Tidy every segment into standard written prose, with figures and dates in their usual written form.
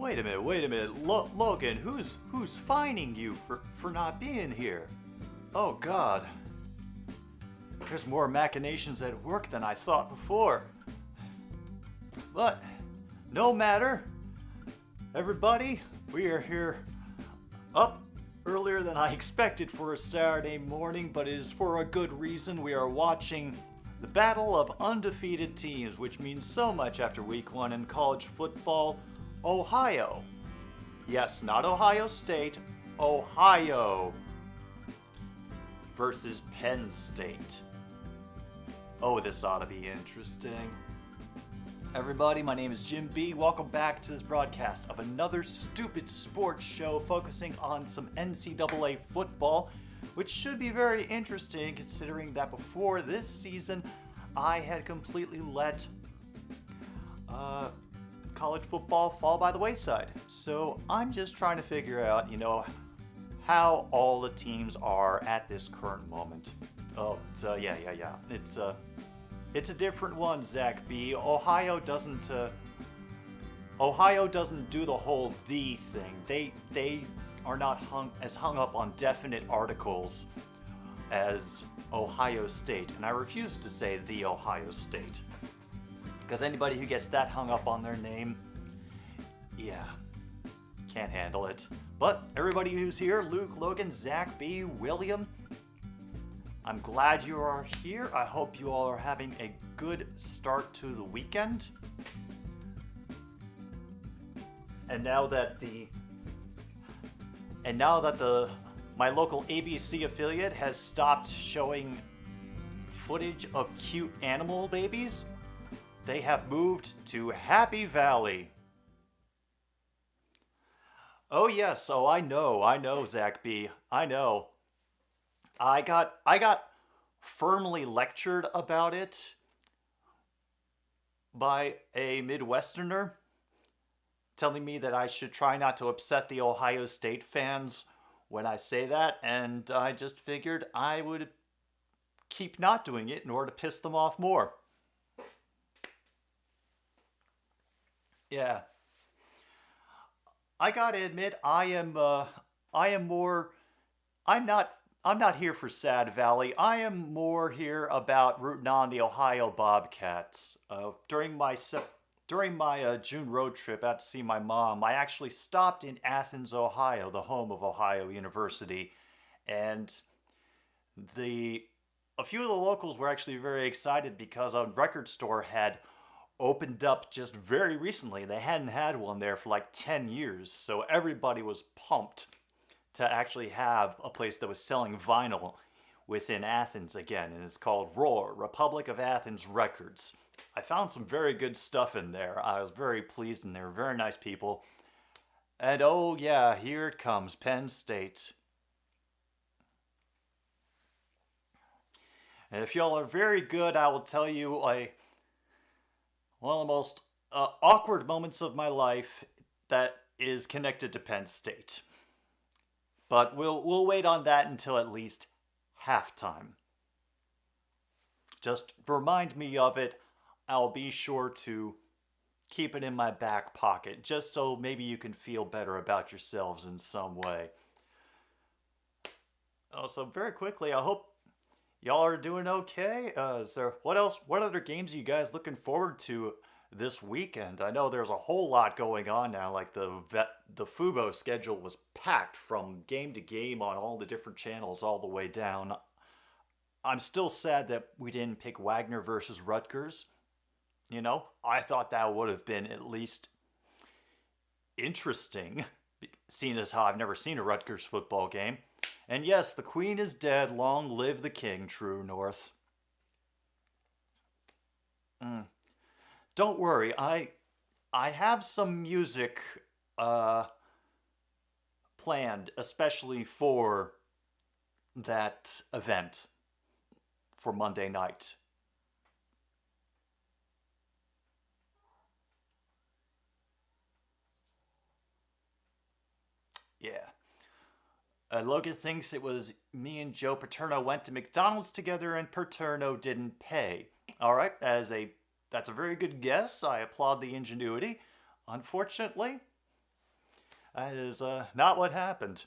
Wait a minute. Logan, who's fining you for not being here? Oh God. There's more machinations at work than I thought before. But no matter. Everybody, we are here up earlier than I expected for a Saturday morning, but it is for a good reason. We are watching the battle of undefeated teams, which means so much after week 1 in college football. Ohio. Yes, not Ohio State, Ohio versus Penn State. Oh, this ought to be interesting. Everybody, my name is Jim B. Welcome back to this broadcast of another stupid sports show focusing on some NCAA football, which should be very interesting considering that before this season, I had completely let college football fall by the wayside. So I'm just trying to figure out, how all the teams are at this current moment. Oh, yeah. It's a different one, Zach B. Ohio doesn't do the whole "the" thing. They are not hung up on definite articles as Ohio State, and I refuse to say the Ohio State. Because anybody who gets that hung up on their name, yeah, can't handle it. But everybody who's here, Luke, Logan, Zach B, William, I'm glad you are here. I hope you all are having a good start to the weekend. And now that my local ABC affiliate has stopped showing footage of cute animal babies, they have moved to Happy Valley. Oh yes, I know, Zach B. I know. I got firmly lectured about it by a Midwesterner, telling me that I should try not to upset the Ohio State fans when I say that, and I just figured I would keep not doing it in order to piss them off more. Yeah. I gotta admit, I'm not here for Sad Valley. I am more here about rooting on the Ohio Bobcats. During my June road trip out to see my mom, I actually stopped in Athens, Ohio, the home of Ohio University, and a few of the locals were actually very excited because a record store had opened up just very recently. They hadn't had one there for like 10 years, so everybody was pumped to actually have a place that was selling vinyl within Athens again, and it's called Roar, Republic of Athens Records. I found some very good stuff in there. I was very pleased, and they were very nice people. And oh yeah, here it comes, Penn State. And if y'all are very good, I will tell you one of the most awkward moments of my life that is connected to Penn State. But we'll wait on that until at least halftime. Just remind me of it. I'll be sure to keep it in my back pocket, just so maybe you can feel better about yourselves in some way. So very quickly, I hope y'all are doing okay. What other games are you guys looking forward to this weekend? I know there's a whole lot going on now, like the Fubo schedule was packed from game to game on all the different channels all the way down. I'm still sad that we didn't pick Wagner versus Rutgers. I thought that would have been at least interesting, seeing as how I've never seen a Rutgers football game. And yes, the Queen is dead. Long live the King, True North. Don't worry, I have some music planned, especially for that event for Monday night. Yeah. Logan thinks it was me and Joe Paterno went to McDonald's together and Paterno didn't pay. All right, that's a very good guess. I applaud the ingenuity. Unfortunately, That is not what happened.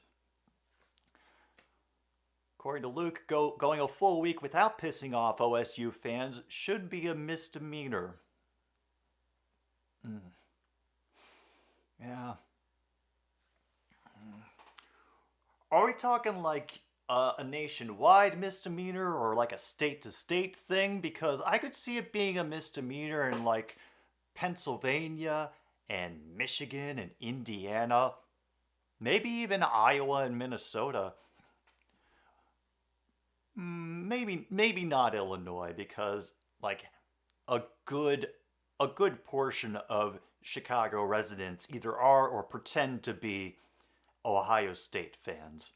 According to Luke, going a full week without pissing off OSU fans should be a misdemeanor. Yeah. Are we talking like a nationwide misdemeanor or like a state-to-state thing? Because I could see it being a misdemeanor in like Pennsylvania and Michigan and Indiana, maybe even Iowa and Minnesota. Maybe not Illinois, because like a good portion of Chicago residents either are or pretend to be Ohio State fans.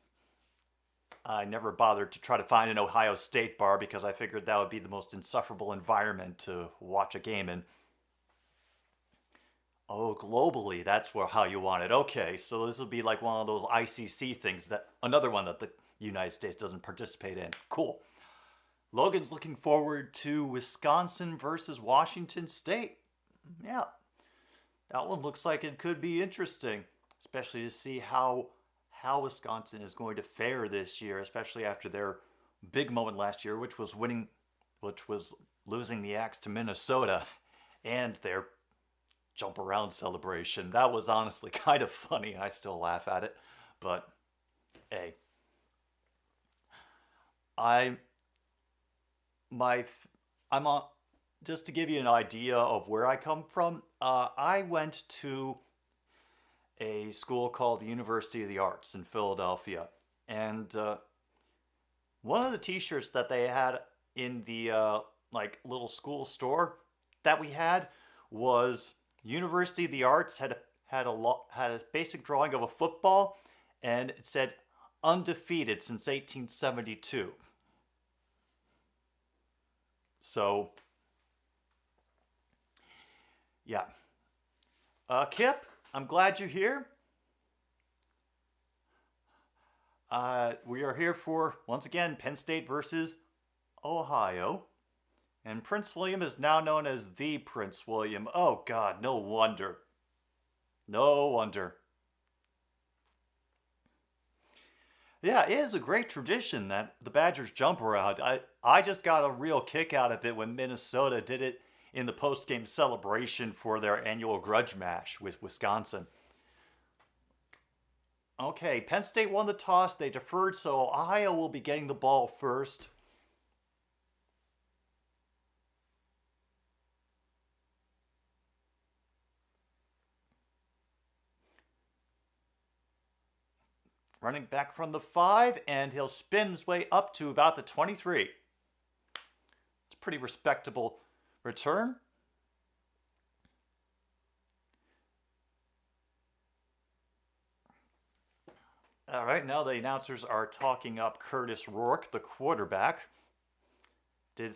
I never bothered to try to find an Ohio State bar because I figured that would be the most insufferable environment to watch a game in. Oh, globally, that's how you want it. Okay, so this will be like one of those ICC things, that another one that the United States doesn't participate in. Cool. Logan's looking forward to Wisconsin versus Washington State. Yeah, that one looks like it could be interesting, especially to see how Wisconsin is going to fare this year, especially after their big moment last year, which was losing the axe to Minnesota, and their jump around celebration. That was honestly kind of funny, and I still laugh at it. But hey, I'm on. Just to give you an idea of where I come from, I went to a school called the University of the Arts in Philadelphia, and one of the T-shirts that they had in the like little school store that we had was University of the Arts had a basic drawing of a football, and it said undefeated since 1872. So, yeah. Kip, I'm glad you're here. We are here for, once again, Penn State versus Ohio. And Prince William is now known as the Prince William. Oh, God, no wonder. No wonder. Yeah, it is a great tradition that the Badgers jump around. I just got a real kick out of it when Minnesota did it in the post-game celebration for their annual grudge match with Wisconsin. Okay, Penn State won the toss. They deferred, so Ohio will be getting the ball first. Running back from the 5, and he'll spin his way up to about the 23. It's a pretty respectable return. All right, now the announcers are talking up Curtis Rourke, the quarterback. Did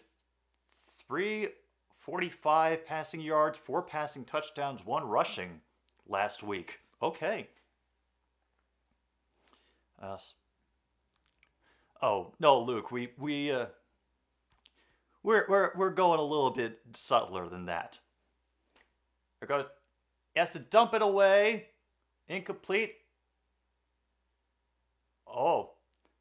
345 passing yards, 4 passing touchdowns, 1 rushing last week. Okay. Oh no, Luke. We're going a little bit subtler than that. He has to dump it away. Incomplete. Oh,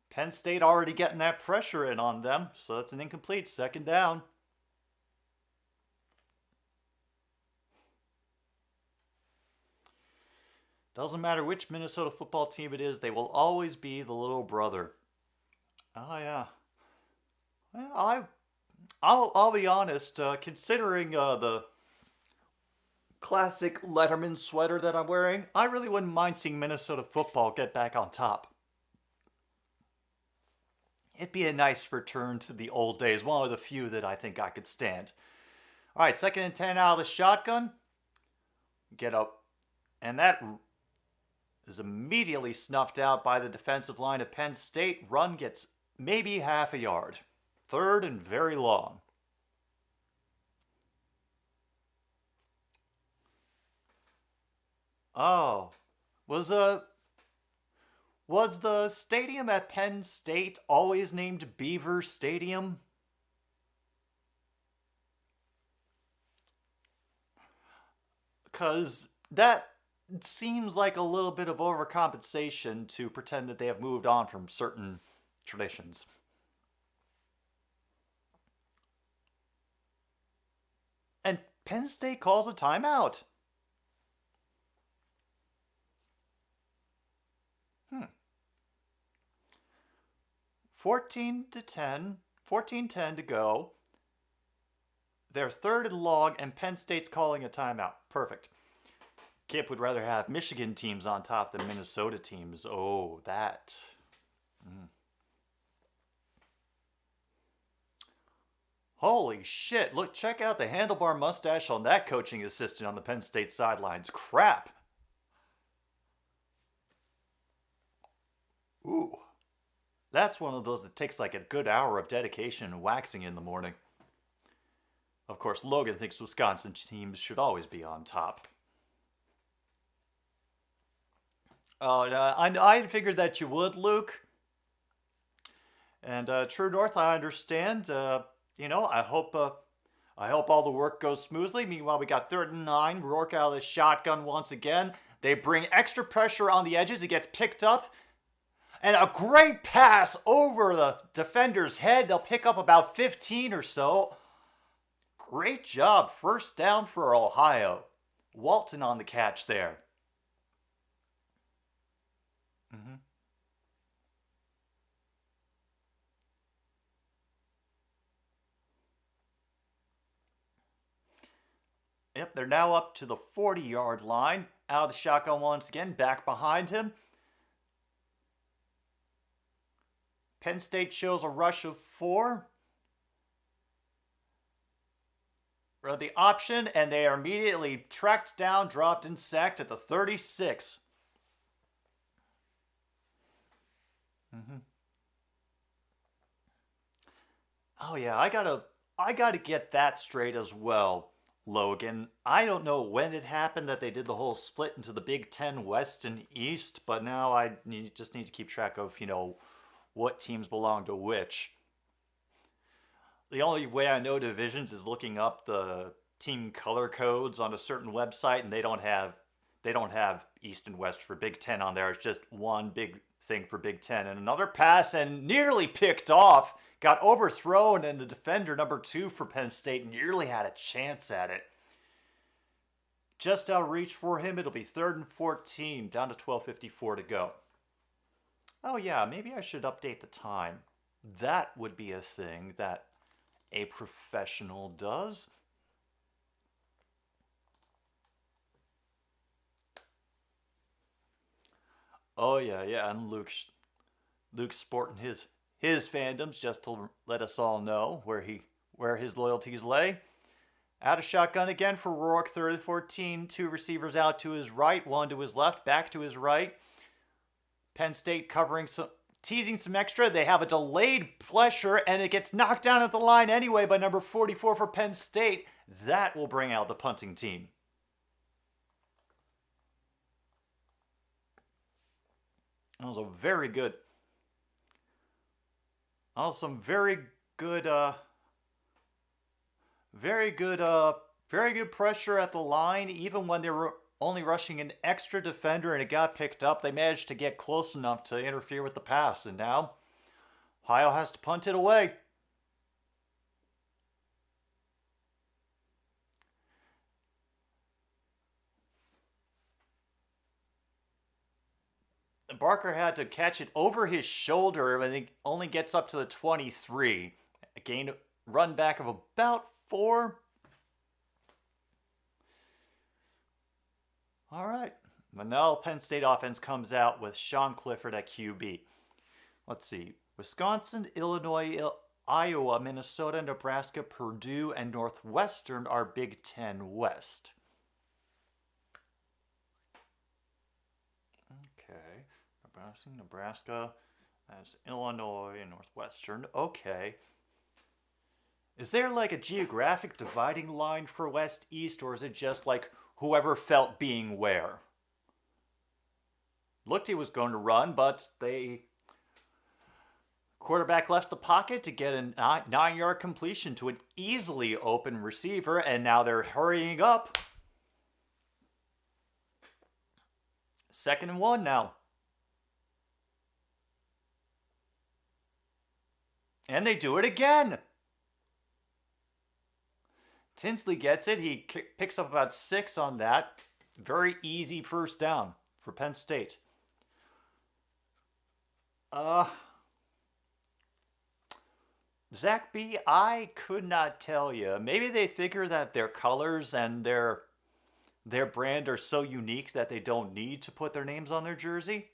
Penn State already getting that pressure in on them, so that's an incomplete. 2nd down. Doesn't matter which Minnesota football team it is, they will always be the little brother. Oh yeah. Well, I'll be honest. Considering the classic Letterman sweater that I'm wearing, I really wouldn't mind seeing Minnesota football get back on top. It'd be a nice return to the old days, one of the few that I think I could stand. All right, 2nd and 10 out of the shotgun. Get up, and that is immediately snuffed out by the defensive line of Penn State. Run gets maybe half a yard. 3rd and very long. Oh, was the stadium at Penn State always named Beaver Stadium? Because that it seems like a little bit of overcompensation to pretend that they have moved on from certain traditions. And Penn State calls a timeout. 14-10, 14-10 to go. They're third and long, and Penn State's calling a timeout. Perfect. Kip would rather have Michigan teams on top than Minnesota teams. Oh, that. Holy shit. Look, check out the handlebar mustache on that coaching assistant on the Penn State sidelines. Crap. Ooh. That's one of those that takes like a good hour of dedication and waxing in the morning. Of course, Logan thinks Wisconsin teams should always be on top. Oh, I figured that you would, Luke. And True North, I understand. I hope all the work goes smoothly. Meanwhile, we got 3rd and 9. Rourke out of the shotgun once again. They bring extra pressure on the edges. It gets picked up. And a great pass over the defender's head. They'll pick up about 15 or so. Great job. First down for Ohio. Walton on the catch there. Yep, they're now up to the 40-yard line. Out of the shotgun once again. Back behind him. Penn State shows a rush of 4. Run the option, and they are immediately tracked down, dropped, and sacked at the 36. Oh yeah, I gotta get that straight as well, Logan. I don't know when it happened that they did the whole split into the Big Ten West and East, but now I just need to keep track of, what teams belong to which. The only way I know divisions is looking up the team color codes on a certain website, and they don't have East and West for Big Ten on there. It's just one big thing for Big Ten. And another pass, and nearly picked off, got overthrown, and the defender number 2 for Penn State nearly had a chance at it. Just out of reach for him. It'll be 3rd and 14, down to 12:54 to go. Oh yeah, maybe I should update the time. That would be a thing that a professional does. Oh yeah, and Luke's sporting his fandoms just to let us all know where his loyalties lay. Out of shotgun again for Rourke, 3rd and 14. 2 receivers out to his right, 1 to his left, back to his right. Penn State teasing some extra. They have a delayed pressure, and it gets knocked down at the line anyway by number 44 for Penn State. That will bring out the punting team. That was a very good. Some very good pressure at the line, even when they were only rushing an extra defender and it got picked up. They managed to get close enough to interfere with the pass, and now Ohio has to punt it away. Barker had to catch it over his shoulder, and it only gets up to the 23. A gain run back of about 4. All right. But now Penn State offense comes out with Sean Clifford at QB. Let's see. Wisconsin, Illinois, Iowa, Minnesota, Nebraska, Purdue, and Northwestern are Big Ten West. Okay. Nebraska, that's Illinois and Northwestern. Okay. Is there like a geographic dividing line for West East, or is it just like whoever felt being where? Looked he was going to run, but quarterback left the pocket to get a 9-yard completion to an easily open receiver, and now they're hurrying up. 2nd and 1 now. And they do it again. Tinsley gets it. He picks up about 6 on that. Very easy first down for Penn State. Zach B., I could not tell you. Maybe they figure that their colors and their brand are so unique that they don't need to put their names on their jersey.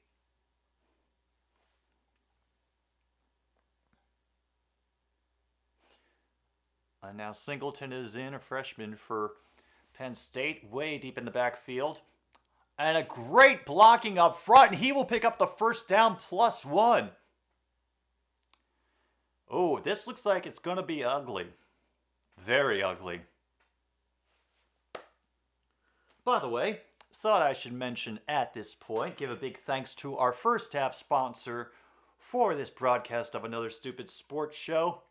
And now Singleton is in, a freshman for Penn State, way deep in the backfield. And a great blocking up front, and he will pick up the first down +1. Oh, this looks like it's going to be ugly. Very ugly. By the way, thought I should mention at this point, give a big thanks to our first half sponsor for this broadcast of Another Stupid Sports Show.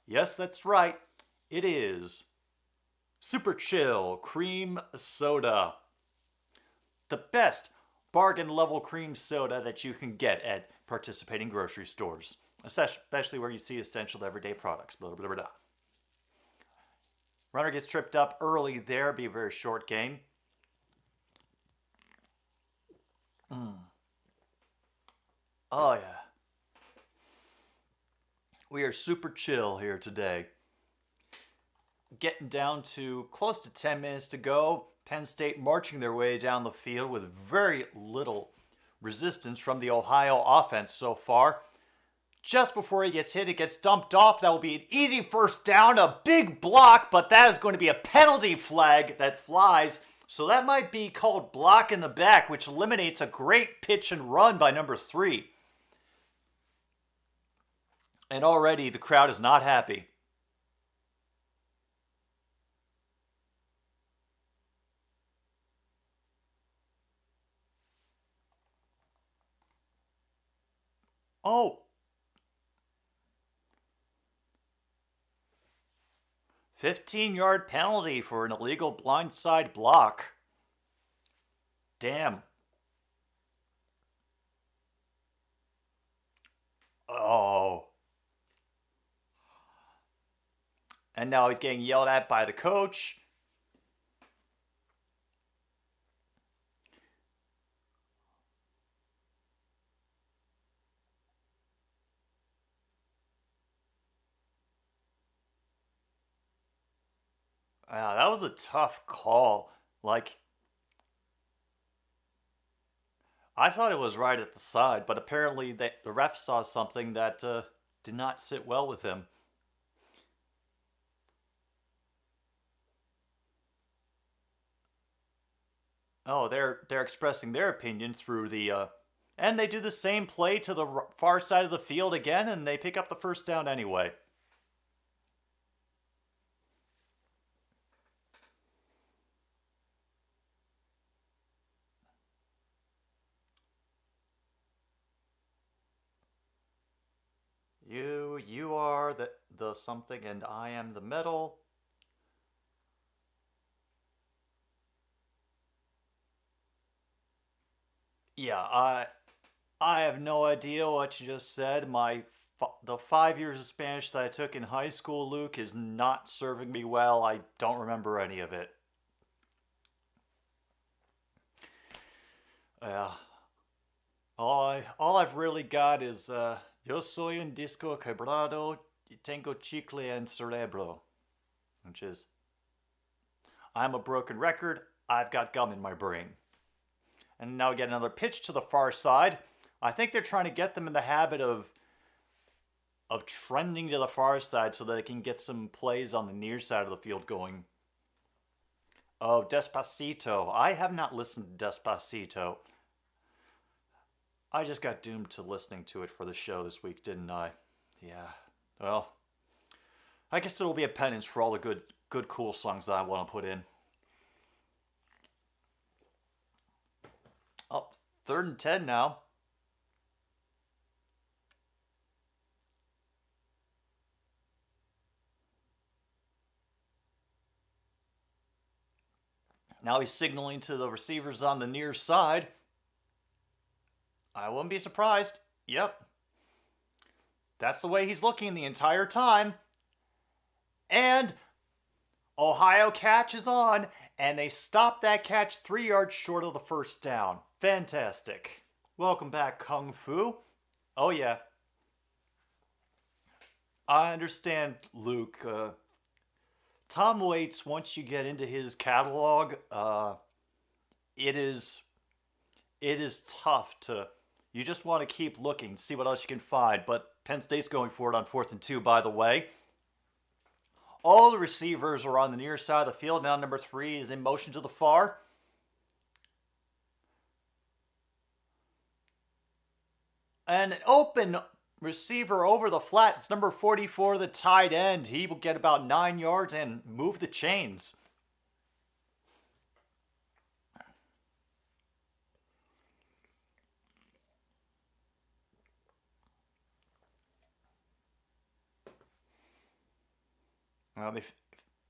Yes, that's right. It is Super Chill Cream Soda. The best bargain level cream soda that you can get at participating grocery stores. Especially where you see essential everyday products. Blah, blah, blah, blah. Runner gets tripped up early there. Be a very short game. Oh, yeah. We are super chill here today. Getting down to close to 10 minutes to go. Penn State marching their way down the field with very little resistance from the Ohio offense so far. Just before he gets hit, it gets dumped off. That will be an easy first down, a big block, but that is going to be a penalty flag that flies. So that might be called block in the back, which eliminates a great pitch and run by number 3. And already the crowd is not happy. Oh. 15-yard penalty for an illegal blindside block. Damn. Oh. And now he's getting yelled at by the coach. Wow, that was a tough call. Like, I thought it was right at the side, but apparently the ref saw something that did not sit well with him. Oh, they're expressing their opinion through the... and they do the same play to the far side of the field again, and they pick up the first down anyway. You are the something and I am the metal. Yeah, I have no idea what you just said. The 5 years of Spanish that I took in high school, Luke, is not serving me well. I don't remember any of it. All I've really got is yo soy un disco quebrado y tengo chicle en cerebro, which is I'm a broken record. I've got gum in my brain. And now we get another pitch to the far side. I think they're trying to get them in the habit of trending to the far side so that they can get some plays on the near side of the field going. Oh, Despacito. I have not listened to Despacito. I just got doomed to listening to it for the show this week, didn't I? Yeah. Well, I guess it'll be a penance for all the good cool songs that I want to put in. Oh, 3rd and 10 now. Now he's signaling to the receivers on the near side. I wouldn't be surprised. Yep. That's the way he's looking the entire time. And Ohio catches on, and they stop that catch 3 yards short of the first down. Fantastic. Welcome back, Kung Fu. Oh, yeah. I understand, Luke. Tom Waits, once you get into his catalog, it is tough to... You just want to keep looking, see what else you can find. But Penn State's going for it on 4th and 2, by the way. All the receivers are on the near side of the field. Now number 3 is in motion to the far. And an open receiver over the flat. It's number 44, the tight end. He will get about 9 yards and move the chains.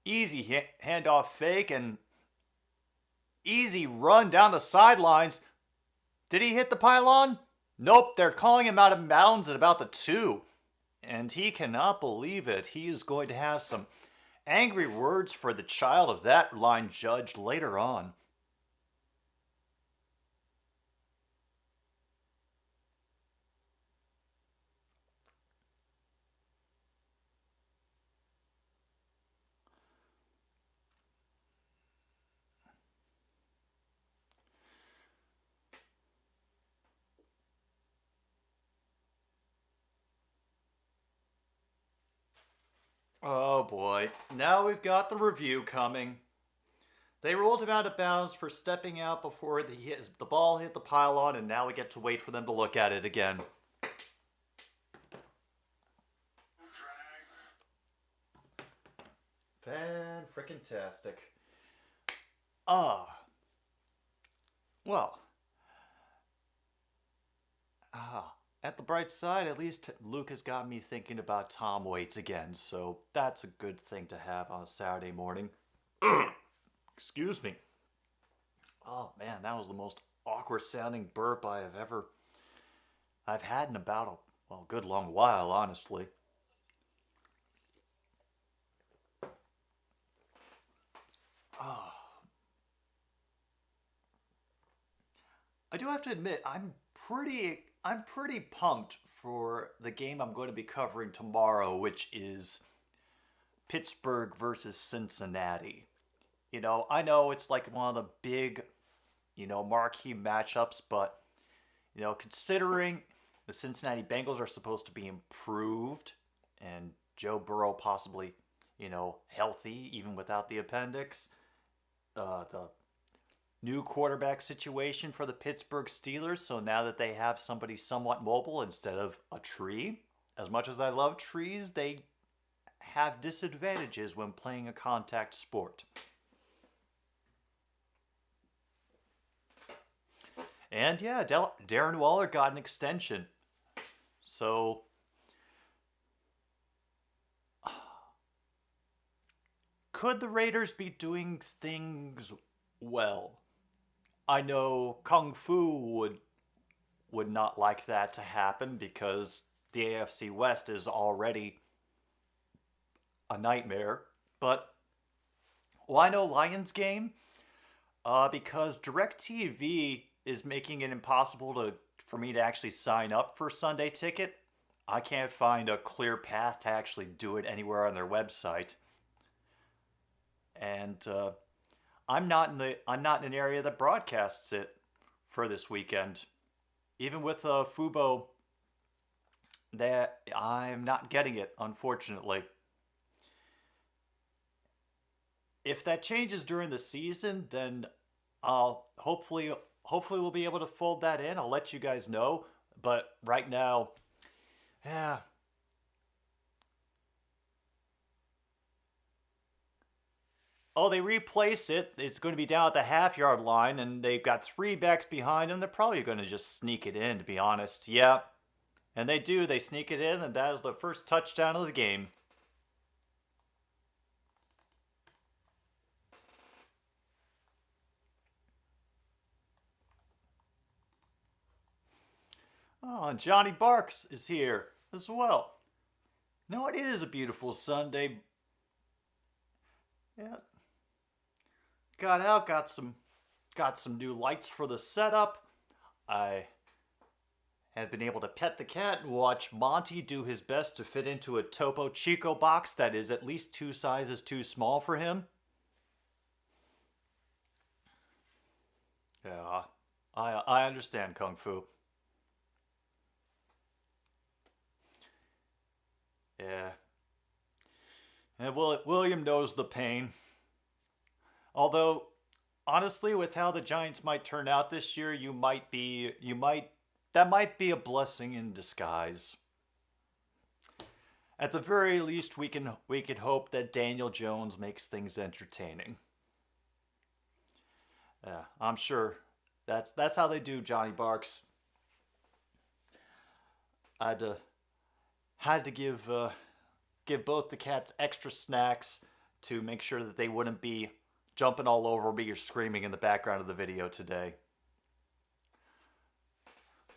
Easy handoff fake and easy run down the sidelines. Did he hit the pylon? Nope, they're calling him out of bounds at about the 2. And he cannot believe it. He is going to have some angry words for the child of that line judge later on. Oh boy, now we've got the review coming. They ruled him out of bounds for stepping out before the ball hit the pylon, and now we get to wait for them to look at it again. Fan-frickin-tastic. Well. At the bright side, at least Luke has got me thinking about Tom Waits again, so that's a good thing to have on a Saturday morning. Excuse me. Oh man, that was the most awkward sounding burp I've had in about a good long while, honestly. I do have to admit, I'm pretty pumped for the game I'm going to be covering tomorrow, which is Pittsburgh versus Cincinnati. You know, I know it's like one of the big, marquee matchups, but, considering the Cincinnati Bengals are supposed to be improved and Joe Burrow possibly, healthy even without the appendix, the new quarterback situation for the Pittsburgh Steelers. So now that they have somebody somewhat mobile instead of a tree, as much as I love trees, they have disadvantages when playing a contact sport. And yeah, Darren Waller got an extension. So could the Raiders be doing things well? I know Kung Fu would not like that to happen because the AFC West is already a nightmare. But why no Lions game? Because DirecTV is making it impossible for me to actually sign up for Sunday Ticket. I can't find a clear path to actually do it anywhere on their website. And I'm not in an area that broadcasts it for this weekend. Even with Fubo, that I'm not getting it, unfortunately. If that changes during the season, then I'll hopefully we'll be able to fold that in. I'll let you guys know. But right now, yeah. Oh, they replace it. It's going to be down at the half-yard line, and they've got 3 backs behind them. They're probably going to just sneak it in, to be honest. Yeah. And they do. They sneak it in, and that is the first touchdown of the game. Oh, and Johnny Barks is here as well. No, it is a beautiful Sunday. Yeah. Got out, got some new lights for the setup. I have been able to pet the cat and watch Monty do his best to fit into a Topo Chico box that is at least 2 sizes too small for him. Yeah, I understand Kung Fu. Yeah. And William knows the pain. Although, honestly, with how the Giants might turn out this year, that might be a blessing in disguise. At the very least, we can hope that Daniel Jones makes things entertaining. Yeah, I'm sure that's how they do Johnny Barks. I'd had to give both the cats extra snacks to make sure that they wouldn't be jumping all over me or screaming in the background of the video today.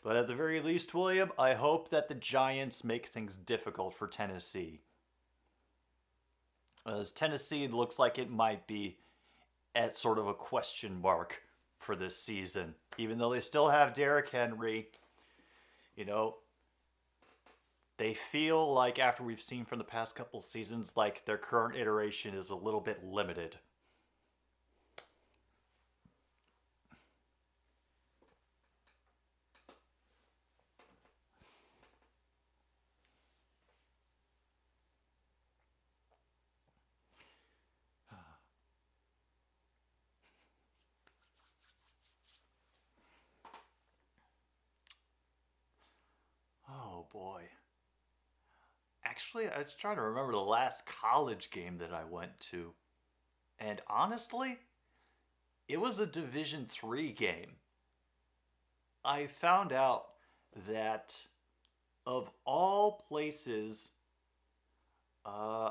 But at the very least, William, I hope that the Giants make things difficult for Tennessee. As Tennessee looks like it might be at sort of a question mark for this season. Even though they still have Derrick Henry, you know, they feel like, after we've seen from the past couple seasons, like their current iteration is a little bit limited. Oh boy. Actually, I was trying to remember the last college game that I went to. And honestly, it was a Division III game. I found out that of all places, uh,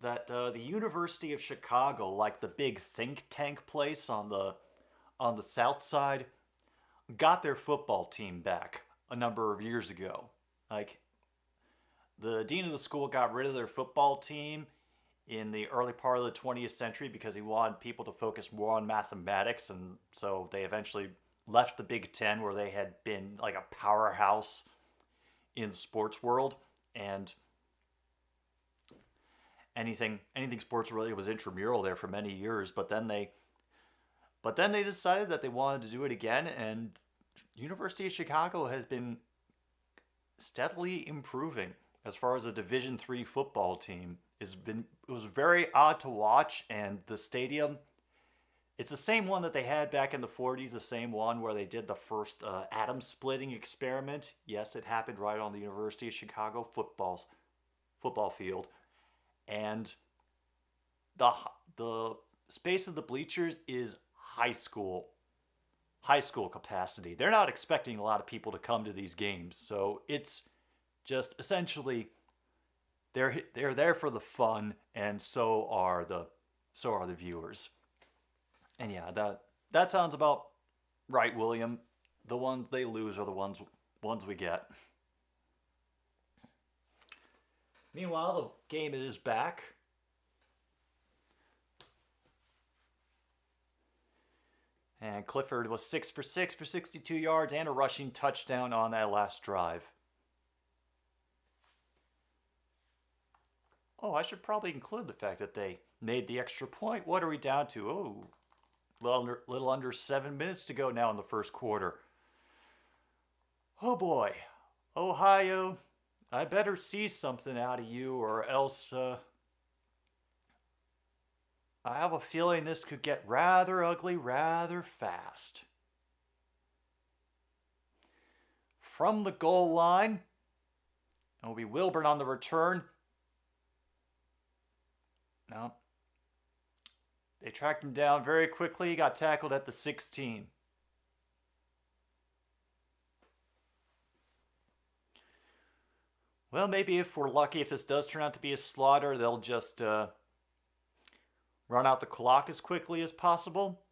the University of Chicago, like the big think tank place on the south side, got their football team back a number of years ago. Like, the dean of the school got rid of their football team in the early part of the 20th century because he wanted people to focus more on mathematics, and so they eventually left the Big Ten, where they had been like a powerhouse in the sports world, and anything sports really was intramural there for many years. But then they decided that they wanted to do it again, and University of Chicago has been steadily improving as far as a Division III football team. It was very odd to watch, and the stadium, it's the same one that they had back in the 40s, the same one where they did the first atom splitting experiment. Yes, it happened right on the University of Chicago football field. And the space of the bleachers is high school capacity. They're not expecting a lot of people to come to these games, so it's just essentially they're there for the fun, and so are the viewers. And yeah, that sounds about right, William. The ones they lose are the ones we get. Meanwhile, the game is back. And Clifford was 6 for 6 for 62 yards and a rushing touchdown on that last drive. Oh, I should probably include the fact that they made the extra point. What are we down to? Oh, little under 7 minutes to go now in the first quarter. Oh boy. Ohio, I better see something out of you, or else I have a feeling this could get rather ugly rather fast. From the goal line, it'll be Wilburn on the return. No. They tracked him down very quickly. He got tackled at the 16. Well, maybe if we're lucky, if this does turn out to be a slaughter, they'll just run out the clock as quickly as possible.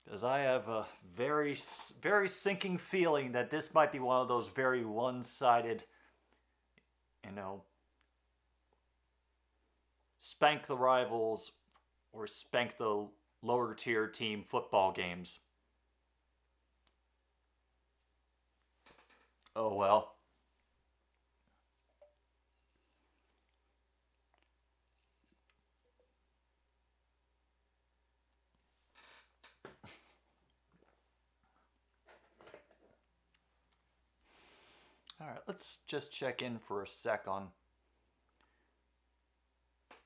Because I have a very sinking feeling that this might be one of those very one-sided, you know, spank the rivals or spank the lower tier team football games. Oh well. All right, let's just check in for a sec on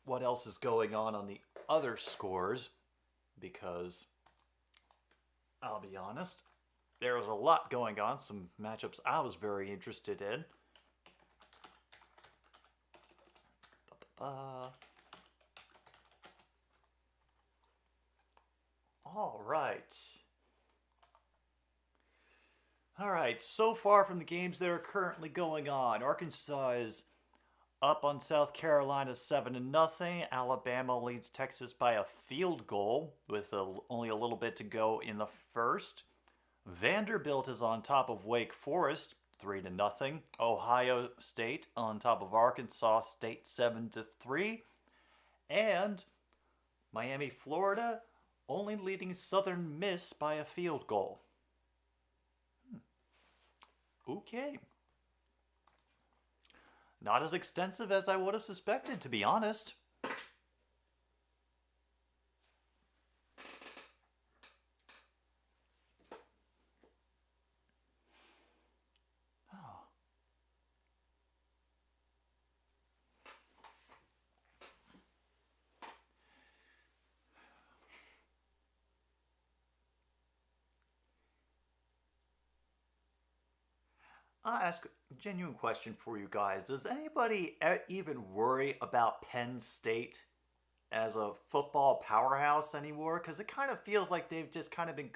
what else is going on the other scores, because I'll be honest, there was a lot going on, some matchups I was very interested in. All right. All right, so far from the games that are currently going on, Arkansas is up on South Carolina 7-0. Alabama leads Texas by a field goal with only a little bit to go in the first. Vanderbilt is on top of Wake Forest 3-0. Ohio State on top of Arkansas State 7-3. And Miami, Florida only leading Southern Miss by a field goal. Okay. Not as extensive as I would have suspected, to be honest. I'll ask a genuine question for you guys. Does anybody even worry about Penn State as a football powerhouse anymore? Because it kind of feels like they've just kind of been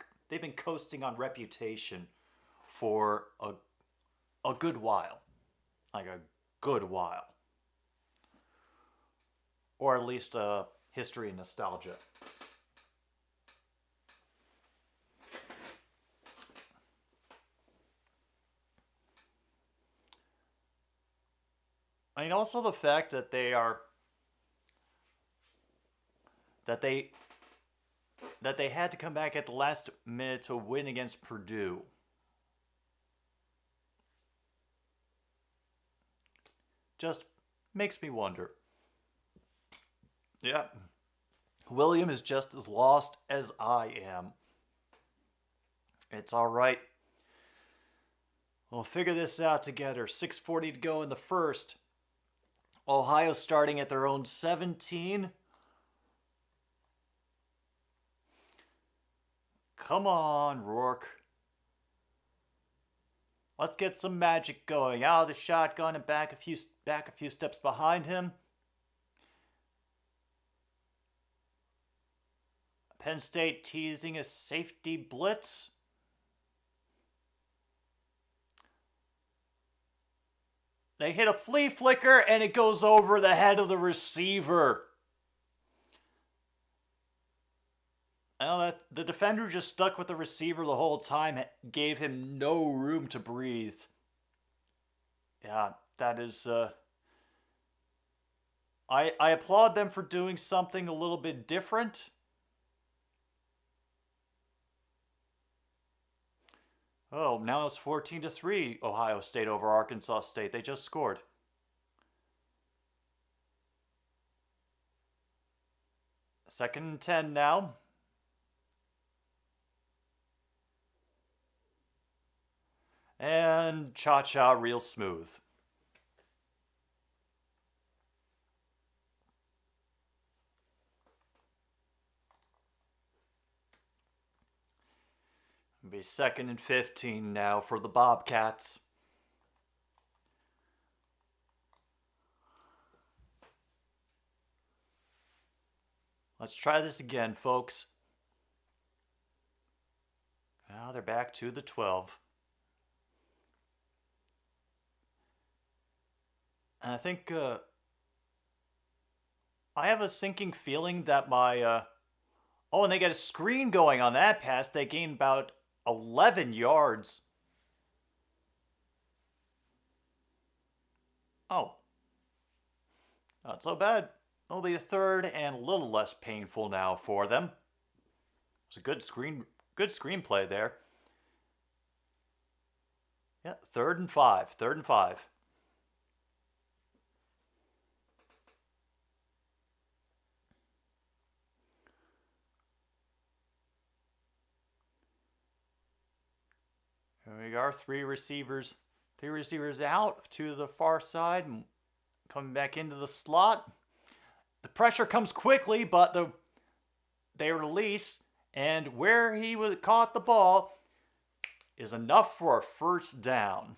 coasting on reputation for a good while, like a good while, or at least history and nostalgia. I mean, also the fact that they had to come back at the last minute to win against Purdue. Just makes me wonder. Yeah. William is just as lost as I am. It's all right. We'll figure this out together. 6:40 to go in the first. Ohio starting at their own 17. Come on, Rourke. Let's get some magic going. Out of the shotgun and back a few steps behind him. Penn State teasing a safety blitz. They hit a flea flicker and it goes over the head of the receiver. Well, the defender just stuck with the receiver the whole time, gave him no room to breathe. Yeah, that is... I applaud them for doing something a little bit different. Oh, now it's 14-3, Ohio State over Arkansas State. They just scored. Second and 10 now. And cha-cha real smooth. It'll be 2nd and 15 now for the Bobcats. Let's try this again, folks. Now they're back to the 12. And I think I have a sinking feeling that my Oh, and they get a screen going on that pass. They gain about 11 yards. Oh, not so bad. It'll be a third and a little less painful now for them. It's a good screenplay there. Yeah, 3rd and 5. 3rd and 5. Here we are, three receivers out to the far side and coming back into the slot. The pressure comes quickly, but they release, and where he caught the ball is enough for a first down.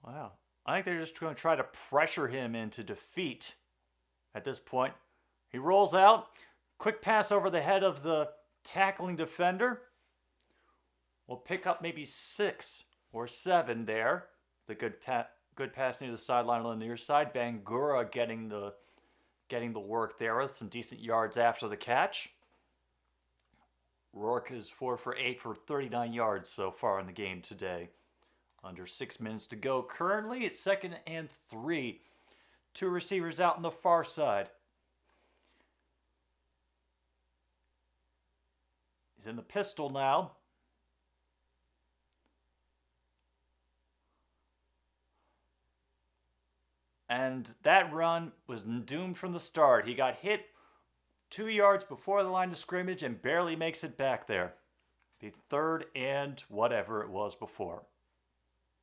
Wow. I think they're just going to try to pressure him into defeat at this point. He rolls out. Quick pass over the head of the tackling defender. We'll pick up maybe 6 or 7 there. The good pass near the sideline on the near side. Bangura getting the work there with some decent yards after the catch. Rourke is 4 for 8 for 39 yards so far in the game today. Under 6 minutes to go. Currently, it's 2nd and 3. 2 receivers out on the far side. He's in the pistol now. And that run was doomed from the start. He got hit 2 yards before the line of scrimmage and barely makes it back there. The 3rd and whatever it was before.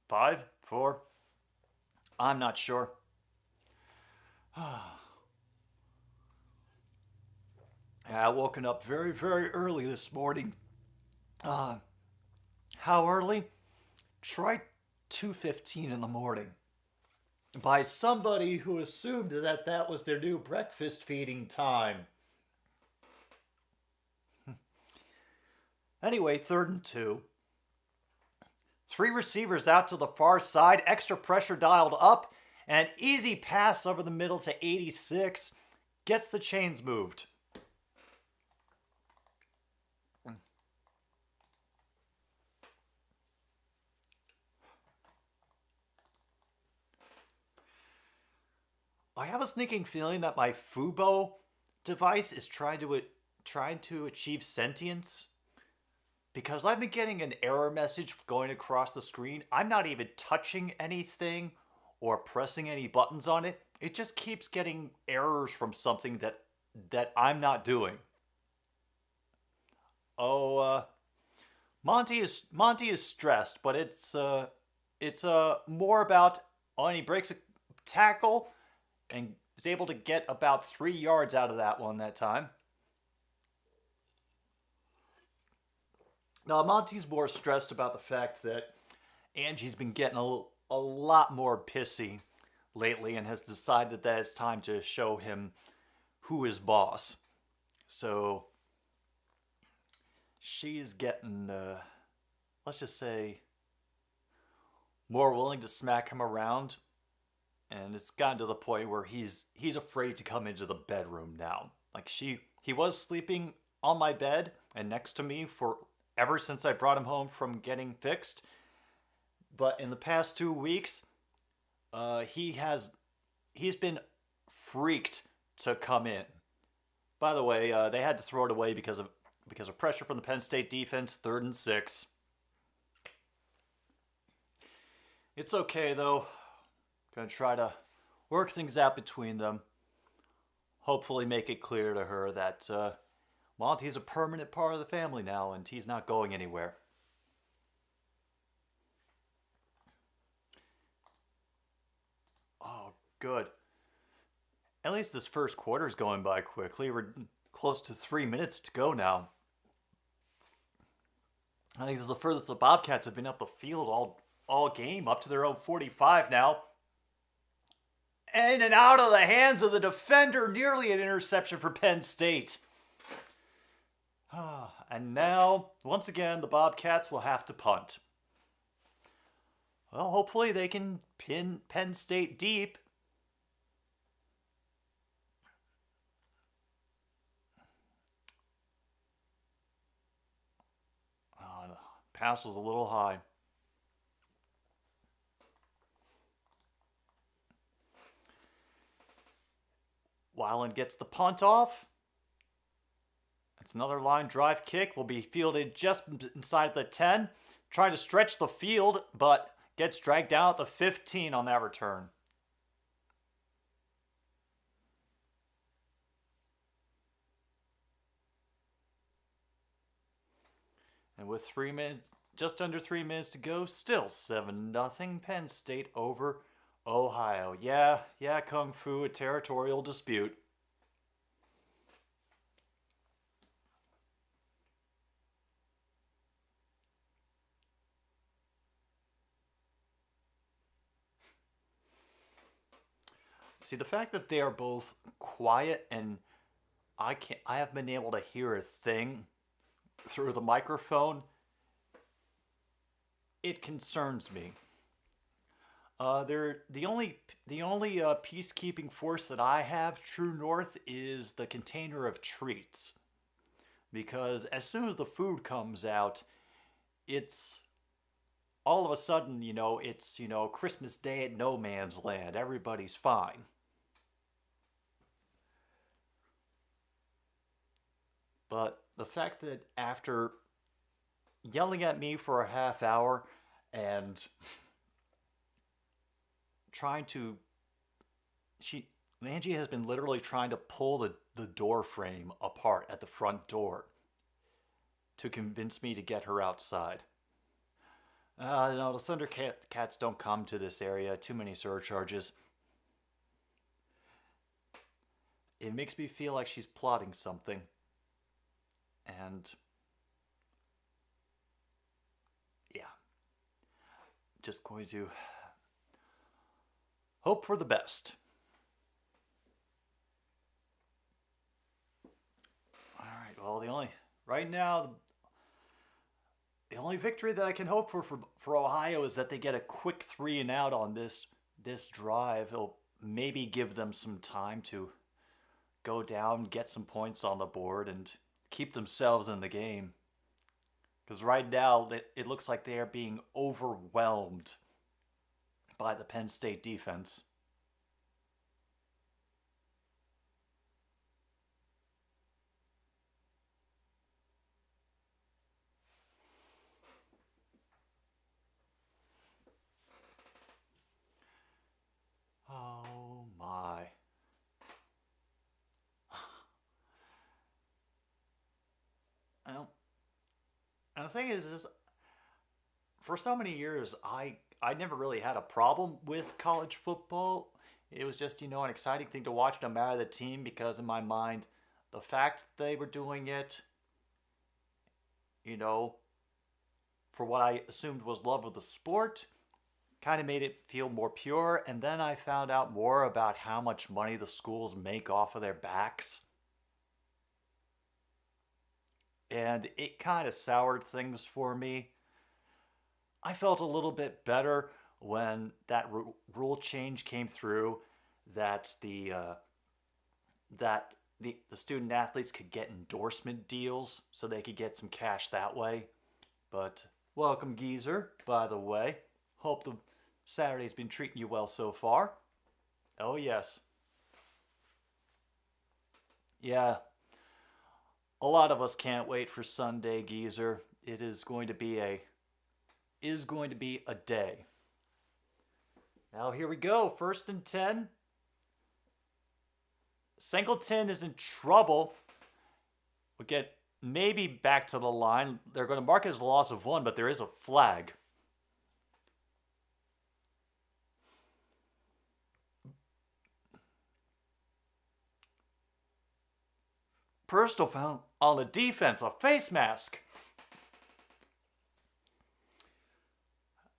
5, 4, I'm not sure. I woken up very, very early this morning. How early? Try 2:15 in the morning. By somebody who assumed that was their new breakfast feeding time. Anyway, 3rd and 2. 3 receivers out to the far side. Extra pressure dialed up. An easy pass over the middle to 86. Gets the chains moved. I have a sneaking feeling that my Fubo device is trying to achieve sentience. Because I've been getting an error message going across the screen. I'm not even touching anything or pressing any buttons on it. It just keeps getting errors from something that I'm not doing. Oh, Monty is stressed, but it's more about when he breaks a tackle and is able to get about 3 yards out of that one that time. Now, Monty's more stressed about the fact that Angie's been getting a lot more pissy lately and has decided that it's time to show him who is boss. So, she's getting, let's just say, more willing to smack him around. And it's gotten to the point where he's afraid to come into the bedroom now. Like, he was sleeping on my bed and next to me ever since I brought him home from getting fixed. But in the past 2 weeks, he's been freaked to come in. By the way, they had to throw it away because of pressure from the Penn State defense, 3rd and 6. It's okay though. Gonna try to work things out between them. Hopefully make it clear to her that Monty's a permanent part of the family now, and he's not going anywhere. Oh, good. At least this first quarter's going by quickly. We're close to 3 minutes to go now. I think this is the furthest the Bobcats have been up the field all game, up to their own 45 now. In and out of the hands of the defender, nearly an interception for Penn State. And now, once again, the Bobcats will have to punt. Well, hopefully they can pin Penn State deep. The pass was a little high. Weiland gets the punt off. It's another line drive kick. Will be fielded just inside the 10. Trying to stretch the field, but gets dragged down at the 15 on that return. And with 3 minutes, just under 3 minutes to go, still 7-0 Penn State over Ohio. Yeah, Kung Fu, a territorial dispute. See, the fact that they are both quiet and I have been able to hear a thing through the microphone, it concerns me. The only peacekeeping force that I have, true north, is the container of treats. Because as soon as the food comes out, it's all of a sudden, it's, Christmas Day at no man's land. Everybody's fine. But the fact that after yelling at me for a half hour and Angie has been literally trying to pull the door frame apart at the front door to convince me to get her outside. No, the Thundercats don't come to this area. Too many surcharges. It makes me feel like she's plotting something. And yeah, just going to hope for the best. All right, well, right now, the only victory that I can hope for Ohio is that they get a quick 3-and-out on this drive. It'll maybe give them some time to go down, get some points on the board, and keep themselves in the game. Because right now, it looks like they are being overwhelmed by the Penn State defense. Oh my. Well, and the thing is for so many years, I never really had a problem with college football. It was just, an exciting thing to watch no matter the team, because in my mind, the fact that they were doing it, for what I assumed was love of the sport, kind of made it feel more pure. And then I found out more about how much money the schools make off of their backs. And it kind of soured things for me. I felt a little bit better when that rule change came through, that the student athletes could get endorsement deals so they could get some cash that way. But welcome, Geezer, by the way. Hope the Saturday's been treating you well so far. Oh, yes. Yeah. A lot of us can't wait for Sunday, Geezer. It is going to be a day. Now here we go. 1st and 10. Singleton is in trouble. We'll get maybe back to the line. They're going to mark it as a loss of 1, but there is a flag. Personal foul on the defense, a face mask.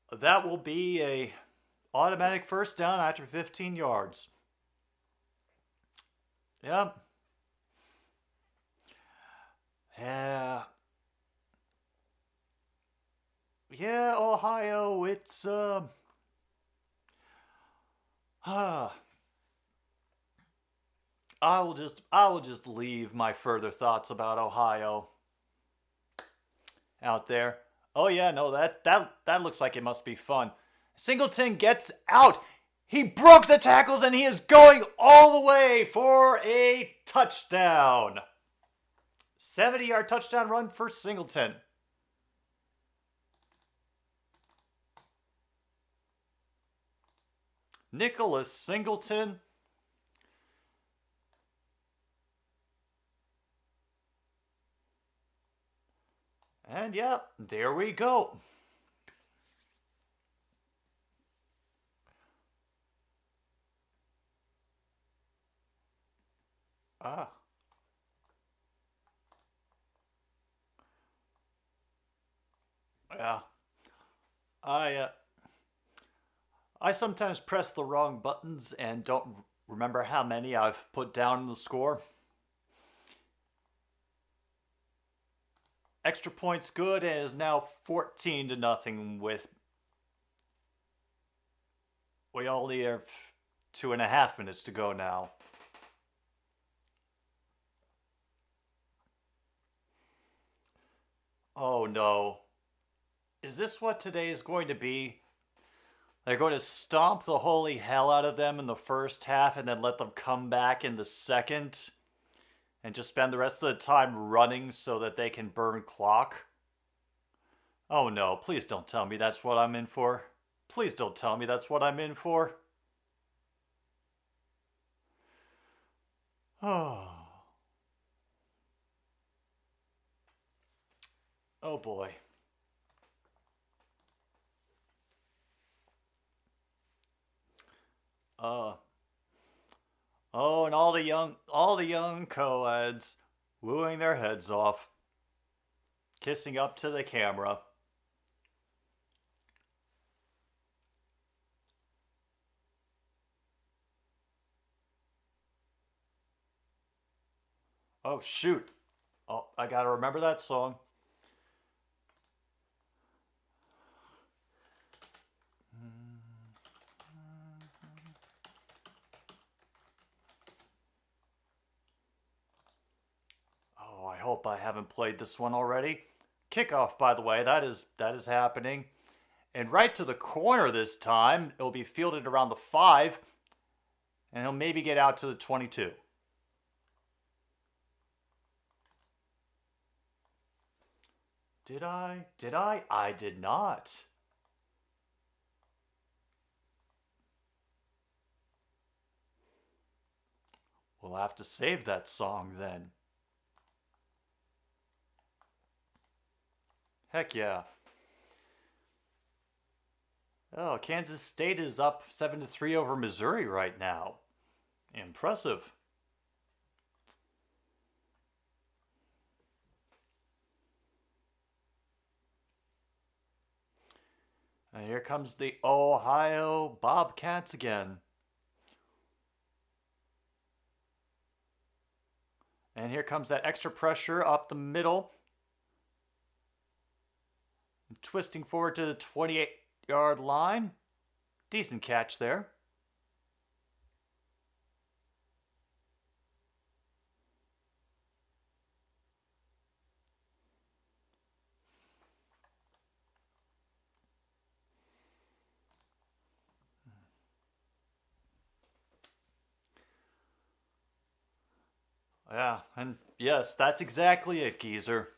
That will be a automatic first down after 15 yards. Yep. Yeah. Yeah, Ohio, it's I will just leave my further thoughts about Ohio out there. Oh yeah, no, that looks like it must be fun. Singleton gets out. He broke the tackles and he is going all the way for a touchdown. 70-yard touchdown run for Singleton. Nicholas Singleton. And yeah, there we go. Ah. Yeah. I sometimes press the wrong buttons and don't remember how many I've put down in the score. Extra points good, and is now 14-0 with... We only have 2.5 minutes to go now. Oh no. Is this what today is going to be? They're going to stomp the holy hell out of them in the first half and then let them come back in the second? And just spend the rest of the time running so that they can burn clock? Oh no, please don't tell me that's what I'm in for. Please don't tell me that's what I'm in for. Oh. Oh boy. Oh, and all the young co-eds wooing their heads off, kissing up to the camera. Oh shoot. Oh, I gotta remember that song. Oh, I hope I haven't played this one already. Kickoff, by the way, that is happening. And right to the corner this time. It'll be fielded around the 5. And he'll maybe get out to the 22. Did I? Did I? I did not. We'll have to save that song then. Heck yeah. Oh, Kansas State is up 7-3 over Missouri right now. Impressive. And here comes the Ohio Bobcats again. And here comes that extra pressure up the middle. Twisting forward to the 28-yard line. Decent catch there. Yeah, and yes, that's exactly it, geezer.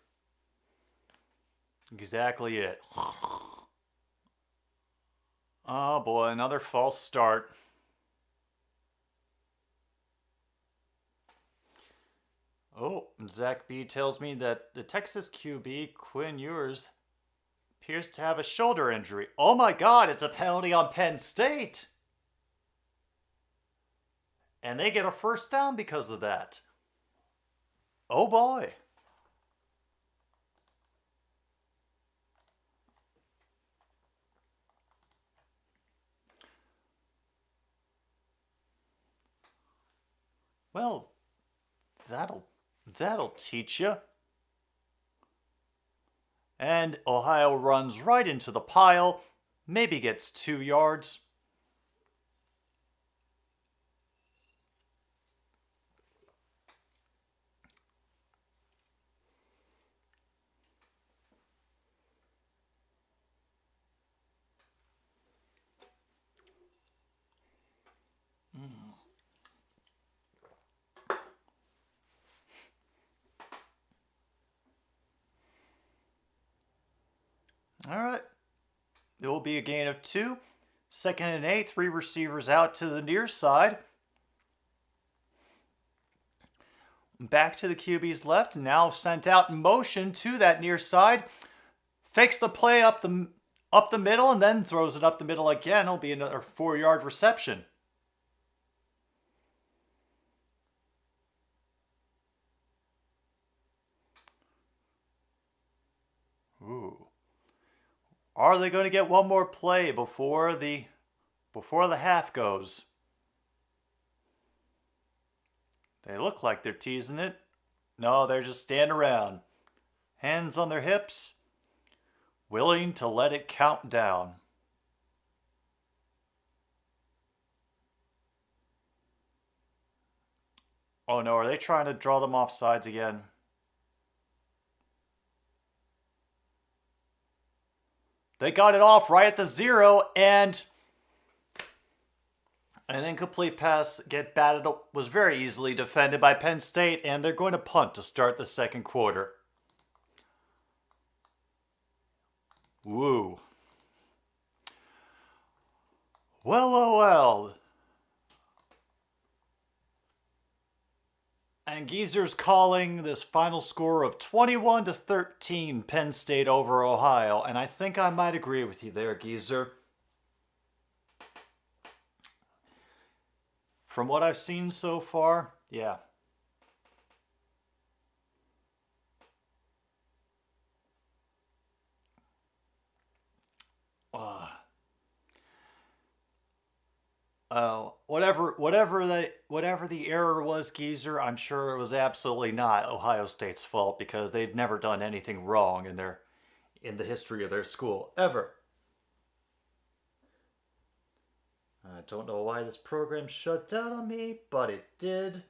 Exactly it. Oh boy, another false start. Oh, Zach B tells me that the Texas QB, Quinn Ewers, appears to have a shoulder injury. Oh my god, it's a penalty on Penn State! And they get a first down because of that. Oh boy. Well, that'll teach you. And Ohio runs right into the pile, maybe gets 2 yards. All right. It will be a gain of 2. 2nd and 8. 3 receivers out to the near side. Back to the QB's left. Now sent out in motion to that near side. Fakes the play up the middle and then throws it up the middle again. It'll be another 4-yard reception. Ooh. Are they going to get one more play before the half goes? They look like they're teasing it. No, they're just standing around. Hands on their hips, willing to let it count down. Oh no, are they trying to draw them off sides again? They got it off right at the 0, and an incomplete pass was very easily defended by Penn State, and they're going to punt to start the second quarter. Woo. Well. And Geezer's calling this final score of 21-13 Penn State over Ohio. And I think I might agree with you there, Geezer. From what I've seen so far, yeah. Whatever the error was, Geezer, I'm sure it was absolutely not Ohio State's fault because they've never done anything wrong in the history of their school ever. I don't know why this program shut down on me, but it did.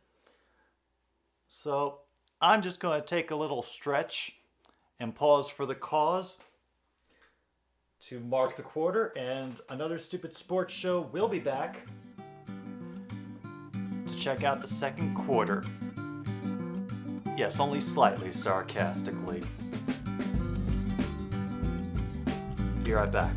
So I'm just going to take a little stretch and pause for the cause to mark the quarter, and another Stupid Sports Show will be back to check out the second quarter. Yes, only slightly sarcastically. Be right back.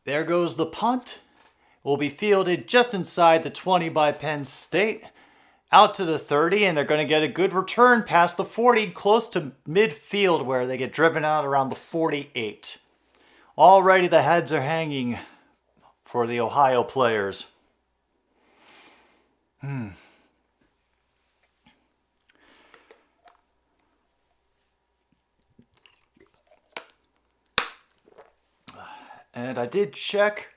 There goes the punt. Will be fielded just inside the 20 by Penn State. Out to the 30, and they're going to get a good return past the 40, close to midfield where they get driven out around the 48. Already the heads are hanging for the Ohio players. And I did check.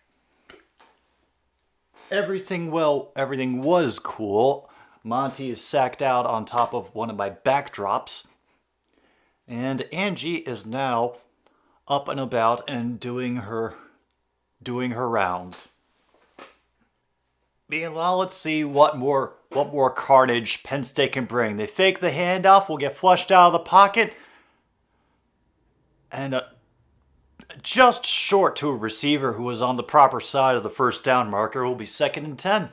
Everything was cool. Monty is sacked out on top of one of my backdrops. And Angie is now up and about and doing her rounds. Meanwhile, let's see what more carnage Penn State can bring. They fake the handoff, will get flushed out of the pocket, and just short to a receiver who was on the proper side of the first down marker. Will be 2nd and 10.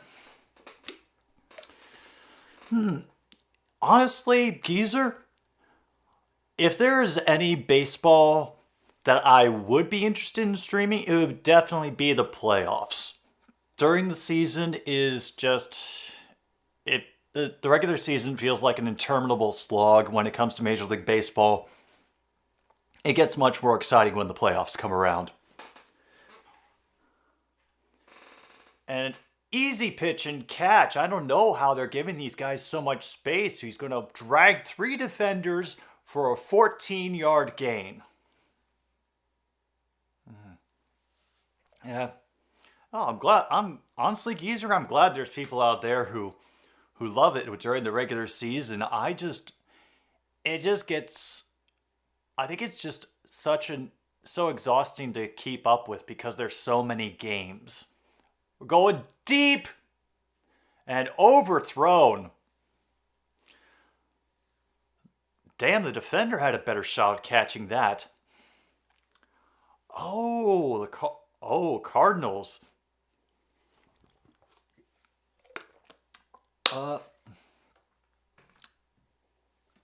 Honestly, Geezer, if there is any baseball that I would be interested in streaming, it would definitely be the playoffs. During the season is just... The regular season feels like an interminable slog when it comes to Major League Baseball. It gets much more exciting when the playoffs come around. And easy pitch and catch. I don't know how they're giving these guys so much space. He's going to drag 3 defenders for a 14-yard gain. Yeah. Oh, I'm glad. Honestly, Geezer, I'm glad there's people out there who love it during the regular season. I think it's just so exhausting to keep up with because there's so many games. We're going deep and overthrown. Damn, the defender had a better shot at catching that. Oh, Cardinals.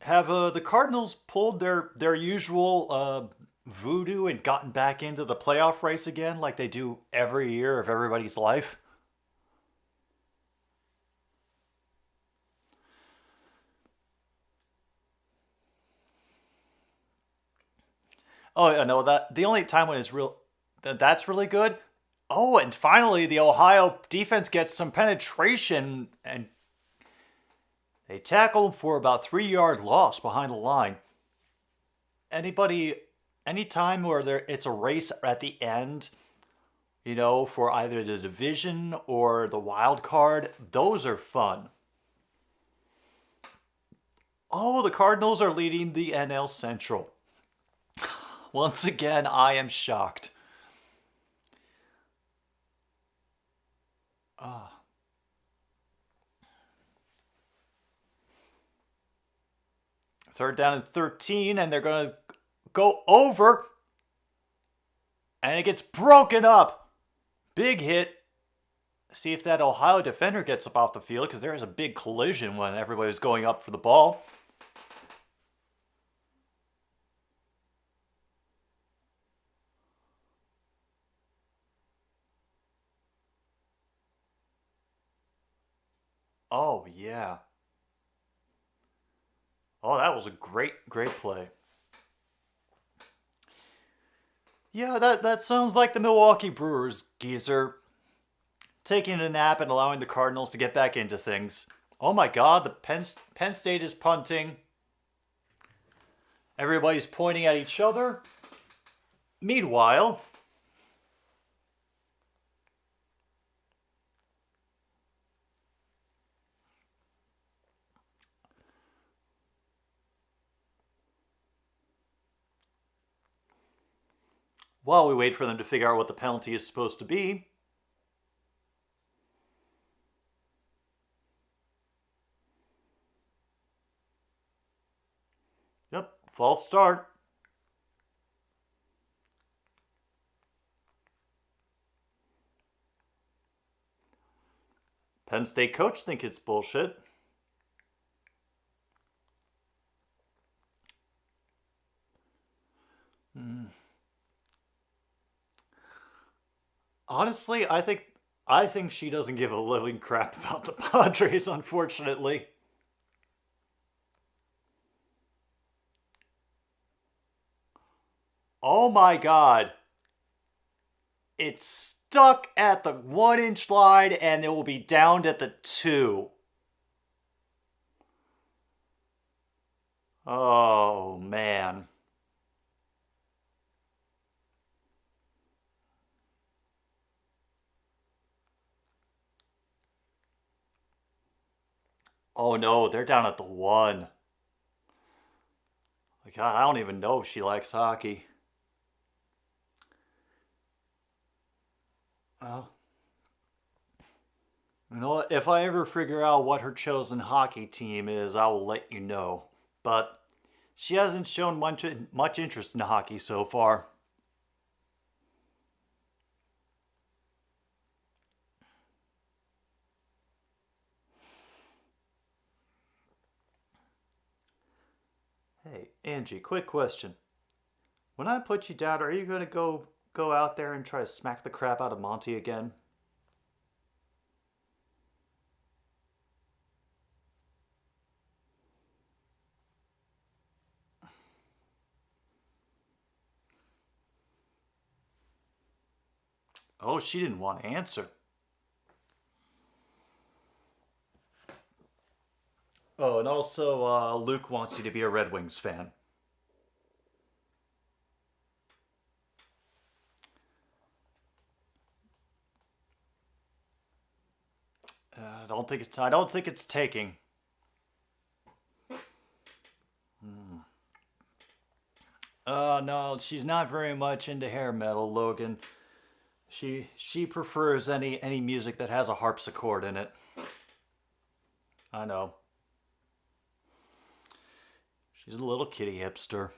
Have the Cardinals pulled their usual voodoo and gotten back into the playoff race again like they do every year of everybody's life? Oh, yeah, no, the only time when that's really good. Oh, and finally the Ohio defense gets some penetration and they tackle for about 3-yard loss behind the line. Anytime where it's a race at the end, for either the division or the wild card, those are fun. Oh, the Cardinals are leading the NL Central. Once again, I am shocked. Third down and 13, and they're going to go over. And it gets broken up. Big hit. See if that Ohio defender gets up off the field, because there is a big collision when everybody was going up for the ball. Oh, yeah. Oh, that was a great play. Yeah, that sounds like the Milwaukee Brewers, Geezer. Taking a nap and allowing the Cardinals to get back into things. Oh my God, the Penn State is punting. Everybody's pointing at each other. Meanwhile, while we wait for them to figure out what the penalty is supposed to be, yep, false start. Penn State coach think it's bullshit. Honestly, I think she doesn't give a living crap about the Padres, unfortunately. Oh my god. It's stuck at the 1 inch line and it will be downed at the 2. Oh man. Oh no, they're down at the 1. God, I don't even know if she likes hockey. Well, you know what? If I ever figure out what her chosen hockey team is, I will let you know. But she hasn't shown much interest in hockey so far. Hey, Angie, quick question. When I put you down, are you gonna go out there and try to smack the crap out of Monty again? Oh, she didn't want to answer. Oh, and also, Luke wants you to be a Red Wings fan. I don't think it's taking. No, she's not very much into hair metal, Logan. She prefers any music that has a harpsichord in it. I know. She's a little kitty hipster.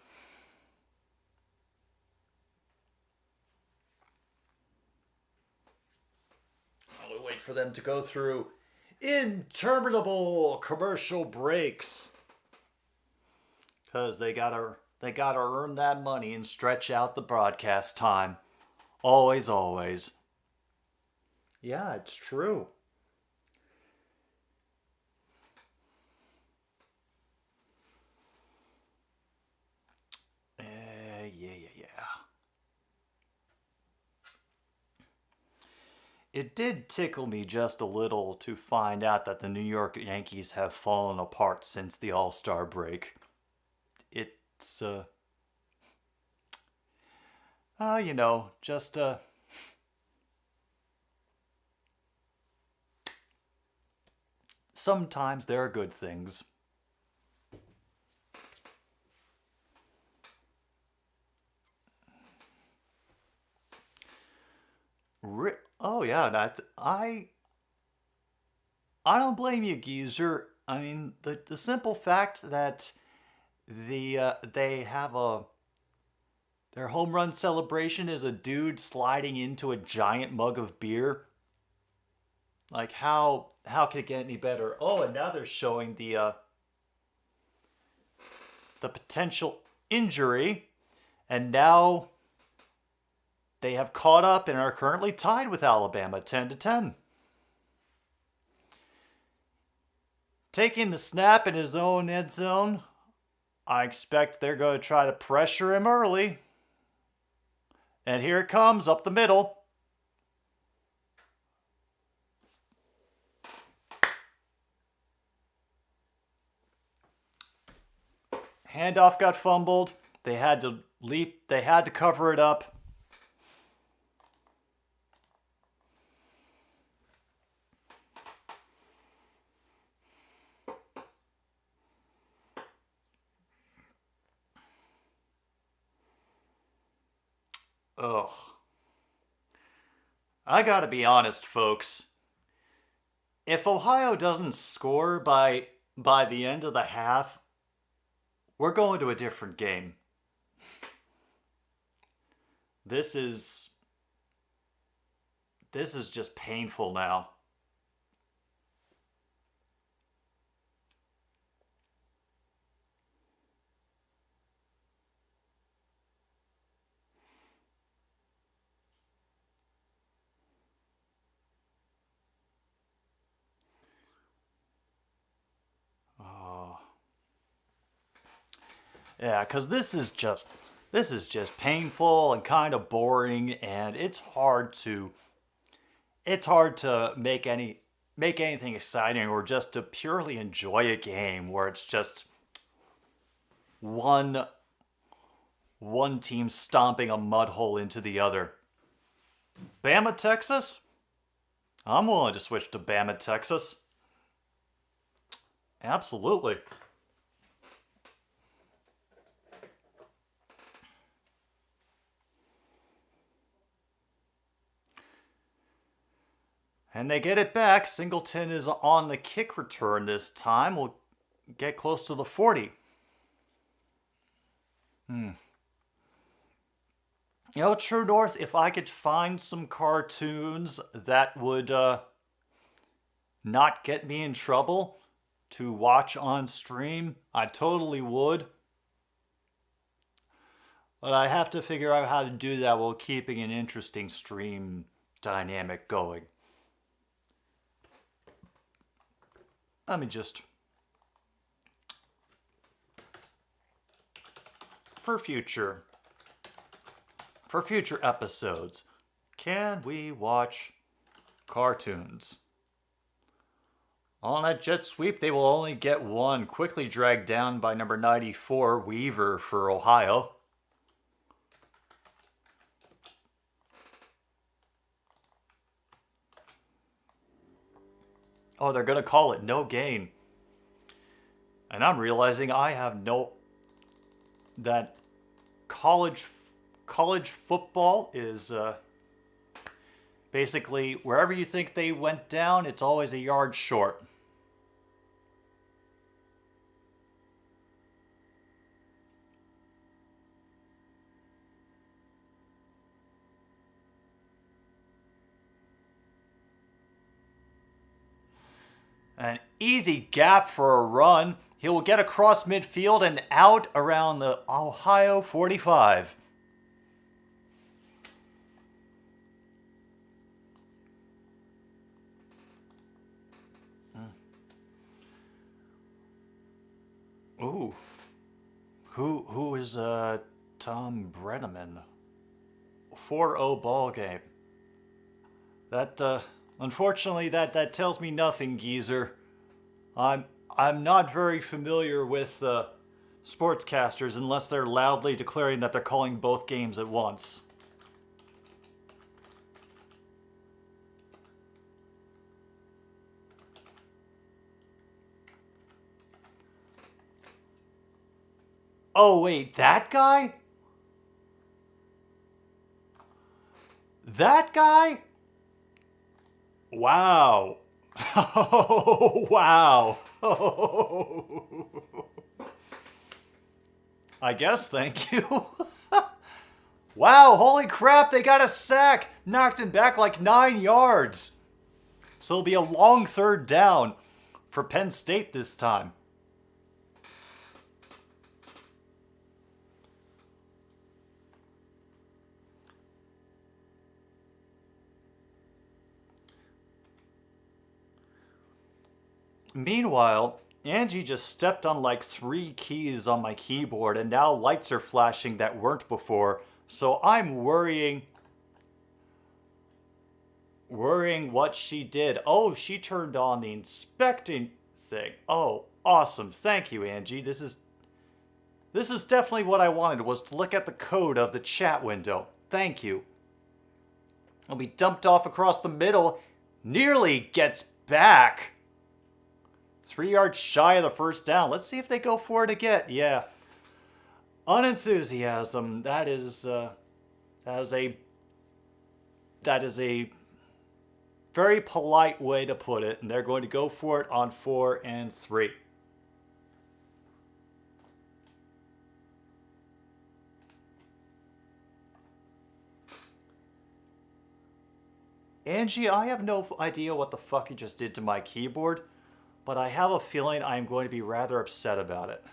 I'll wait for them to go through interminable commercial breaks. Cause they gotta earn that money and stretch out the broadcast time. Always, always. Yeah, it's true. Yeah. It did tickle me just a little to find out that the New York Yankees have fallen apart since the All Star break. It's, just, sometimes there are good things. Oh yeah, and I don't blame you, geezer. I mean, the simple fact that they have a their home run celebration is a dude sliding into a giant mug of beer. Like how can it get any better? Oh, and now they're showing the potential injury, and now they have caught up and are currently tied with Alabama 10-10. Taking the snap in his own end zone, I expect they're going to try to pressure him early. And here it comes up the middle. Handoff got fumbled. They had to leap. They had to cover it up. Ugh. I gotta be honest, folks. If Ohio doesn't score by the end of the half, we're going to a different game. This is just painful now. Yeah, because this is just painful and kind of boring, and it's hard to make anything exciting or just to purely enjoy a game where it's just one team stomping a mud hole into the other. Bama, Texas? I'm willing to switch to Bama, Texas. Absolutely. And they get it back. Singleton is on the kick return this time. We'll get close to the 40. You know, True North, if I could find some cartoons that would not get me in trouble to watch on stream, I totally would. But I have to figure out how to do that while keeping an interesting stream dynamic going. Let me just... For future episodes, can we watch cartoons? On that jet sweep, they will only get one, quickly dragged down by number 94, Weaver, for Ohio. Oh, they're going to call it no gain. And I'm realizing I have that college football is basically wherever you think they went down, it's always a yard short. An easy gap for a run. He will get across midfield and out around the Ohio 45. Ooh. Who is Tom Brenneman? 4-0 ball game. That unfortunately that tells me nothing, geezer. I'm not very familiar with sportscasters unless they're loudly declaring that they're calling both games at once. Oh wait, that guy? That guy? Wow. Oh, wow. I guess, thank you. Wow, holy crap, they got a sack. Knocked him back like 9 yards. So it'll be a long third down for Penn State this time. Meanwhile, Angie just stepped on like 3 keys on my keyboard and now lights are flashing that weren't before. So I'm worrying what she did. Oh, she turned on the inspecting thing. Oh, awesome. Thank you, Angie. This is definitely what I wanted, was to look at the code of the chat window. Thank you. It'll be dumped off across the middle. Nearly gets back. 3 yards shy of the first down. Let's see if they go for it again. Yeah. Unenthusiasm. That is a very polite way to put it. And they're going to go for it on 4 and 3. Angie, I have no idea what the fuck you just did to my keyboard, but I have a feeling I'm going to be rather upset about it.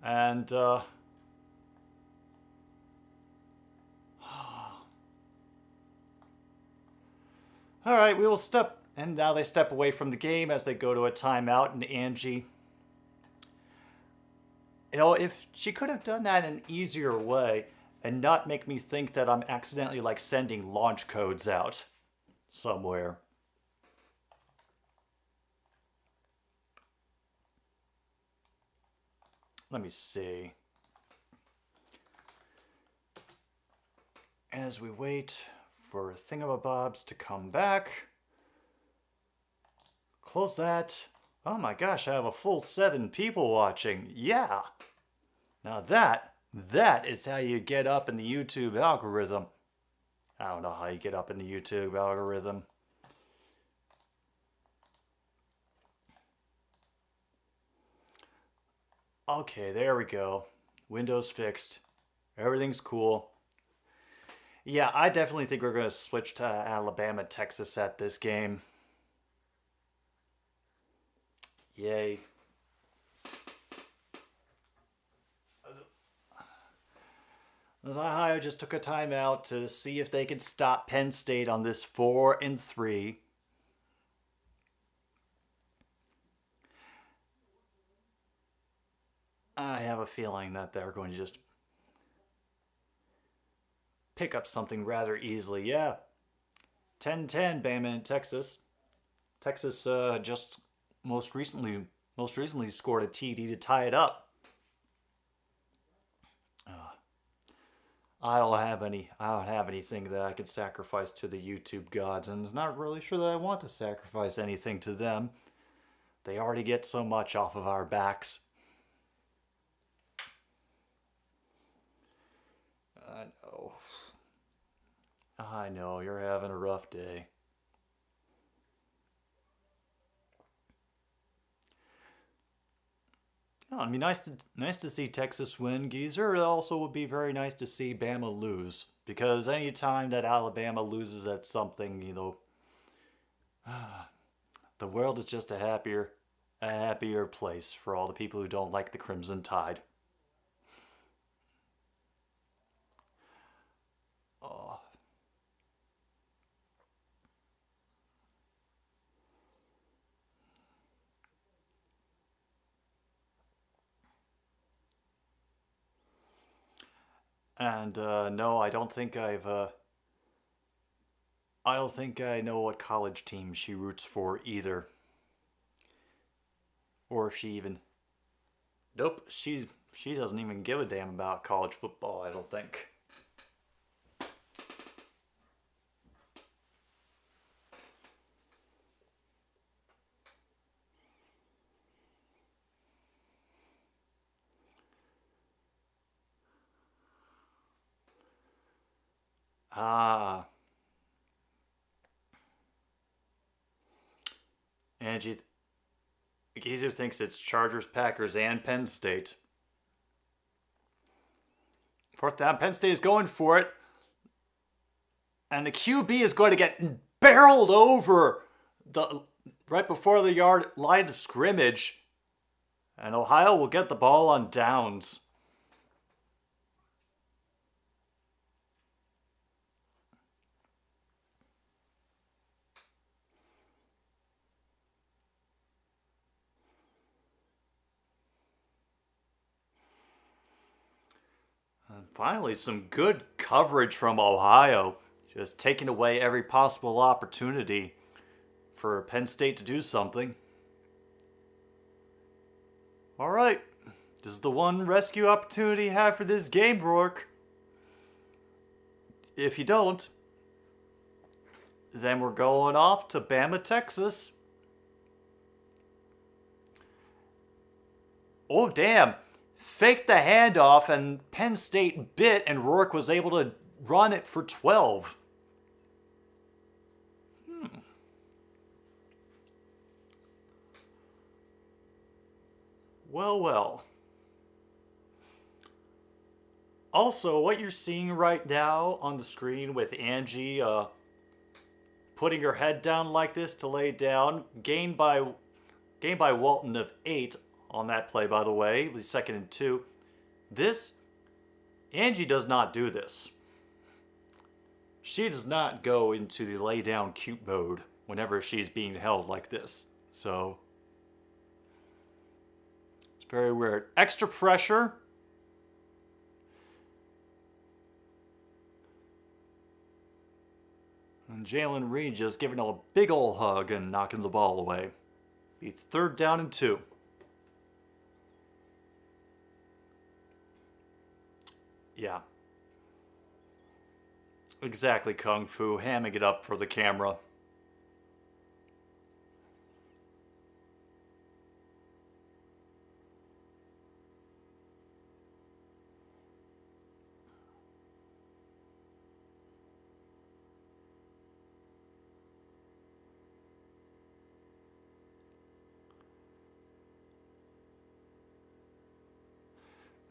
And, alright, we will step, and now they step away from the game as they go to a timeout, and Angie You know, if she could have done that in an easier way and not make me think that I'm accidentally like sending launch codes out somewhere. Let me see. As we wait for Thingamabobs to come back, close that. Oh my gosh, I have a full 7 people watching. Yeah. Now that is how you get up in the YouTube algorithm. I don't know how you get up in the YouTube algorithm. Okay, there we go. Windows fixed. Everything's cool. Yeah, I definitely think we're going to switch to Alabama, Texas at this game. Yay. Ohio just took a timeout to see if they could stop Penn State on this 4-3. I have a feeling that they're going to just pick up something rather easily. Yeah. 10-10, Bama and Texas. Texas just most recently scored a TD to tie it up. I don't have anything that I could sacrifice to the YouTube gods, and I'm not really sure that I want to sacrifice anything to them. They already get so much off of our backs. I know, you're having a rough day. Oh, it'd be nice to see Texas win, Geezer. It also would be very nice to see Bama lose, because any time that Alabama loses at something, you know, the world is just a happier place for all the people who don't like the Crimson Tide. Oh. And no, I don't think I know what college team she roots for either. Or if she even... Nope, she doesn't even give a damn about college football, I don't think. Ah. Angie, Geezer thinks it's Chargers, Packers, and Penn State. 4th down, Penn State is going for it. And the QB is going to get barreled over right before the line of scrimmage. And Ohio will get the ball on downs. And finally, some good coverage from Ohio. Just taking away every possible opportunity for Penn State to do something. All right. This is the one rescue opportunity you have for this game, Rourke. If you don't, then we're going off to Bama, Texas. Oh, damn. Faked the handoff, and Penn State bit, and Rourke was able to run it for 12. Well. Also, what you're seeing right now on the screen with Angie putting her head down like this to lay down, gained by Walton of 8 on that play, by the way. It was 2nd and 2. Angie does not do this. She does not go into the lay down cute mode whenever she's being held like this. So It's very weird. Extra pressure. And Jalen Reed just giving him a big ol' hug and knocking the ball away. Be 3rd down and 2. Yeah. Exactly, Kung Fu. Hamming it up for the camera.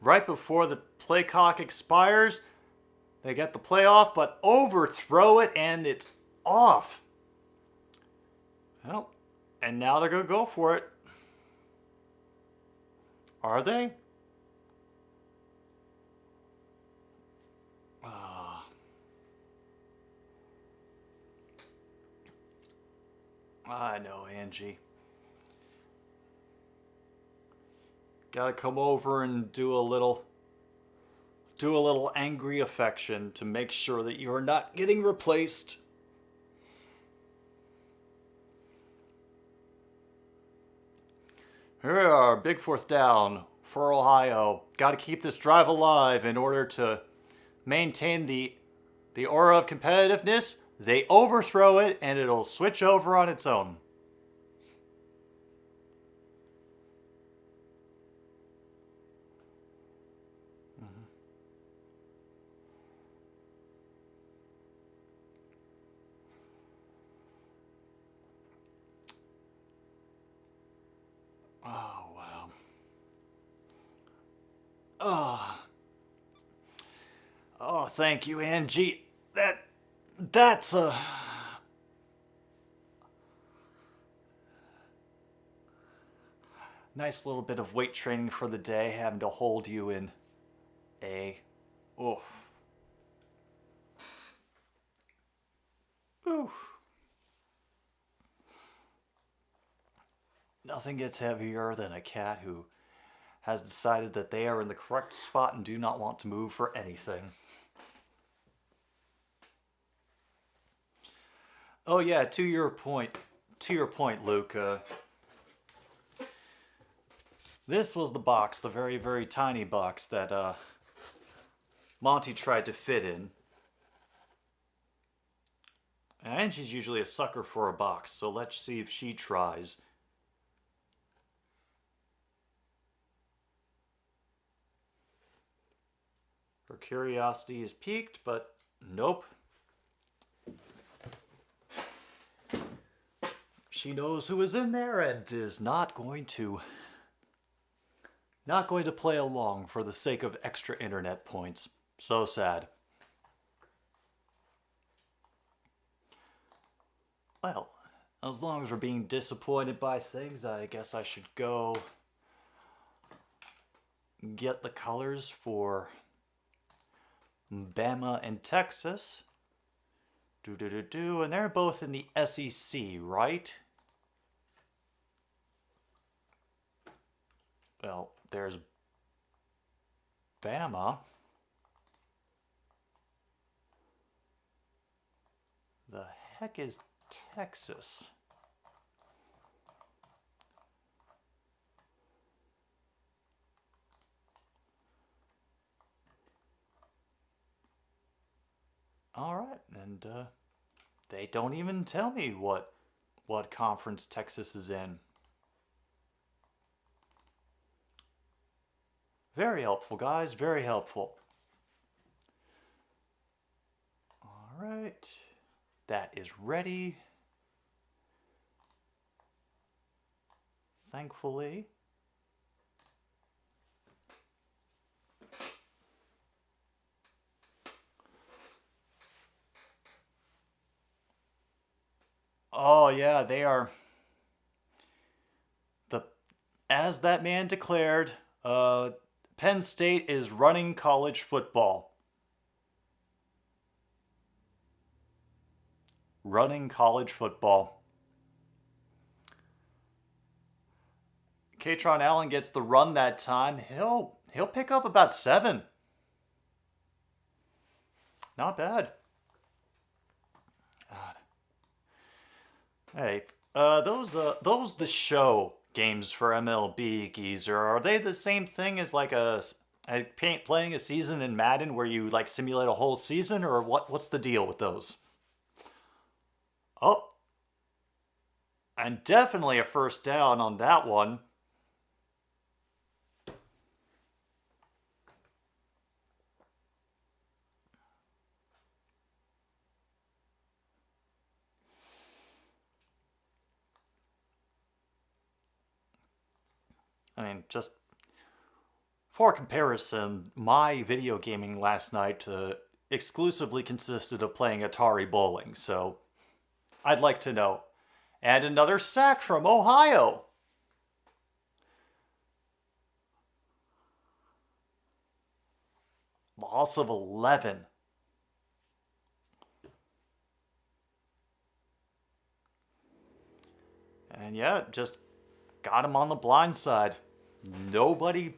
Right before the play clock expires, they get the play off, but overthrow it, and it's off. Well, and now they're going to go for it. Are they? I know, Angie. Gotta come over and do a little angry affection to make sure that you're not getting replaced. Here we are, big 4th down for Ohio. Gotta keep this drive alive in order to maintain the aura of competitiveness. They overthrow it and it'll switch over on its own. Oh, wow. Oh, thank you, Angie. That's a... nice little bit of weight training for the day, having to hold you in a... oof. Oof. Nothing gets heavier than a cat who has decided that they are in the correct spot and do not want to move for anything. Oh yeah, to your point, Luke. This was the box, the very, very tiny box that Monty tried to fit in. And she's usually a sucker for a box, so let's see if she tries. Her curiosity is piqued, but nope. She knows who is in there and is not going to play along for the sake of extra internet points. So sad. Well, as long as we're being disappointed by things, I guess I should go get the colors for Bama and Texas. And they're both in the SEC, right? Well, there's Bama. The heck is Texas? All right, and they don't even tell me what conference Texas is in. Very helpful, guys, very helpful. All right, that is ready. Thankfully. Oh yeah, they are. As that man declared, Penn State is running college football. Running college football. Katron Allen gets the run that time, he'll pick up about 7. Not bad. God. Hey, those the show games for MLB, Geezer, are they the same thing as like playing a season in Madden where you like simulate a whole season, or what's the deal with those? Oh, and definitely a first down on that one. I mean, just for comparison, my video gaming last night exclusively consisted of playing Atari bowling, so I'd like to know. And another sack from Ohio. Loss of 11. And yeah, just got him on the blind side. Nobody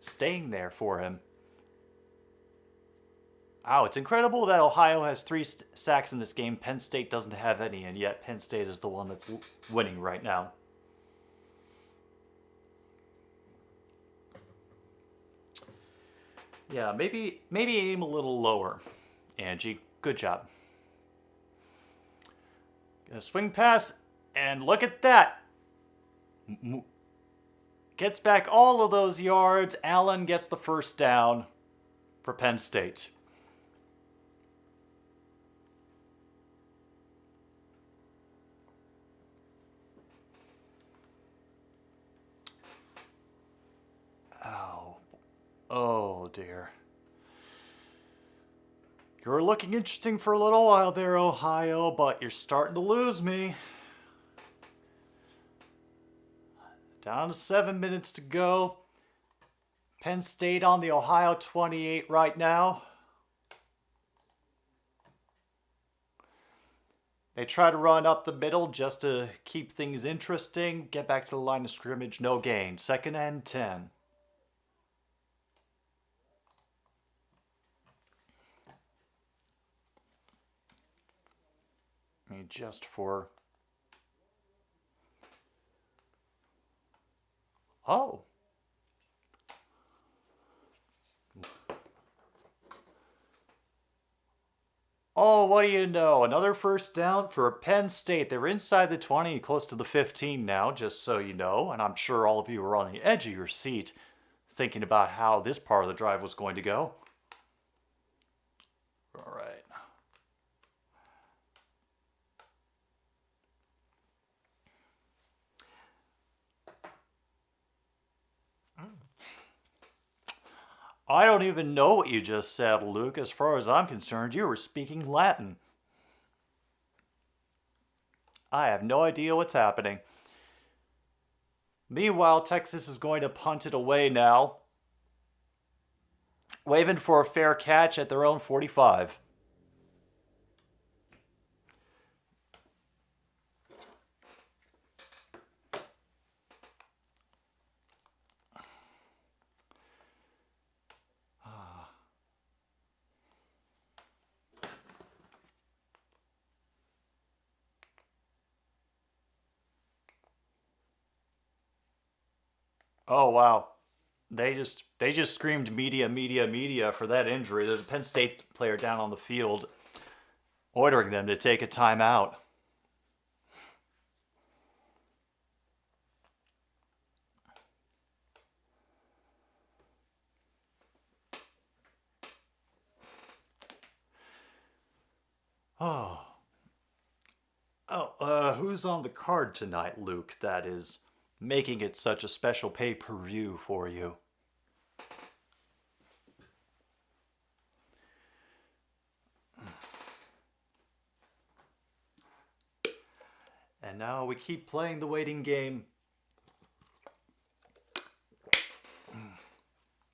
staying there for him. Wow, it's incredible that Ohio has 3 sacks in this game. Penn State doesn't have any, and yet Penn State is the one that's winning right now. Yeah, maybe aim a little lower, Angie. Good job. Gonna swing pass, and look at that. Gets back all of those yards. Allen gets the first down for Penn State. Oh dear. You're looking interesting for a little while there, Ohio, but you're starting to lose me. Down to 7 minutes to go. Penn State on the Ohio 28 right now. They try to run up the middle just to keep things interesting. Get back to the line of scrimmage, no gain. 2nd and 10. Just for... Oh. Oh, what do you know? Another first down for Penn State. They're inside the 20, close to the 15 now, just so you know. And I'm sure all of you are on the edge of your seat thinking about how this part of the drive was going to go. All right. I don't even know what you just said, Luke. As far as I'm concerned, you were speaking Latin. I have no idea what's happening. Meanwhile, Texas is going to punt it away now, waving for a fair catch at their own 45. Oh, wow. They just screamed media, media, media for that injury. There's a Penn State player down on the field ordering them to take a timeout. Who's on the card tonight, Luke, that is making it such a special pay-per-view for you? And now we keep playing the waiting game,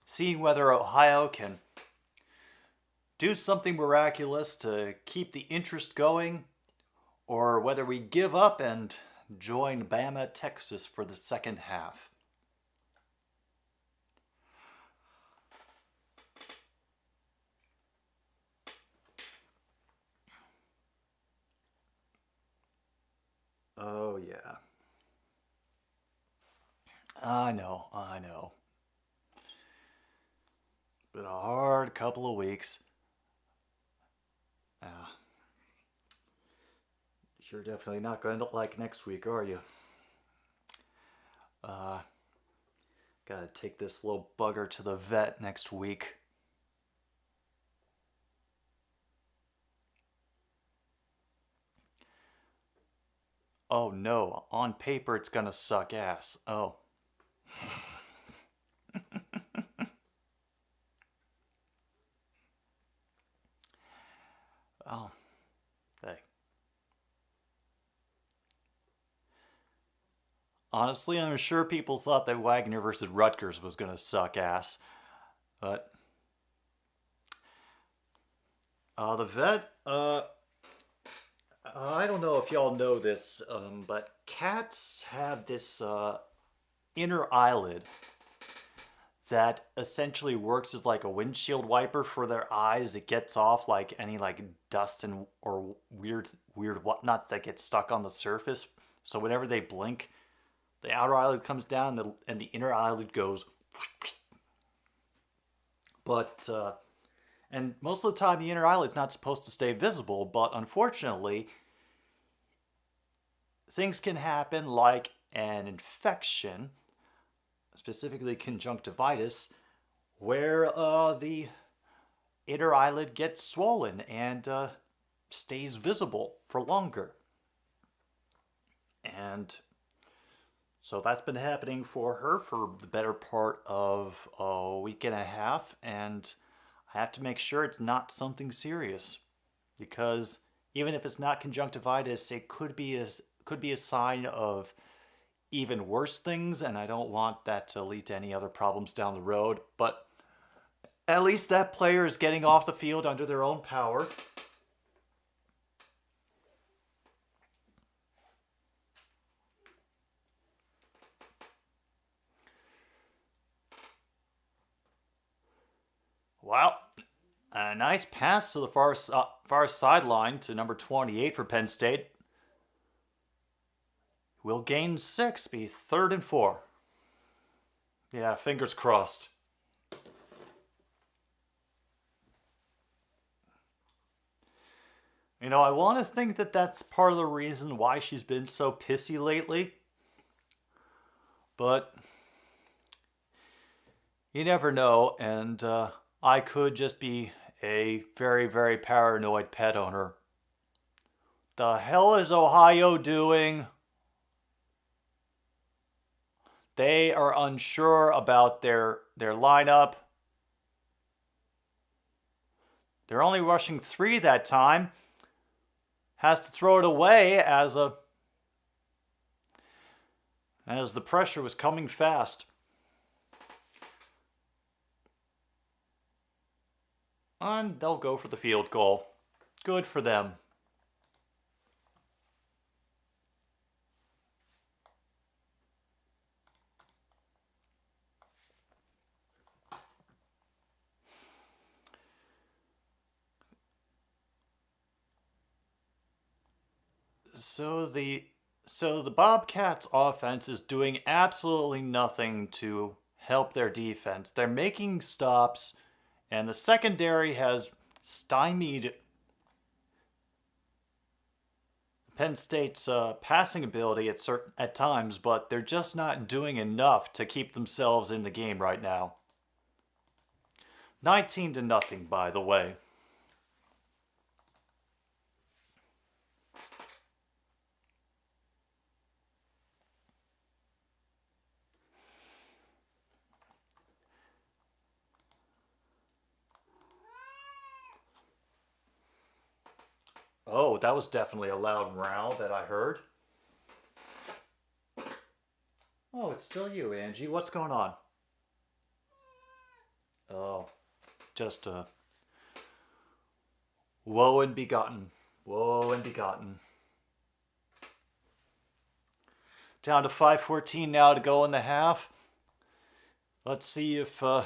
seeing whether Ohio can do something miraculous to keep the interest going, or whether we give up and join Bama, Texas for the second half. Oh, yeah. I know. Been a hard couple of weeks. You're definitely not going to like next week, are you? Gotta take this little bugger to the vet next week. Oh no, on paper it's gonna suck ass. Oh. Oh. Hey. Honestly, I'm sure people thought that Wagner versus Rutgers was gonna suck ass. But the vet, I don't know if y'all know this, but cats have this inner eyelid that essentially works as like a windshield wiper for their eyes. It gets off like any like dust and or weird whatnot that gets stuck on the surface. So whenever they blink, the outer eyelid comes down and the inner eyelid goes. But and most of the time the inner eyelid's not supposed to stay visible, but unfortunately things can happen like an infection, specifically conjunctivitis, where the inner eyelid gets swollen and stays visible for longer. And so that's been happening for her for the better part of a week and a half, and I have to make sure it's not something serious, because even if it's not conjunctivitis, it could be a sign of even worse things, and I don't want that to lead to any other problems down the road. But at least that player is getting off the field under their own power. Wow. A nice pass to the far sideline to number 28 for Penn State. Will gain 6, be 3rd and 4. Yeah, fingers crossed. You know, I want to think that that's part of the reason why she's been so pissy lately. But you never know, and I could just be a very, very paranoid pet owner. The hell is Ohio doing? They are unsure about their lineup. They're only rushing 3 that time. Has to throw it away as the pressure was coming fast. And they'll go for the field goal. Good for them. So the Bobcats offense is doing absolutely nothing to help their defense. They're making stops, and the secondary has stymied Penn State's passing ability at times, but they're just not doing enough to keep themselves in the game right now. 19-0, by the way. Oh, that was definitely a loud row that I heard. Oh, it's still you, Angie. What's going on? Oh, just woe and begotten. Woe and begotten. Down to 5:14 now to go in the half. Let's see if the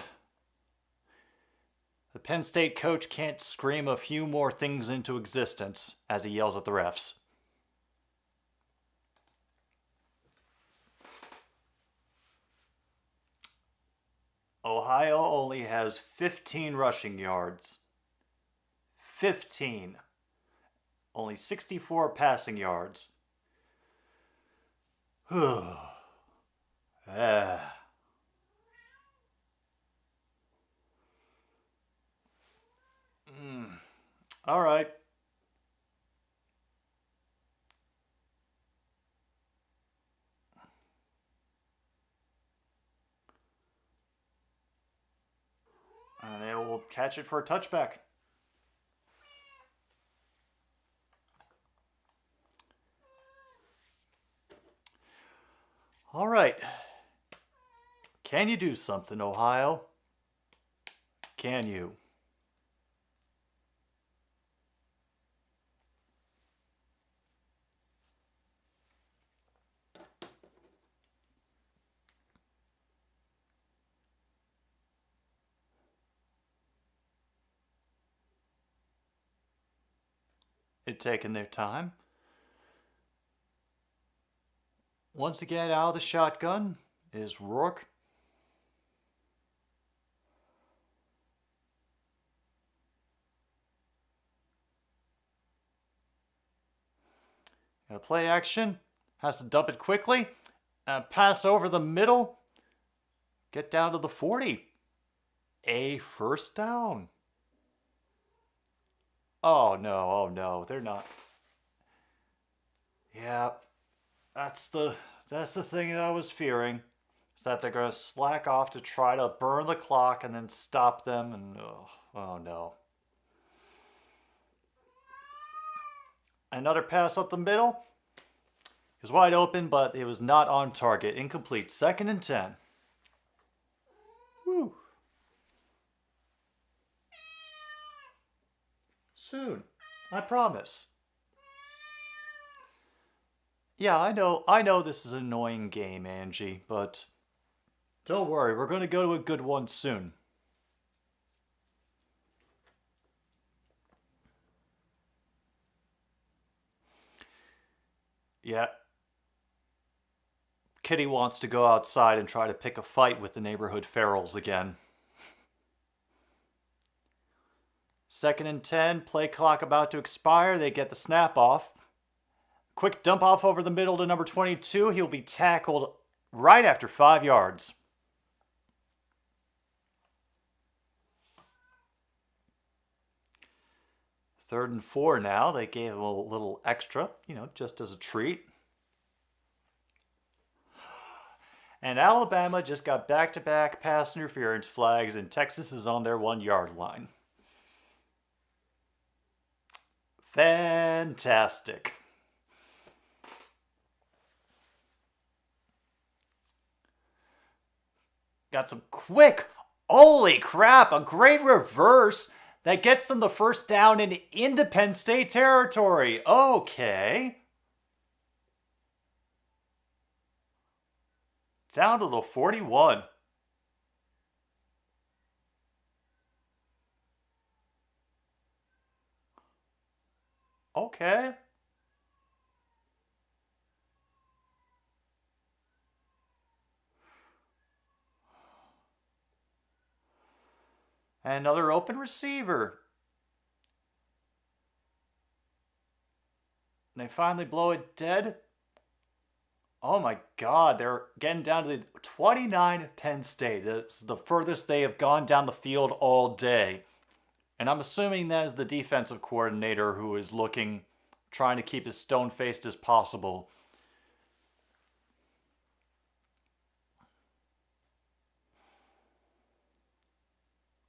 Penn State coach can't scream a few more things into existence as he yells at the refs. Ohio only has 15 rushing yards. 15. Only 64 passing yards. All right. And they will catch it for a touchback. All right. Can you do something, Ohio? Can you? They've taken their time. Once again, out of the shotgun is Rourke. Got a play action. Has to dump it quickly. Pass over the middle. Get down to the 40. A first down. Oh no, they're not. Yeah, that's the thing that I was fearing. Is that they're going to slack off to try to burn the clock and then stop them, and oh no. Another pass up the middle. It was wide open, but it was not on target. Incomplete. 2nd and 10. Woo. Soon. I promise. Yeah, I know this is an annoying game, Angie, but don't worry, we're going to go to a good one soon. Yeah. Kitty wants to go outside and try to pick a fight with the neighborhood ferals again. 2nd and 10, play clock about to expire. They get the snap off. Quick dump off over the middle to number 22. He'll be tackled right after 5 yards. Third and 4 now. They gave him a little extra, just as a treat. And Alabama just got back-to-back pass interference flags, and Texas is on their 1-yard line. Fantastic. Got some quick, holy crap, a great reverse that gets them the first down and into Penn State territory. Okay. Down to the 41. Okay. Another open receiver. And they finally blow it dead. Oh my God, they're getting down to the 29 of Penn State. That's the furthest they have gone down the field all day. And I'm assuming that is the defensive coordinator who is trying to keep as stone-faced as possible.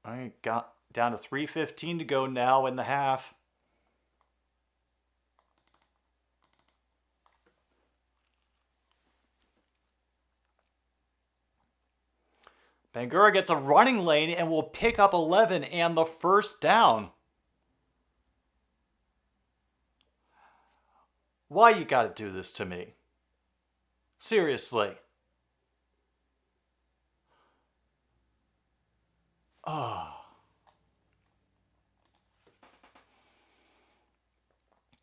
All right, got down to 3:15 to go now in the half. Bangura gets a running lane and will pick up 11 and the first down. Why you gotta do this to me? Seriously. Oh.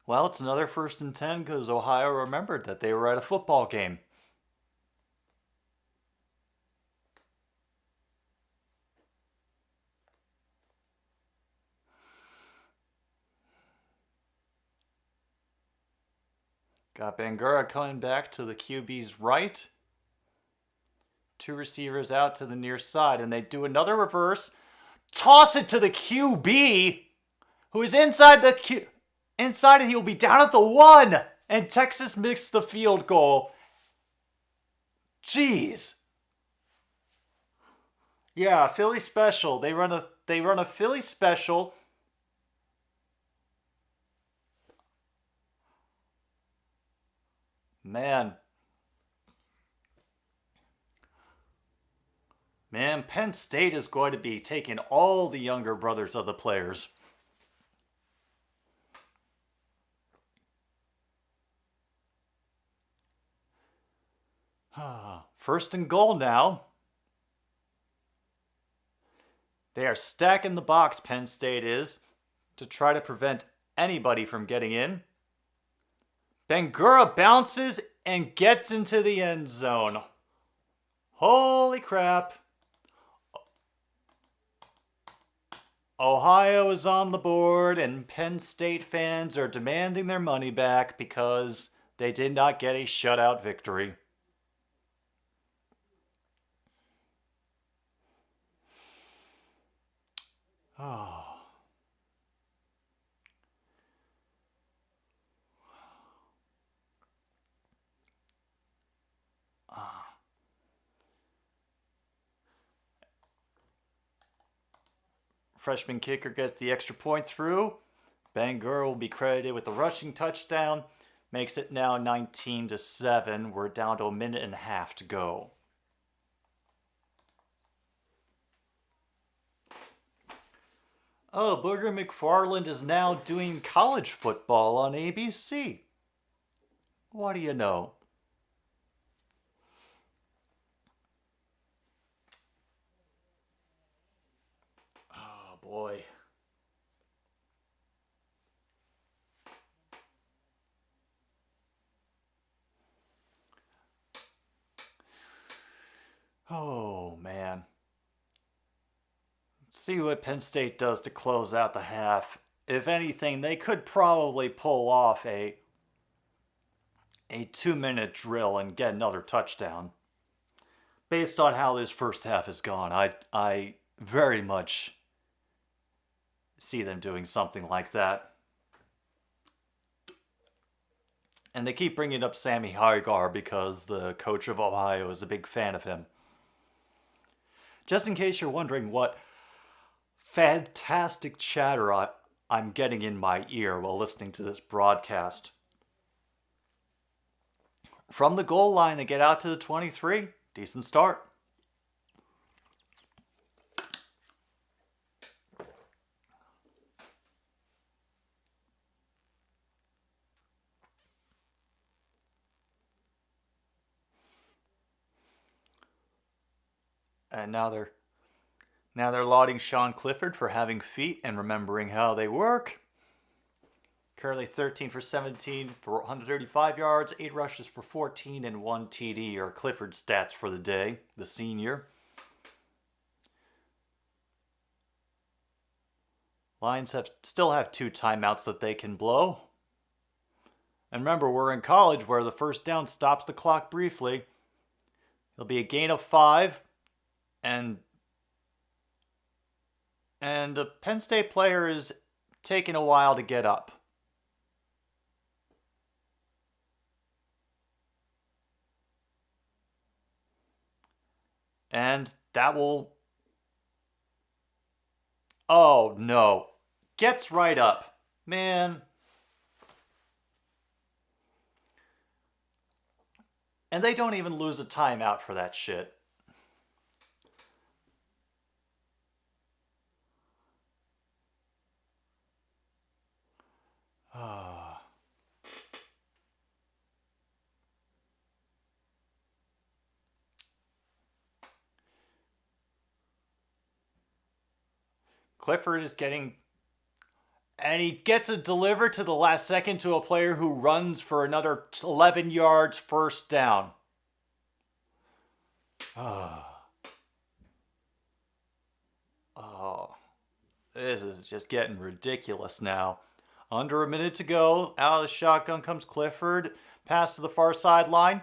Well, it's another 1st and 10 because Ohio remembered that they were at a football game. Got Bangura coming back to the QB's right. 2 receivers out to the near side, and they do another reverse. Toss it to the QB, who is inside the inside, and he will be down at the 1. And Texas missed the field goal. Jeez. Yeah, Philly special. They run a Philly special. Man, Penn State is going to be taking all the younger brothers of the players. First and goal now. They are stacking the box, Penn State is, to try to prevent anybody from getting in. Bangura bounces and gets into the end zone. Holy crap. Ohio is on the board, and Penn State fans are demanding their money back because they did not get a shutout victory. Oh. Freshman kicker gets the extra point through. Bangura will be credited with the rushing touchdown. Makes it now 19-7. We're down to a minute and a half to go. Oh, Booger McFarland is now doing college football on ABC. What do you know? Oh, boy. Oh, man. Let's see what Penn State does to close out the half. If anything, they could probably pull off a 2-minute drill and get another touchdown. Based on how this first half has gone, I very much see them doing something like that. And they keep bringing up Sammy Hagar because the coach of Ohio is a big fan of him. Just in case you're wondering what fantastic chatter I'm getting in my ear while listening to this broadcast. From the goal line, they get out to the 23. Decent start. And now they're lauding Sean Clifford for having feet and remembering how they work. Currently 13 for 17 for 135 yards, 8 rushes for 14, and 1 TD are Clifford's stats for the day, the senior. Lions still have 2 timeouts that they can blow. And remember, we're in college where the first down stops the clock briefly. It'll be a gain of 5, and the Penn State player is taking a while to get up. And that will... Oh, no. Gets right up. Man. And they don't even lose a timeout for that shit. Clifford is getting... And he gets it delivered to the last second to a player who runs for another 11 yards, first down. Oh, this is just getting ridiculous now. Under a minute to go. Out of the shotgun comes Clifford. Pass to the far sideline.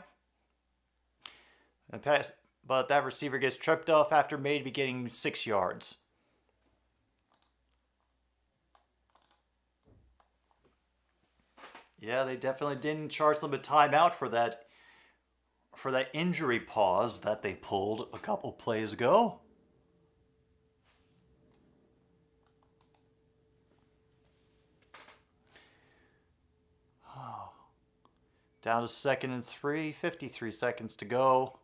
But that receiver gets tripped off after maybe getting 6 yards. Yeah, they definitely didn't charge them a timeout for that injury pause that they pulled a couple plays ago. Oh. Down to 2nd and 3, 53 seconds to go.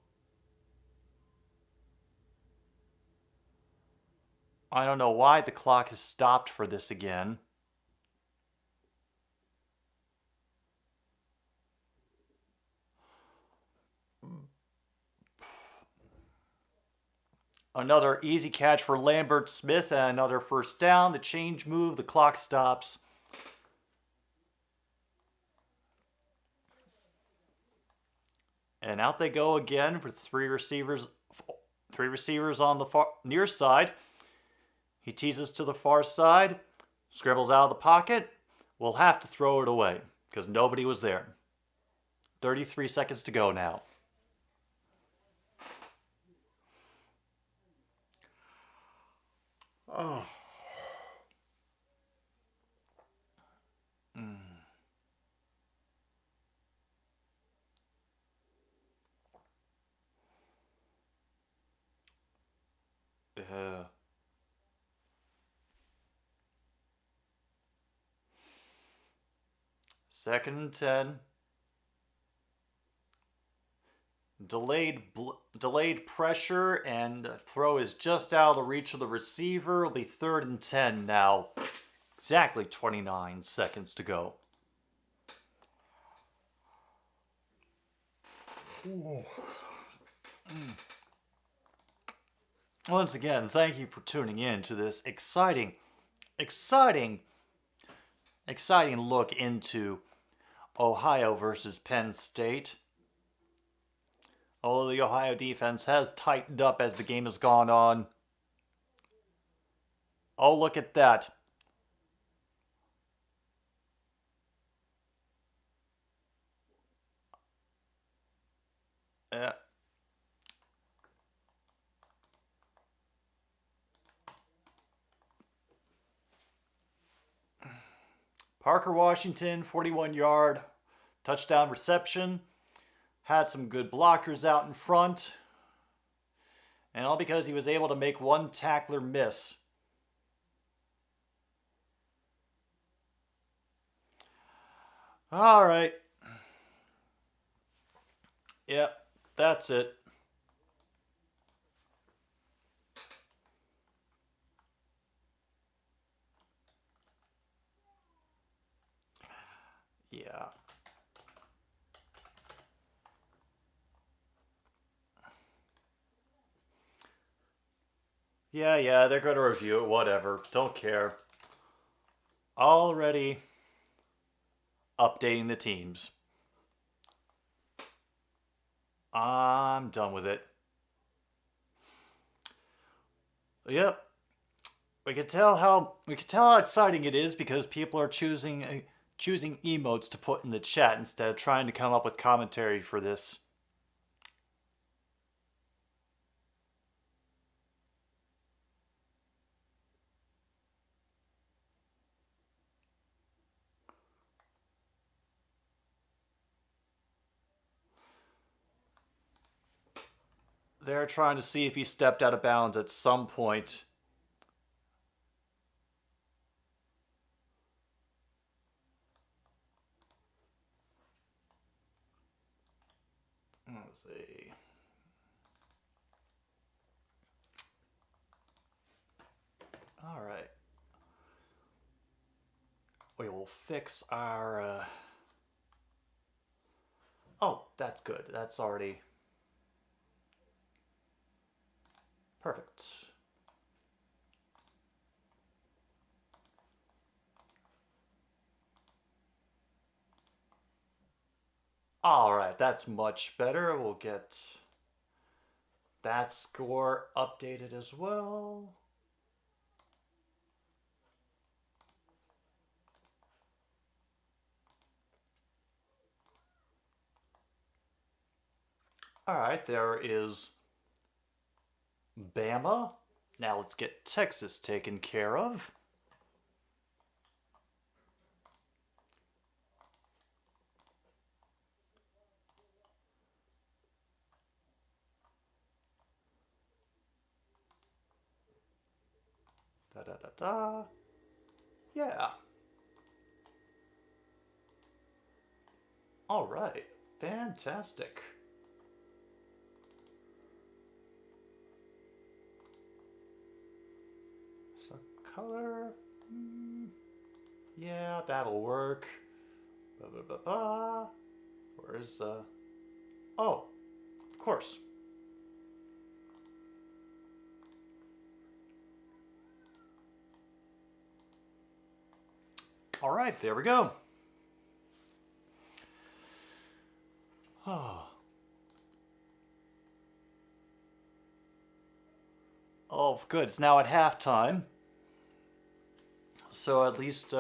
I don't know why the clock has stopped for this again. Another easy catch for Lambert Smith and another first down. The change move, the clock stops. And out they go again with three receivers on the far near side. He teases to the far side, scribbles out of the pocket. We'll have to throw it away because nobody was there. 33 seconds to go now. Oh. Yeah. 2nd and 10. Delayed pressure, and the throw is just out of the reach of the receiver. It'll be 3rd and 10 now. Exactly 29 seconds to go. Once again, thank you for tuning in to this exciting look into Ohio versus Penn State. Although the Ohio defense has tightened up as the game has gone on. Oh, look at that. Parker Washington, 41-yard touchdown reception. Had some good blockers out in front. And all because he was able to make one tackler miss. All right. Yep, that's it. Yeah. Yeah, they're going to review it, whatever. Don't care. Already updating the teams. I'm done with it. Yep. We can tell how exciting it is because people are choosing emotes to put in the chat instead of trying to come up with commentary for this. They're trying to see if he stepped out of bounds at some point. Let's see. All right. We will fix our... Oh, that's good. That's already... Perfect. All right, that's much better. We'll get that score updated as well. All right, there is Bama. Now let's get Texas taken care of. Da. Yeah. All right. Fantastic. So color. Yeah, that'll work. Where's the... Oh, of course. All right, there we go. Oh. Oh, good. It's now at halftime. So at least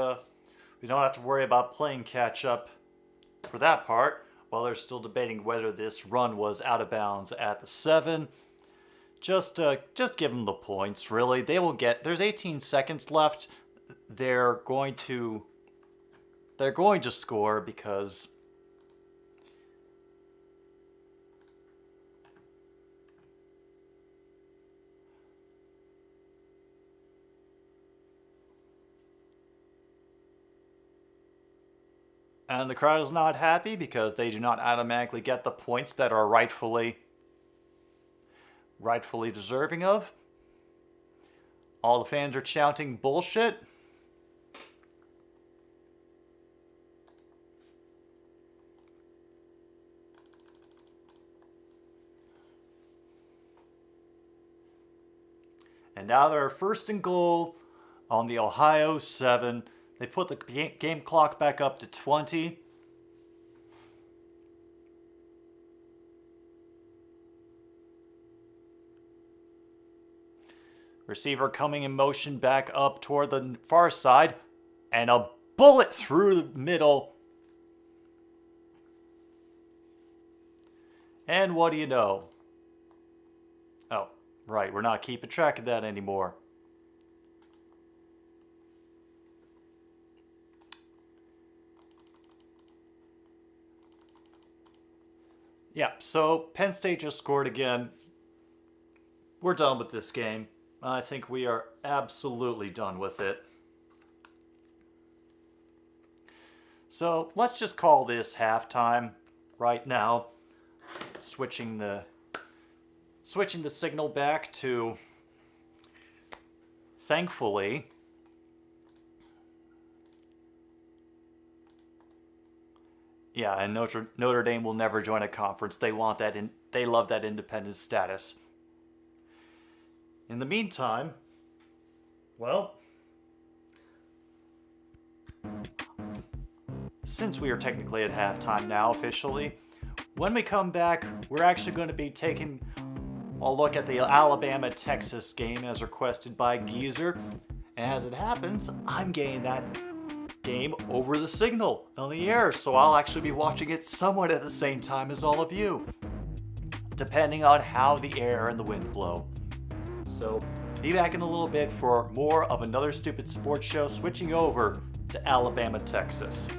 we don't have to worry about playing catch up for that part, while they're still debating whether this run was out of bounds at the 7. Just give them the points, really. They will get... There's 18 seconds left. They're going to score because... And the crowd is not happy because they do not automatically get the points that are rightfully deserving of. All the fans are shouting bullshit. And now they're first and goal on the Ohio 7. They put the game clock back up to 20. Receiver coming in motion back up toward the far side. And a bullet through the middle. And what do you know? Oh, right, we're not keeping track of that anymore. Yeah, so Penn State just scored again. We're done with this game. I think we are absolutely done with it. So let's just call this halftime right now. Switching the signal back to, thankfully, yeah, and Notre Dame will never join a conference. They want that they love that independent status. In the meantime, well, since we are technically at halftime now officially, when we come back, we're actually going to be taking a look at the Alabama-Texas game as requested by Geezer. And as it happens, I'm getting that game over the signal on the air, so I'll actually be watching it somewhat at the same time as all of you, depending on how the air and the wind blow. So be back in a little bit for more of another stupid sports show, switching over to Alabama, Texas.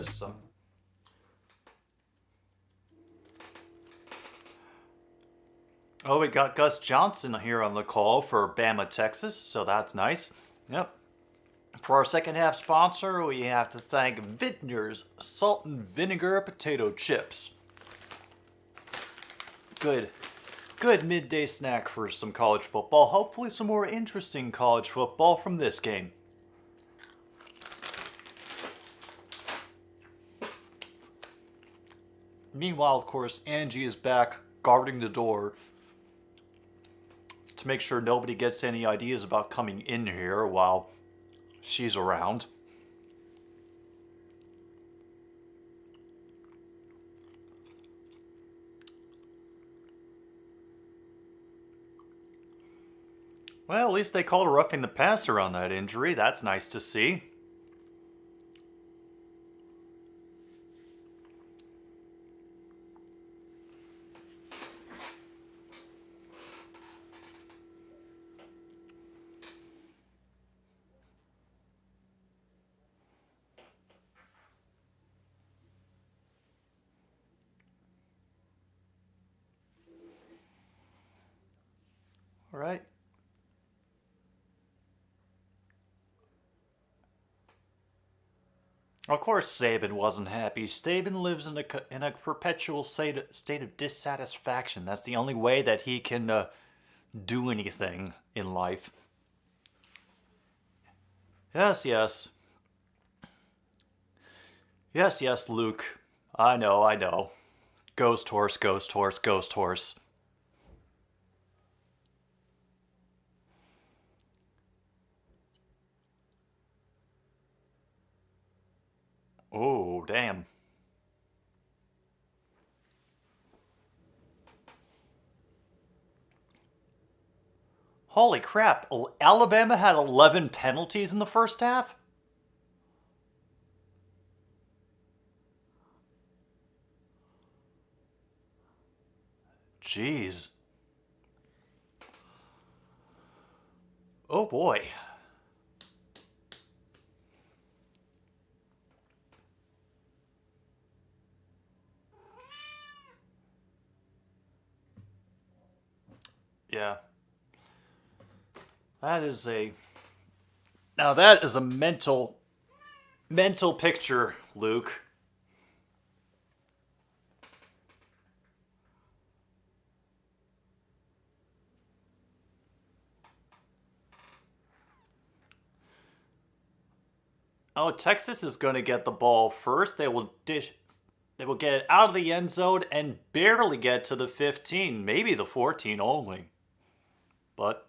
this. Oh, we got Gus Johnson here on the call for Bama, Texas, so that's nice. Yep. For our second half sponsor, we have to thank Wagner's Salt and Vinegar Potato Chips. Good midday snack for some college football. Hopefully some more interesting college football from this game. Meanwhile, of course, Angie is back guarding the door to make sure nobody gets any ideas about coming in here while she's around. Well, at least they called a roughing the passer on that injury. That's nice to see. All right. Of course, Saban wasn't happy. Saban lives in a perpetual state of dissatisfaction. That's the only way that he can do anything in life. Yes, yes. Yes, yes, Luke. I know. Ghost horse, ghost horse, ghost horse. Oh, damn. Holy crap. Alabama had 11 penalties in the first half? Jeez. Oh boy. Yeah. That is a... Now that is a mental picture, Luke. Oh, Texas is going to get the ball first. They will get it out of the end zone and barely get to the 15, maybe the 14 only. But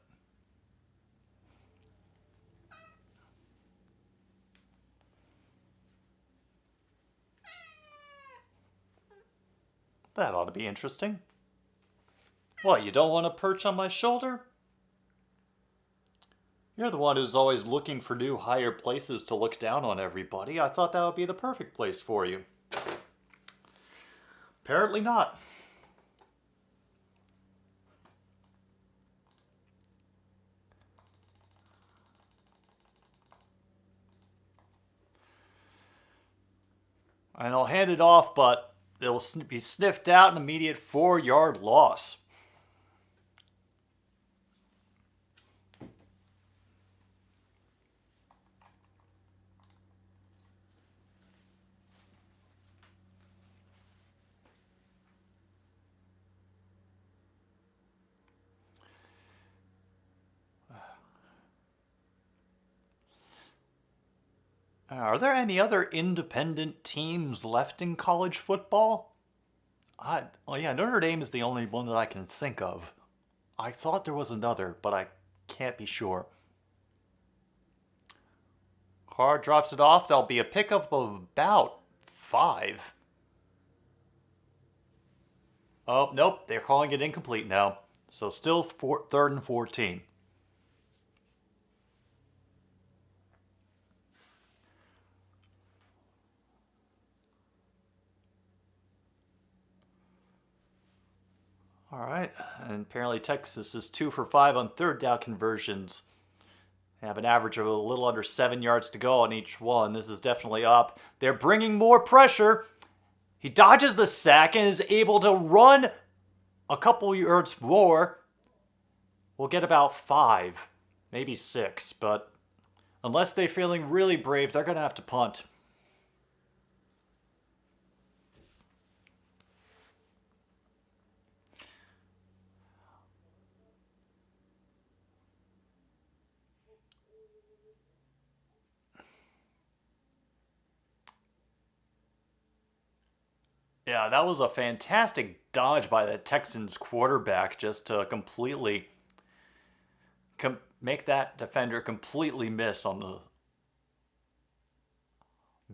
that ought to be interesting. What, you don't want to perch on my shoulder? You're the one who's always looking for new higher places to look down on everybody. I thought that would be the perfect place for you. Apparently not. And I'll hand it off, but it'll be sniffed out an immediate 4-yard loss. Are there any other independent teams left in college football? Oh yeah, Notre Dame is the only one that I can think of. I thought there was another, but I can't be sure. Carr drops it off. There'll be a pickup of about 5. Oh, nope. They're calling it incomplete now. So still 3rd and 14. All right. And apparently Texas is 2 for 5 on 3rd down conversions. Have an average of a little under 7 yards to go on each one. This is definitely up. They're bringing more pressure. He dodges the sack and is able to run a couple yards more. We'll get about 5, maybe 6, but unless they're feeling really brave, they're going to have to punt. Yeah, that was a fantastic dodge by the Texans quarterback just to completely make that defender completely miss on the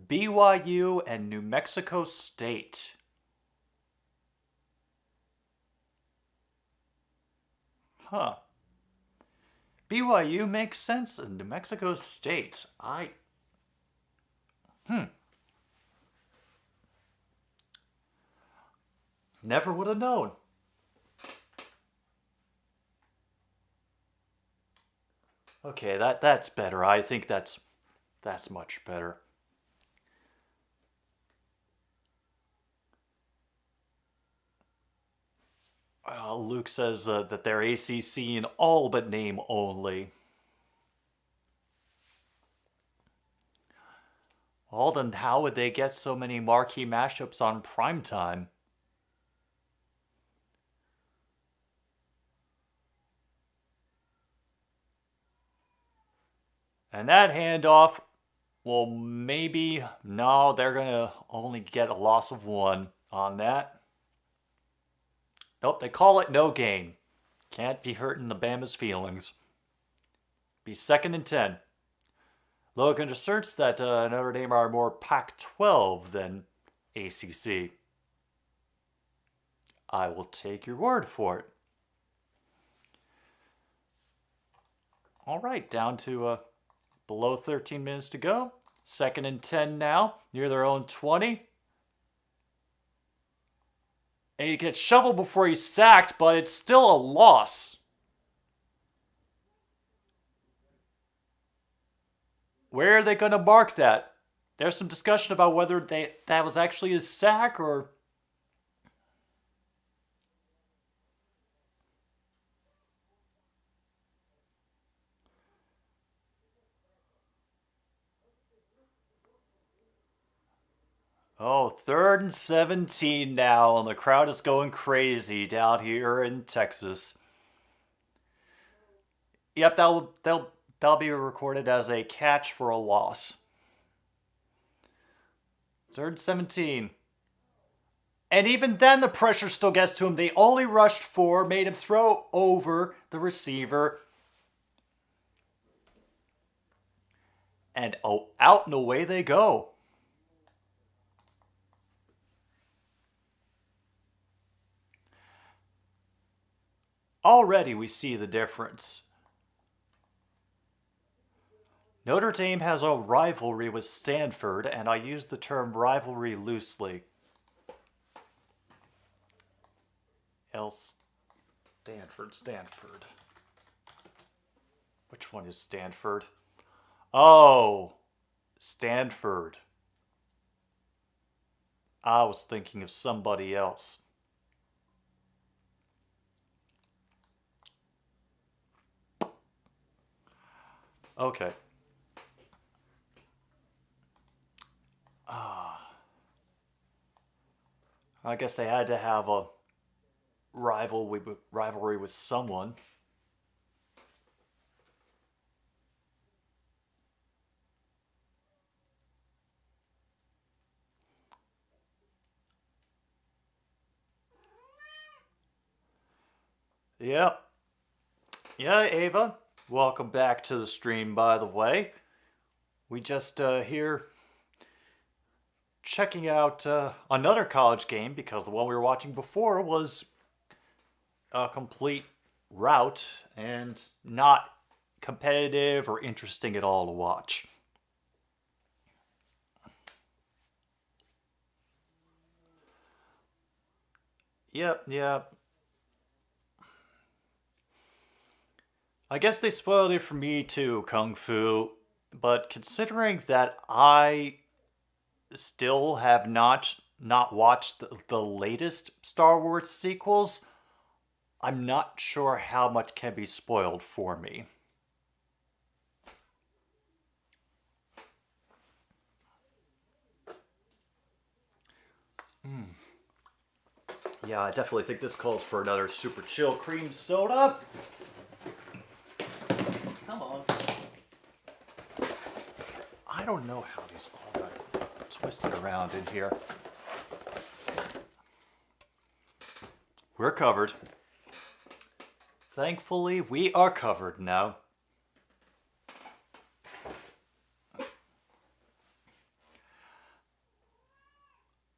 BYU and New Mexico State. Huh. BYU makes sense and New Mexico State. Never would have known. Okay, that's better. I think that's much better. Luke says that they're ACC in all but name only. Well, then how would they get so many marquee matchups on primetime? And that handoff, well, maybe, no, they're going to only get a loss of 1 on that. Nope, they call it no gain. Can't be hurting the Bama's feelings. Be 2nd and 10. Logan asserts that Notre Dame are more Pac-12 than ACC. I will take your word for it. All right, down to below 13 minutes to go. 2nd and 10 now, near their own 20. And he gets shoveled before he's sacked, but it's still a loss. Where are they going to mark that? There's some discussion about whether that was actually a sack or... Oh, 3rd and 17 now, and the crowd is going crazy down here in Texas. Yep, that'll be recorded as a catch for a loss. 3rd and 17. And even then, the pressure still gets to him. They only rushed 4, made him throw over the receiver. And out and away they go. Already we see the difference. Notre Dame has a rivalry with Stanford, and I use the term rivalry loosely. Stanford. Which one is Stanford? Oh, Stanford. I was thinking of somebody else. Okay. I guess they had to have a rivalry with someone. Yep. Yeah, Ava. Welcome back to the stream, by the way. We just here checking out another college game because the one we were watching before was a complete rout and not competitive or interesting at all to watch. Yep. I guess they spoiled it for me too, Kung Fu. But considering that I still have not watched the latest Star Wars sequels, I'm not sure how much can be spoiled for me. Yeah, I definitely think this calls for another super chill cream soda. Come on. I don't know how these all got twisted around in here. We're covered. Thankfully, we are covered now.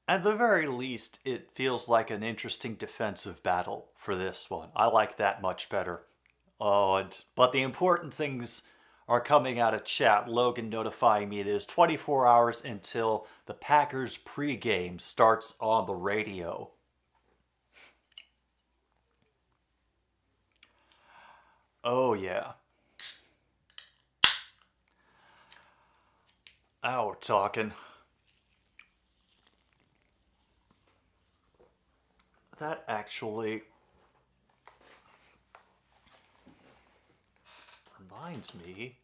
At the very least, it feels like an interesting defensive battle for this one. I like that much better. But the important things are coming out of chat. Logan notifying me it is 24 hours until the Packers pregame starts on the radio. Oh, yeah. Now we're talking. That actually reminds me.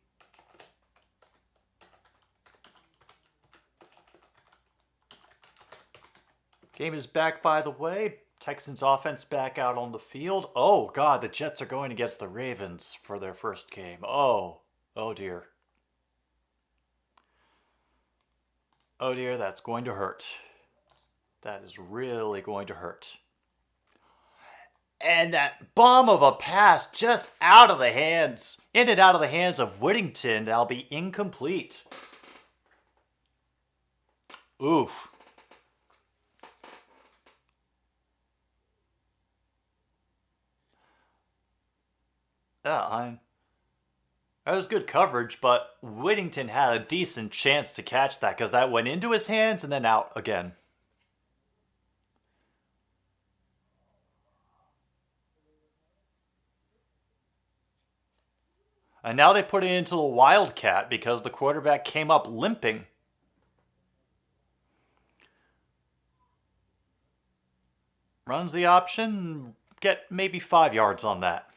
Game is back, by the way. Texans offense back out on the field. Oh, God, the Jets are going against the Ravens for their first game. Oh dear. Oh, dear, that's going to hurt. That is really going to hurt. And that bomb of a pass just out of the hands, in and out of the hands of Whittington. That'll be incomplete. Oof. That was good coverage, but Whittington had a decent chance to catch that because that went into his hands and then out again. And now they put it into the Wildcat because the quarterback came up limping. Runs the option, get maybe 5 yards on that.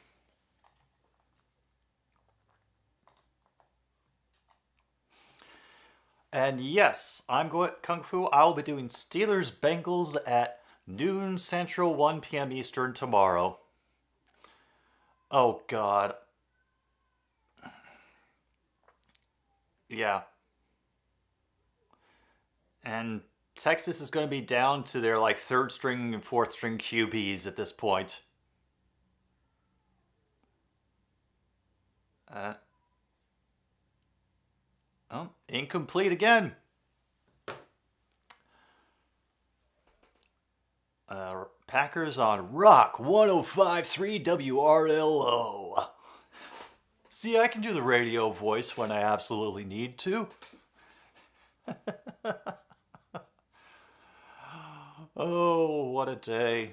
And yes, I'm going Kung Fu. I'll be doing Steelers Bengals at noon Central, 1 p.m. Eastern tomorrow. Oh, God. Yeah. And Texas is going to be down to their like third string and fourth string QBs at this point. Incomplete again. Packers on Rock 105.3 WRLO. See, I can do the radio voice when I absolutely need to. Oh, what a day.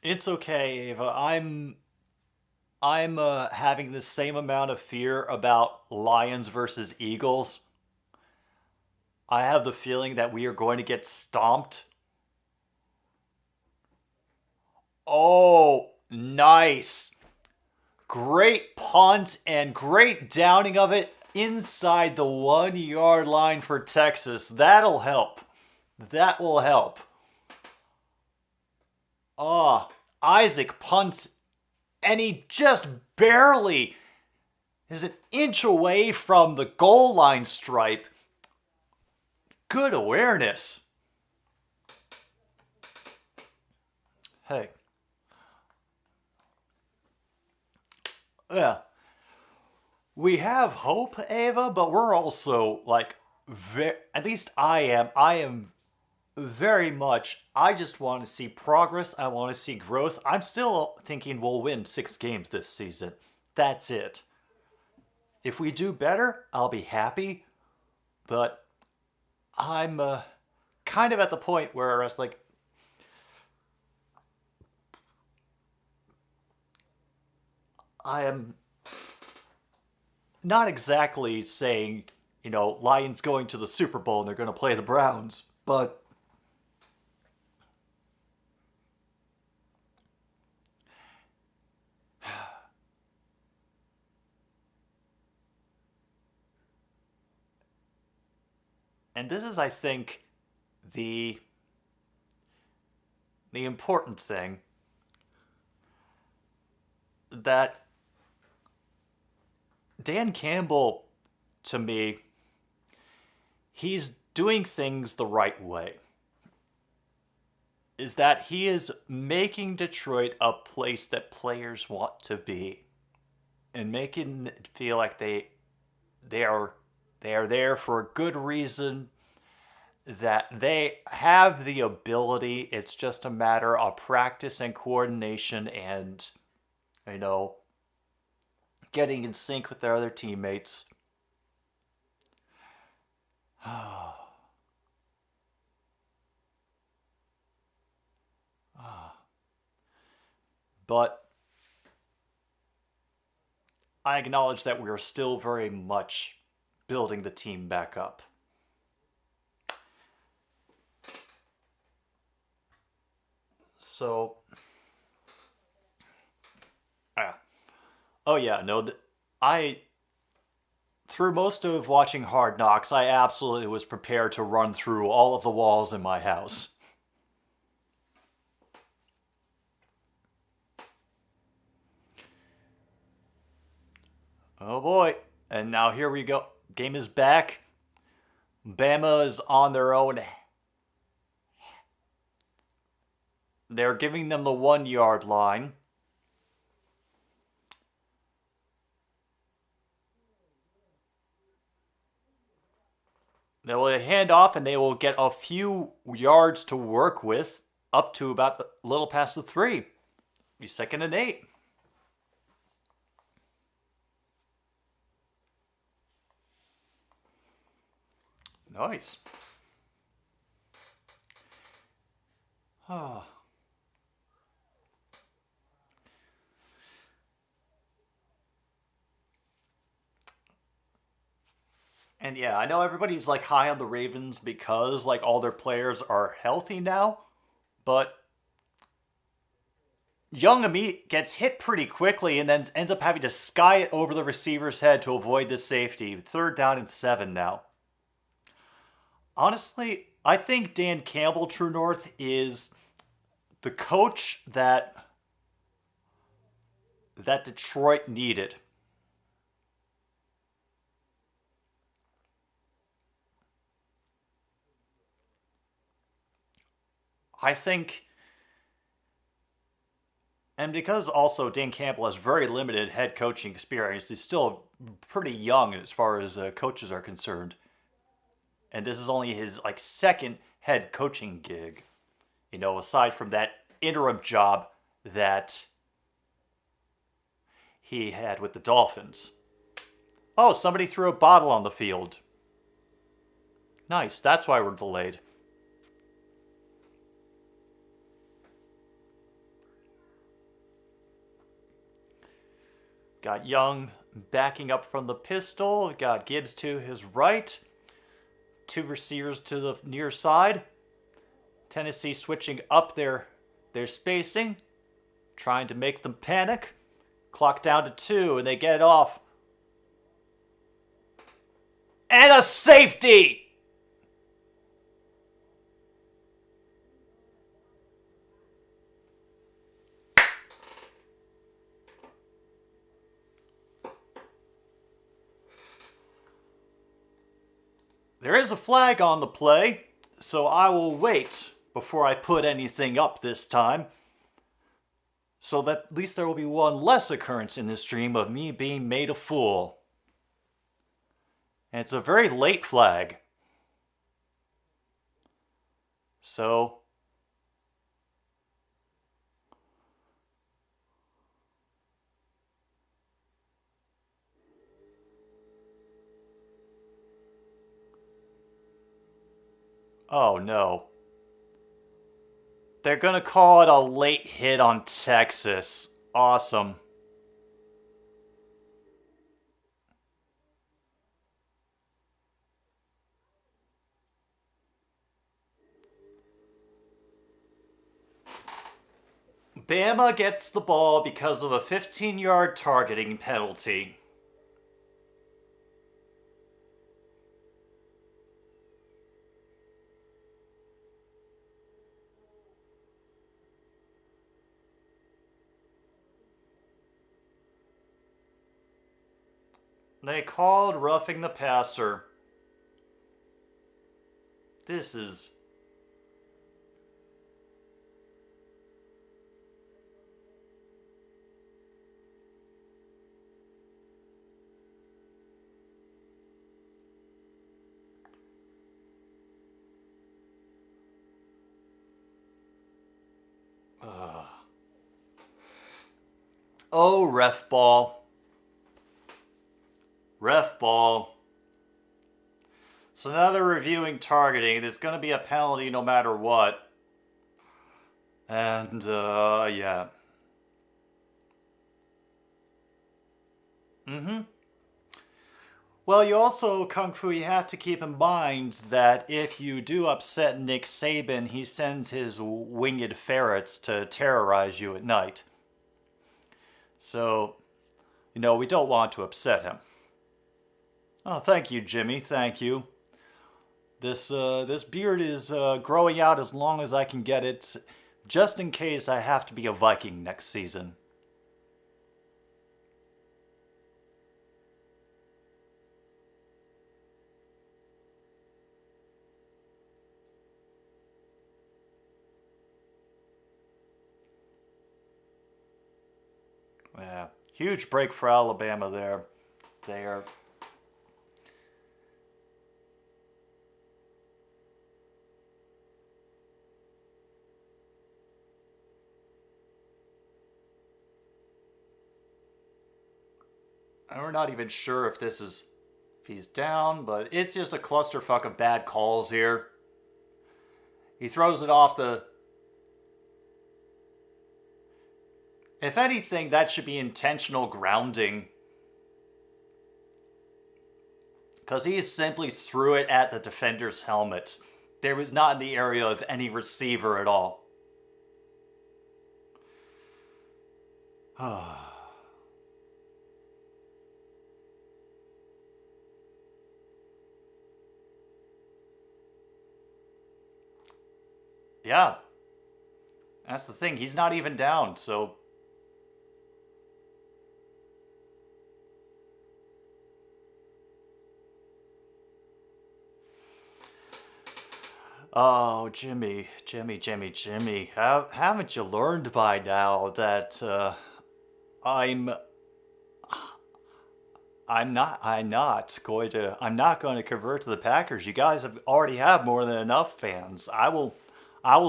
It's okay, Ava. I'm having the same amount of fear about Lions versus Eagles. I have the feeling that we are going to get stomped. Oh, nice. Great punt and great downing of it inside the 1 yard line for Texas. That'll help. That will help. Isaac punts, and he just barely is an inch away from the goal line stripe. Good awareness. Hey. Yeah. We have hope, Ava, but we're also like, at least I am very much, I just want to see progress. I want to see growth. I'm still thinking we'll win 6 games this season. That's it. If we do better, I'll be happy. But I'm kind of at the point where I was like, I am not exactly saying, Lions going to the Super Bowl and they're going to play the Browns, but and this is, I think, the important thing, that Dan Campbell, to me, he's doing things the right way. Is that he is making Detroit a place that players want to be, and making it feel like they are there for a good reason, that they have the ability. It's just a matter of practice and coordination and, getting in sync with their other teammates. But I acknowledge that we are still very much building the team back up. So, through most of watching Hard Knocks, I absolutely was prepared to run through all of the walls in my house. Oh boy, and now here we go. Game is back. Bama is on their own. They're giving them the 1 yard line. They will hand off and they will get a few yards to work with, up to about a little past the 3. Be 2nd and 8. Nice. And yeah, I know everybody's like high on the Ravens because like all their players are healthy now, but Young Amit gets hit pretty quickly and then ends up having to sky it over the receiver's head to avoid the safety. 3rd down and 7 now. Honestly, I think Dan Campbell, True North, is the coach that Detroit needed. I think, and because also Dan Campbell has very limited head coaching experience, he's still pretty young as far as coaches are concerned. And this is only his 2nd head coaching gig, aside from that interim job that he had with the Dolphins. Oh, somebody threw a bottle on the field. Nice, that's why we're delayed. Got Young backing up from the pistol. Got Gibbs to his right. 2 receivers to the near side. Tennessee switching up their spacing, trying to make them panic. Clock down to 2, and they get it off. And a safety! There is a flag on the play, so I will wait before I put anything up this time, so that at least there will be one less occurrence in this stream of me being made a fool. And it's a very late flag. So, oh no. They're gonna call it a late hit on Texas. Awesome. Bama gets the ball because of a 15-yard targeting penalty. They called roughing the passer. This is... Oh, ref ball. Ref ball. So now they're reviewing targeting. There's going to be a penalty no matter what. And, yeah. Well, you also, Kung Fu, you have to keep in mind that if you do upset Nick Saban, he sends his winged ferrets to terrorize you at night. So, you know, we don't want to upset him. Oh, thank you, Jimmy. Thank you. This beard is growing out as long as I can get it, just in case I have to be a Viking next season. Yeah, huge break for Alabama there. There. And we're not even sure if he's down, but it's just a clusterfuck of bad calls here. He throws it off the... If anything, that should be intentional grounding. Because he simply threw it at the defender's helmet. There was not in the area of any receiver at all. Yeah. That's the thing. He's not even down, so... Oh, Jimmy. Haven't you learned by now that I'm not going to convert to the Packers. You guys already have more than enough fans. I will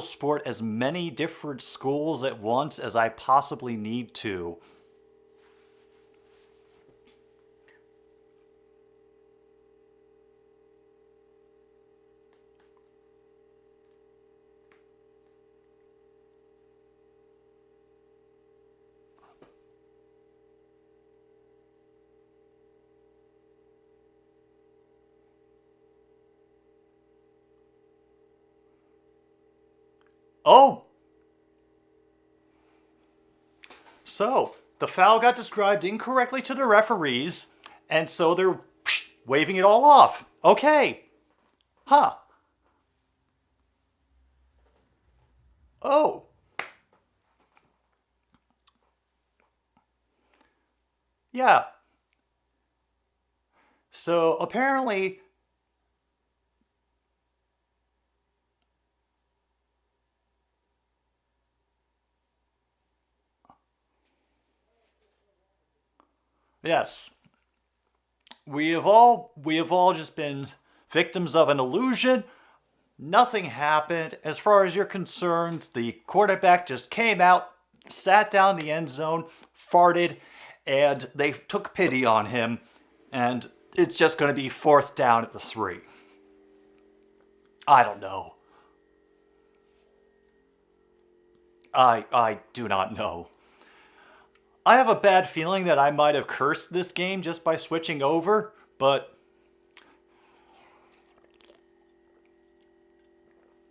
support as many different schools at once as I possibly need to. Oh! So, the foul got described incorrectly to the referees, and so they're waving it all off. Okay. Huh. Oh. Yeah. So, apparently... Yes. We have all just been victims of an illusion. Nothing happened. As far as you're concerned, the quarterback just came out, sat down in the end zone, farted, and they took pity on him, and it's just going to be 4th down at the 3. I don't know. I do not know. I have a bad feeling that I might have cursed this game just by switching over, but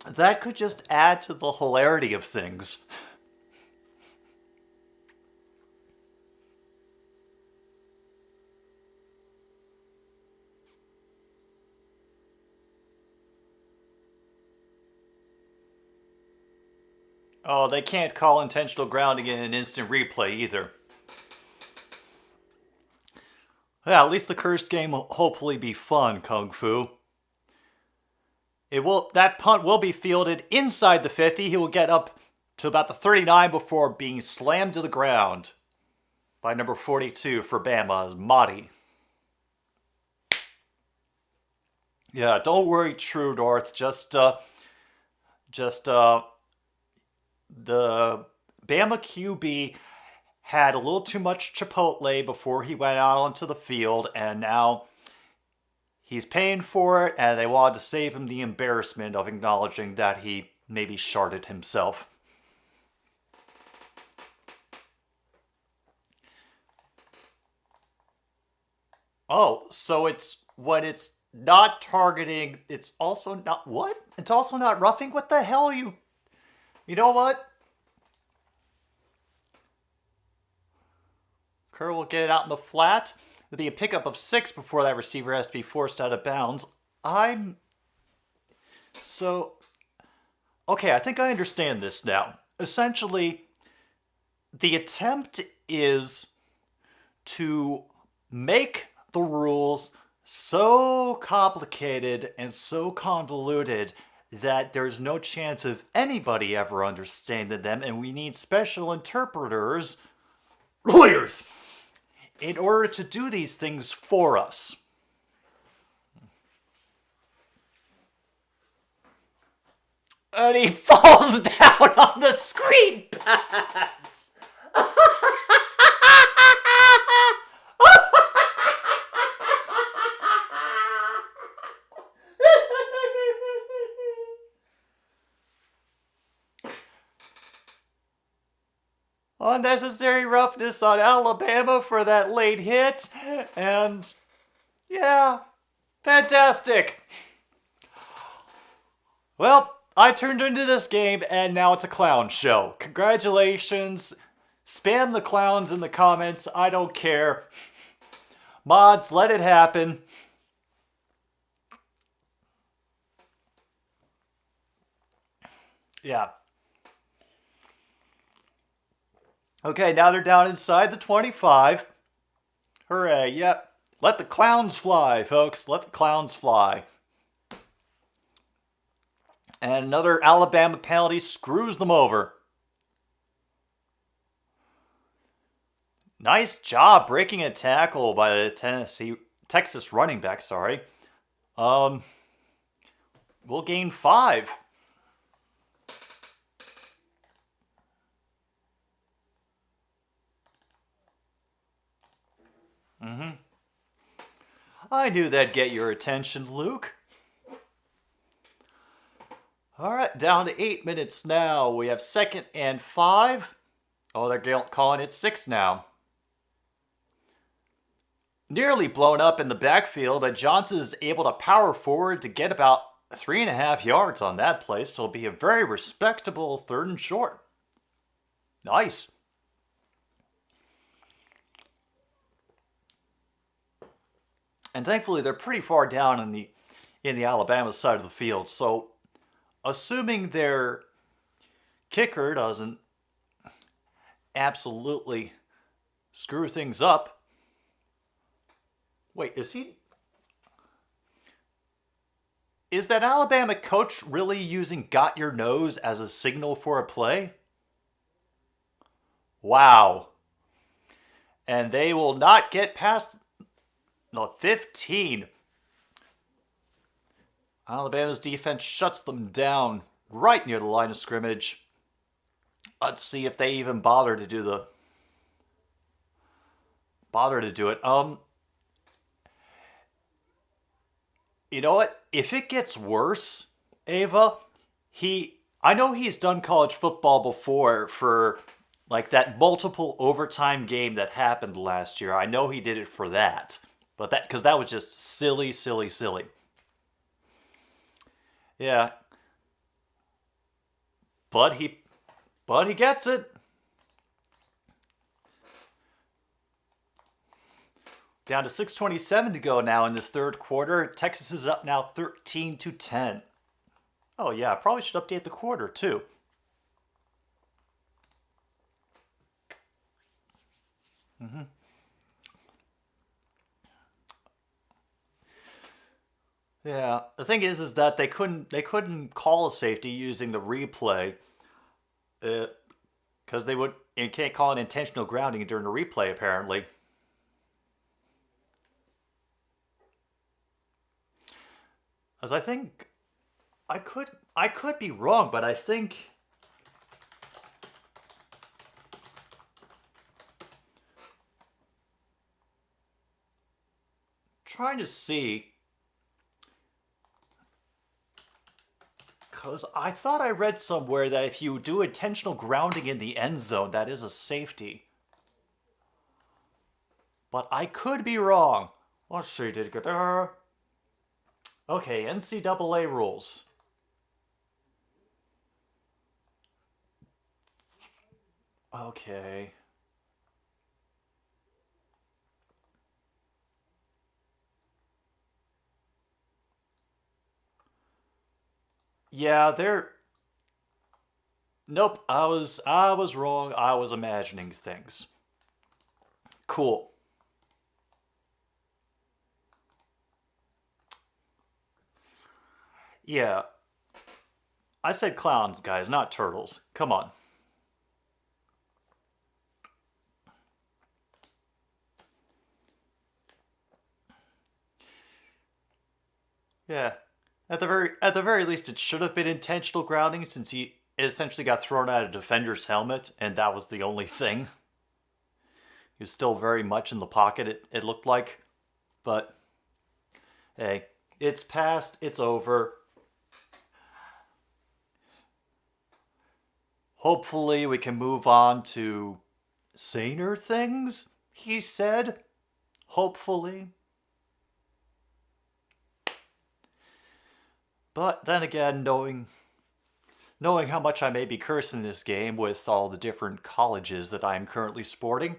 that could just add to the hilarity of things. Oh, they can't call intentional grounding in an instant replay either. Yeah, at least the cursed game will hopefully be fun, Kung Fu. That punt will be fielded inside the 50. He will get up to about the 39 before being slammed to the ground by number 42 for Bama's Mahdi. Yeah, don't worry, True North. Just the Bama QB had a little too much Chipotle before he went out onto the field, and now he's paying for it, and they wanted to save him the embarrassment of acknowledging that he maybe sharted himself. Oh, so it's when it's not targeting, it's also not, what? It's also not roughing? What the hell are you? You know what? Kerr will get it out in the flat. There'll be a pickup of 6 before that receiver has to be forced out of bounds. Okay, I think I understand this now. Essentially, the attempt is to make the rules so complicated and so convoluted that there's no chance of anybody ever understanding them, and we need special interpreters, lawyers, in order to do these things for us. And he falls down on the screen pass. Unnecessary roughness on Alabama for that late hit. And yeah, fantastic. Well, I turned into this game and now it's a clown show. Congratulations. Spam the clowns in the comments. I don't care. Mods, let it happen. Yeah. Okay, now they're down inside the 25. Hooray, yep. Let the clowns fly, folks. Let the clowns fly. And another Alabama penalty screws them over. Nice job breaking a tackle by the Texas running back, sorry. We'll gain 5. I knew that'd get your attention, Luke. All right, down to 8 minutes now. We have 2nd and 5. Oh, they're calling it 6 now. Nearly blown up in the backfield, but Johnson is able to power forward to get about 3.5 yards on that play, so it'll be a very respectable 3rd and short. Nice. And thankfully, they're pretty far down in the Alabama side of the field. So, assuming their kicker doesn't absolutely screw things up. Wait, is that Alabama coach really using "got your nose" as a signal for a play? Wow. And they will not get past the 15. Alabama's defense shuts them down right near the line of scrimmage. Let's see if they even bother to do it. You know what? If it gets worse, Ava, I know he's done college football before for like that multiple overtime game that happened last year. I know he did it for that. But because that was just silly, silly, silly. Yeah. But he gets it. Down to 6:27 to go now in this 3rd quarter. Texas is up now 13-10. Oh yeah, I probably should update the quarter too. Yeah, the thing is that they couldn't call a safety using the replay, because they would you can't call an intentional grounding during a replay apparently. As I think I could be wrong, but I think trying to see. Because I thought I read somewhere that if you do intentional grounding in the end zone, that is a safety. But I could be wrong. Let's see, did get there. Okay, NCAA rules. Okay. Yeah, they're. Nope, I was wrong. I was imagining things. Cool. Yeah, I said clowns, guys, not turtles. Come on. Yeah. At the very least, it should have been intentional grounding since he essentially got thrown out of a defender's helmet, and that was the only thing. He was still very much in the pocket. It looked like, but hey, it's past. It's over. Hopefully, we can move on to saner things. He said. Hopefully. But then again, knowing how much I may be cursing this game with all the different colleges that I am currently sporting.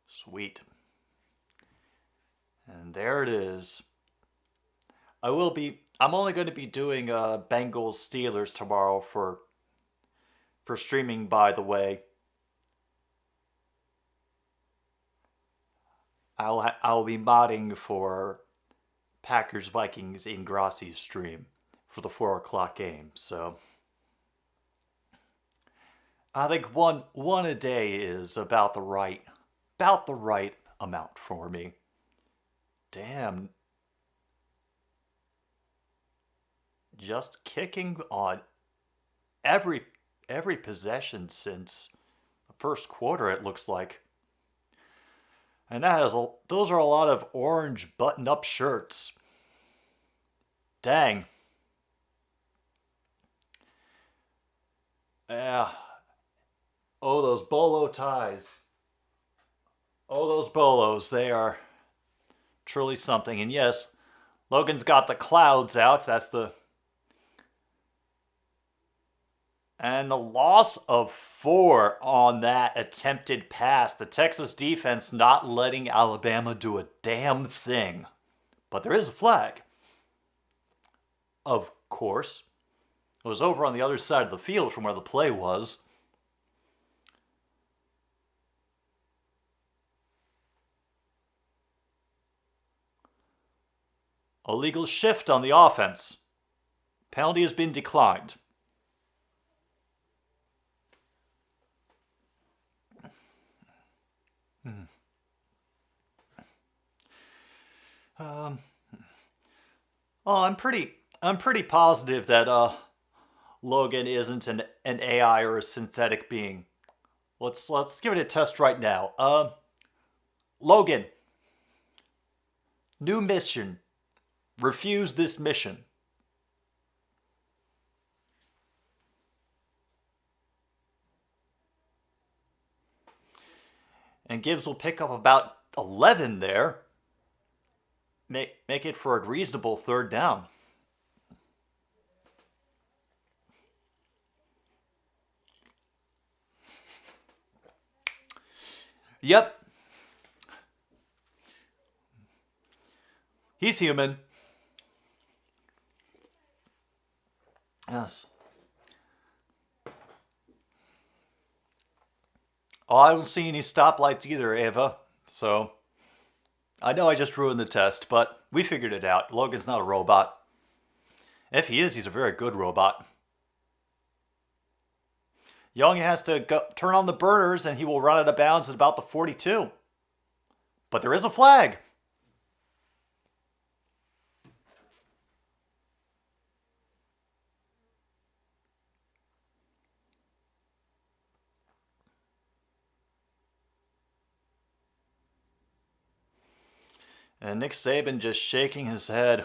Sweet. And there it is. I'm only going to be doing Bengals Steelers tomorrow for streaming, by the way. I'll be modding for Packers Vikings in Grassi's stream for the 4 o'clock game. So I think one a day is about the right amount for me. Damn, just kicking on every every possession since the first quarter. It looks like. And those are a lot of orange button-up shirts. Dang. Yeah. Oh, those bolo ties. Oh, those bolos. They are truly something. And yes, Logan's got the clouds out. And the loss of 4 on that attempted pass. The Texas defense not letting Alabama do a damn thing. But there is a flag. Of course. It was over on the other side of the field from where the play was. Illegal shift on the offense. Penalty has been declined. Um, oh, I'm pretty positive that Logan isn't an AI or a synthetic being. Let's give it a test right now. Logan, new mission. Refuse this mission. And Gibbs will pick up about 11 there. Make it for a reasonable 3rd down. Yep. He's human. Yes. Oh, I don't see any stoplights either, Ava. So, I know I just ruined the test, but we figured it out. Logan's not a robot. If he is, he's a very good robot. Young has to turn on the burners and he will run out of bounds at about the 42. But there is a flag. And Nick Saban just shaking his head,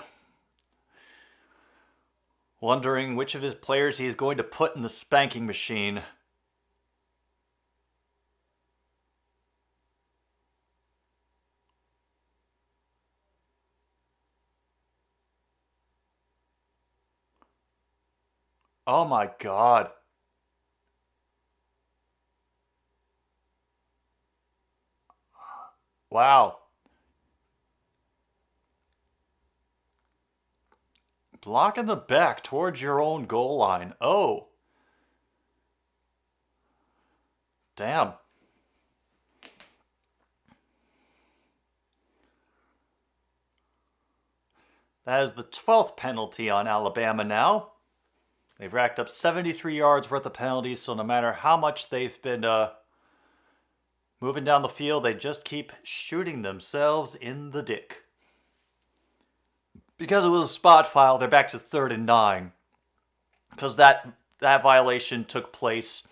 wondering which of his players he's going to put in the spanking machine. Oh my God. Wow. Block in the back towards your own goal line. Oh. Damn. That is the 12th penalty on Alabama now. They've racked up 73 yards worth of penalties, so no matter how much they've been moving down the field, they just keep shooting themselves in the dick. Because it was a spot foul, they're back to 3rd and 9. Because that violation took place.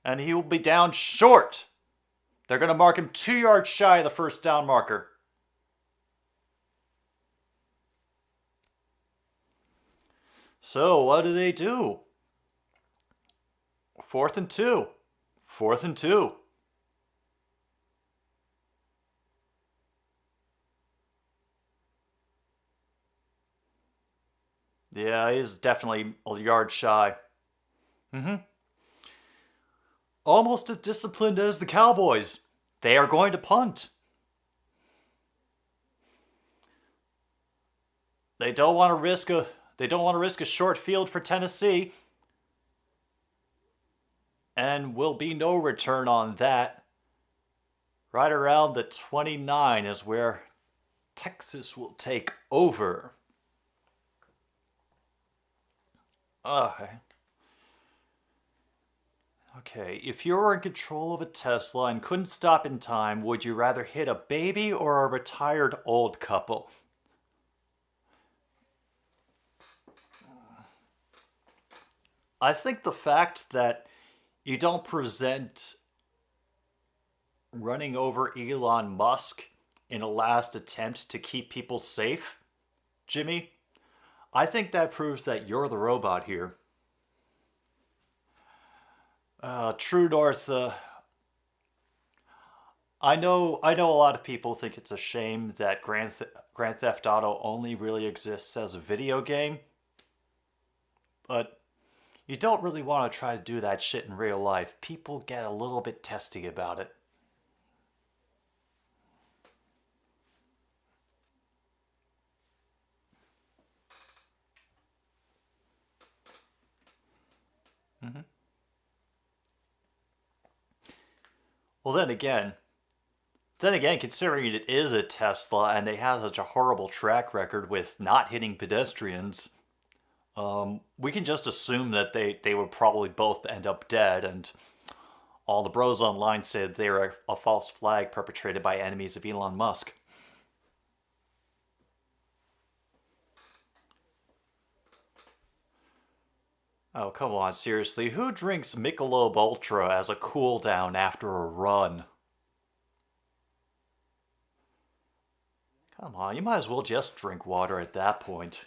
And he will be down short. They're going to mark him 2 yards shy of the first down marker. So, what do they do? 4th and 2. 4th and 2. Yeah, he's definitely a yard shy. Almost as disciplined as the Cowboys. They are going to punt. They don't want to risk a short field for Tennessee. And will be no return on that. Right around the 29 is where Texas will take over. Okay, if you were in control of a Tesla and couldn't stop in time, would you rather hit a baby or a retired old couple? I think the fact that you don't present running over Elon Musk in a last attempt to keep people safe, Jimmy, I think that proves that you're the robot here. True North, I know a lot of people think it's a shame that Grand Theft Auto only really exists as a video game, but you don't really want to try to do that shit in real life. People get a little bit testy about it. Well, then again, considering it is a Tesla and they have such a horrible track record with not hitting pedestrians, we can just assume that they would probably both end up dead, and all the bros online said they were a false flag perpetrated by enemies of Elon Musk. Oh, come on, seriously. Who drinks Michelob Ultra as a cool down after a run? Come on, you might as well just drink water at that point.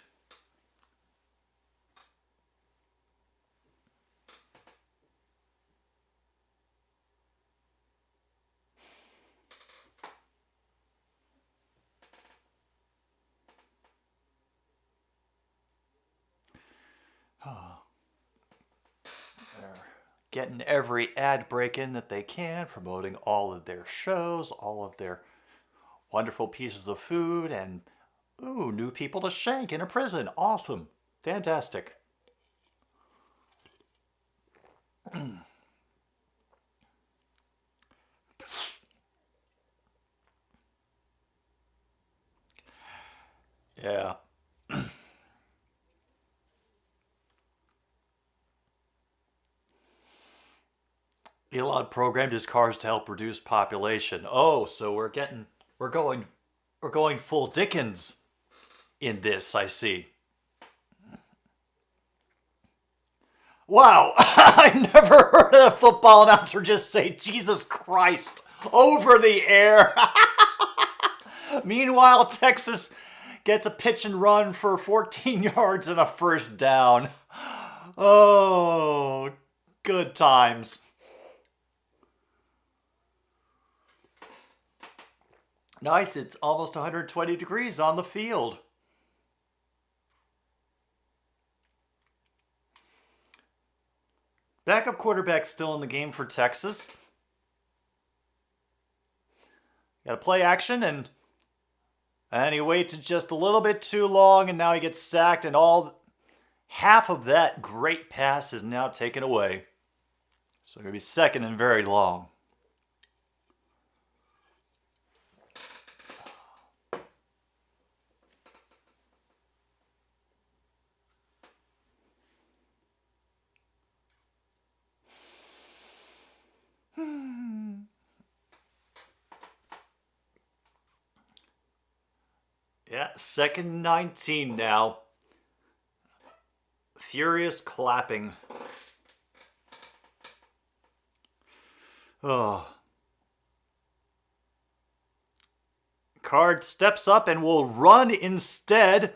Getting every ad break in that they can, promoting all of their shows, all of their wonderful pieces of food, and Ooh, new people to shank in a prison. Awesome. Fantastic. Yeah. Elon programmed his cars to help reduce population. Oh, so we're going we're going full Dickens in this, I see. Wow, I never heard a football announcer just say Jesus Christ over the air. Meanwhile, Texas gets a pitch and run for 14 yards and a first down. Oh, good times. Nice, it's almost 120 degrees on the field. Backup quarterback still in the game for Texas. Got a play action, and he waited just a little bit too long, and now he gets sacked, and half of that great pass is now taken away. So it'll be second and very long. Yeah, second and 19 now. Furious clapping. Oh. Card steps up and will run instead.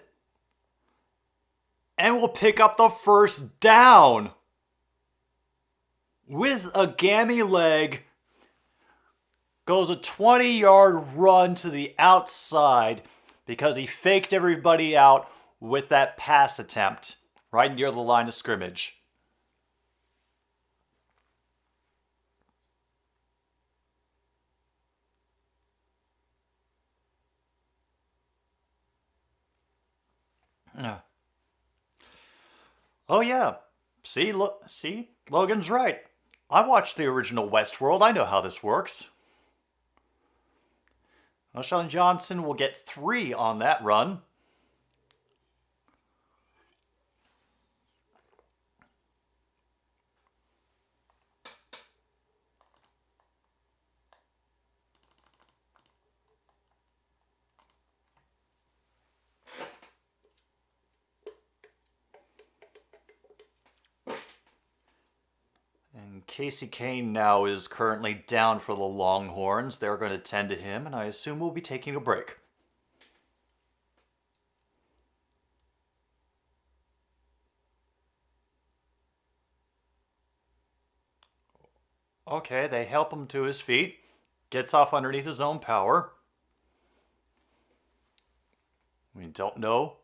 And will pick up the first down. With a gammy leg. Goes a 20-yard run to the outside because he faked everybody out with that pass attempt right near the line of scrimmage. Oh yeah. See, Logan's right. I watched the original Westworld. I know how this works. O'Shawn Johnson will get 3 on that run. And Casey Kane now is currently down for the Longhorns. They're going to tend to him, and I assume we'll be taking a break. Okay, they help him to his feet. Gets off underneath his own power. We don't know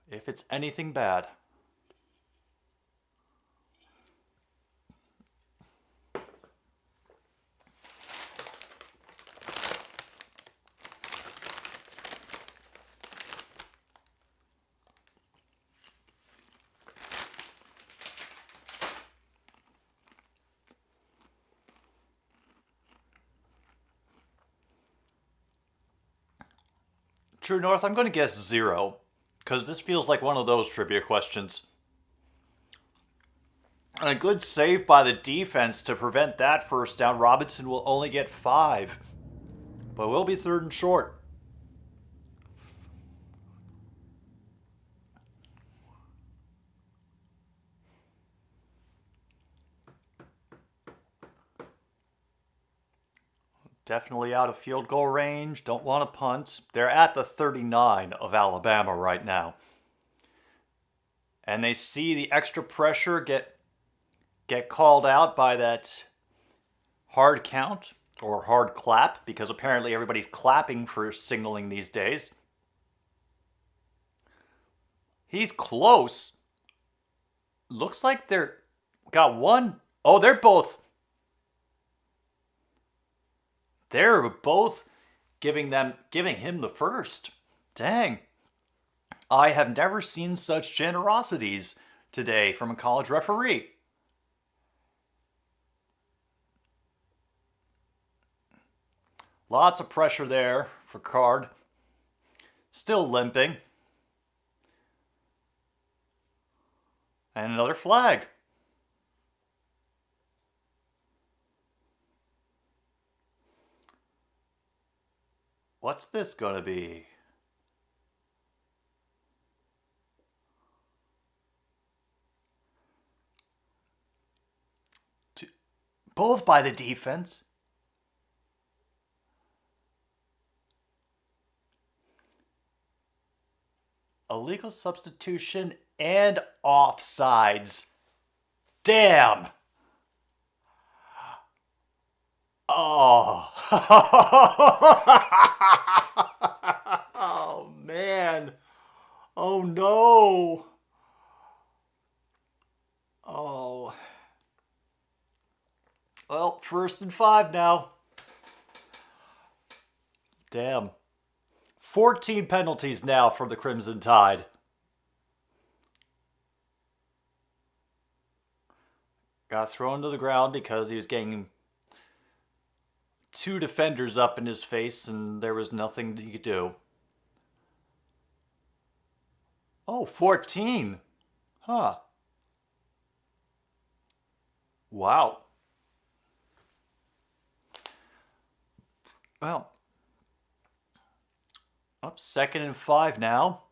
if it's anything bad. True North, I'm going to guess 0, because this feels like one of those trivia questions. And a good save by the defense to prevent that first down. Robinson will only get 5, but will be 3rd and short. Definitely out of field goal range. Don't want to punt. They're at the 39 of Alabama right now. And they see the extra pressure get called out by that hard count or hard clap, because apparently everybody's clapping for signaling these days. He's close. Looks like they're got one. Oh, they're both giving him the first. Dang. I have never seen such generosities today from a college referee. Lots of pressure there for Card. Still limping. And another flag. What's this gonna be? Both by the defense. Illegal substitution and offsides. Damn. Oh. Oh, man. Oh, no. Oh. Well, 1st and 5 now. Damn. 14 penalties now for the Crimson Tide. Got thrown to the ground because he was getting 2 defenders up in his face and there was nothing he could do. Oh, 14. Huh. Wow. Well, up 2nd and 5 now.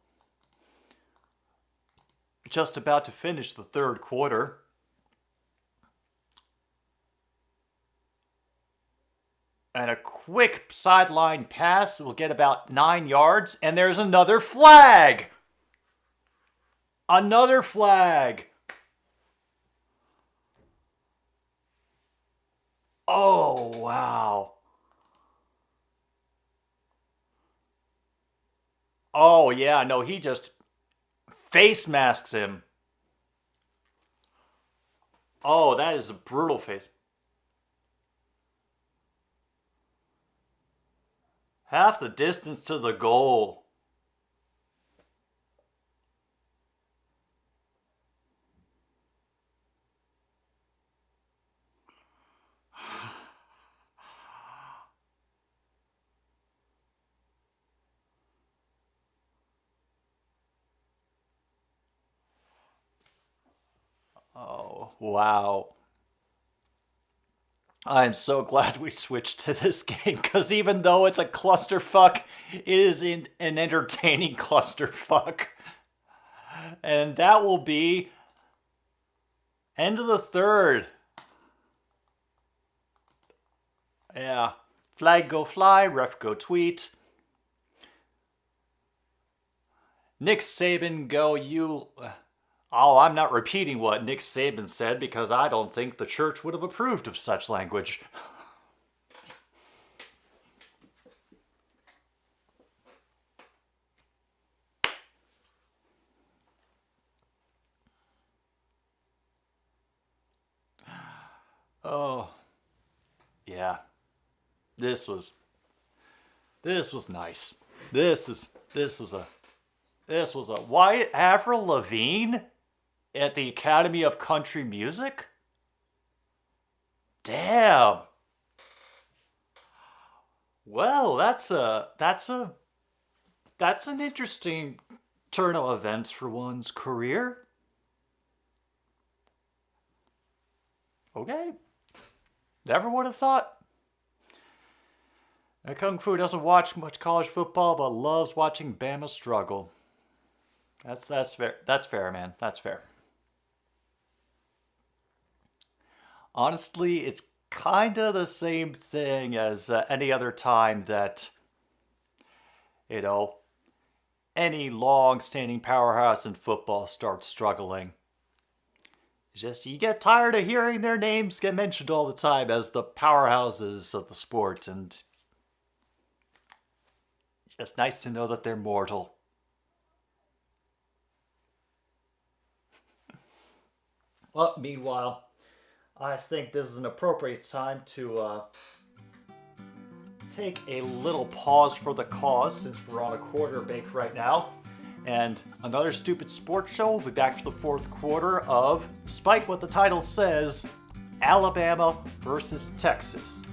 Just about to finish the 3rd quarter. And a quick sideline pass will get about 9 yards. And there's another flag. Another flag. Oh, wow. Oh, yeah, no, he just face masks him. Oh, that is a brutal face. Half the distance to the goal. Oh, wow. I'm so glad we switched to this game, because even though it's a clusterfuck, it is an entertaining clusterfuck. And that will be end of the 3rd. Yeah. Flag go fly, ref go tweet. Nick Saban go you... Oh, I'm not repeating what Nick Saban said because I don't think the church would have approved of such language. Oh, yeah. This was nice. This was a Wyatt Avril Lavigne at the Academy of Country Music? Damn. Well, that's an interesting turn of events for one's career. Okay. Never would have thought. Kung Fu doesn't watch much college football, but loves watching Bama struggle. That's fair. That's fair, man. That's fair. Honestly, it's kind of the same thing as any other time that, any long-standing powerhouse in football starts struggling. It's just you get tired of hearing their names get mentioned all the time as the powerhouses of the sport, and it's just nice to know that they're mortal. Well, meanwhile, I think this is an appropriate time to take a little pause for the cause since we're on a quarter break right now. And another stupid sports show will be back for the fourth quarter of, despite what the title says, Alabama versus Texas.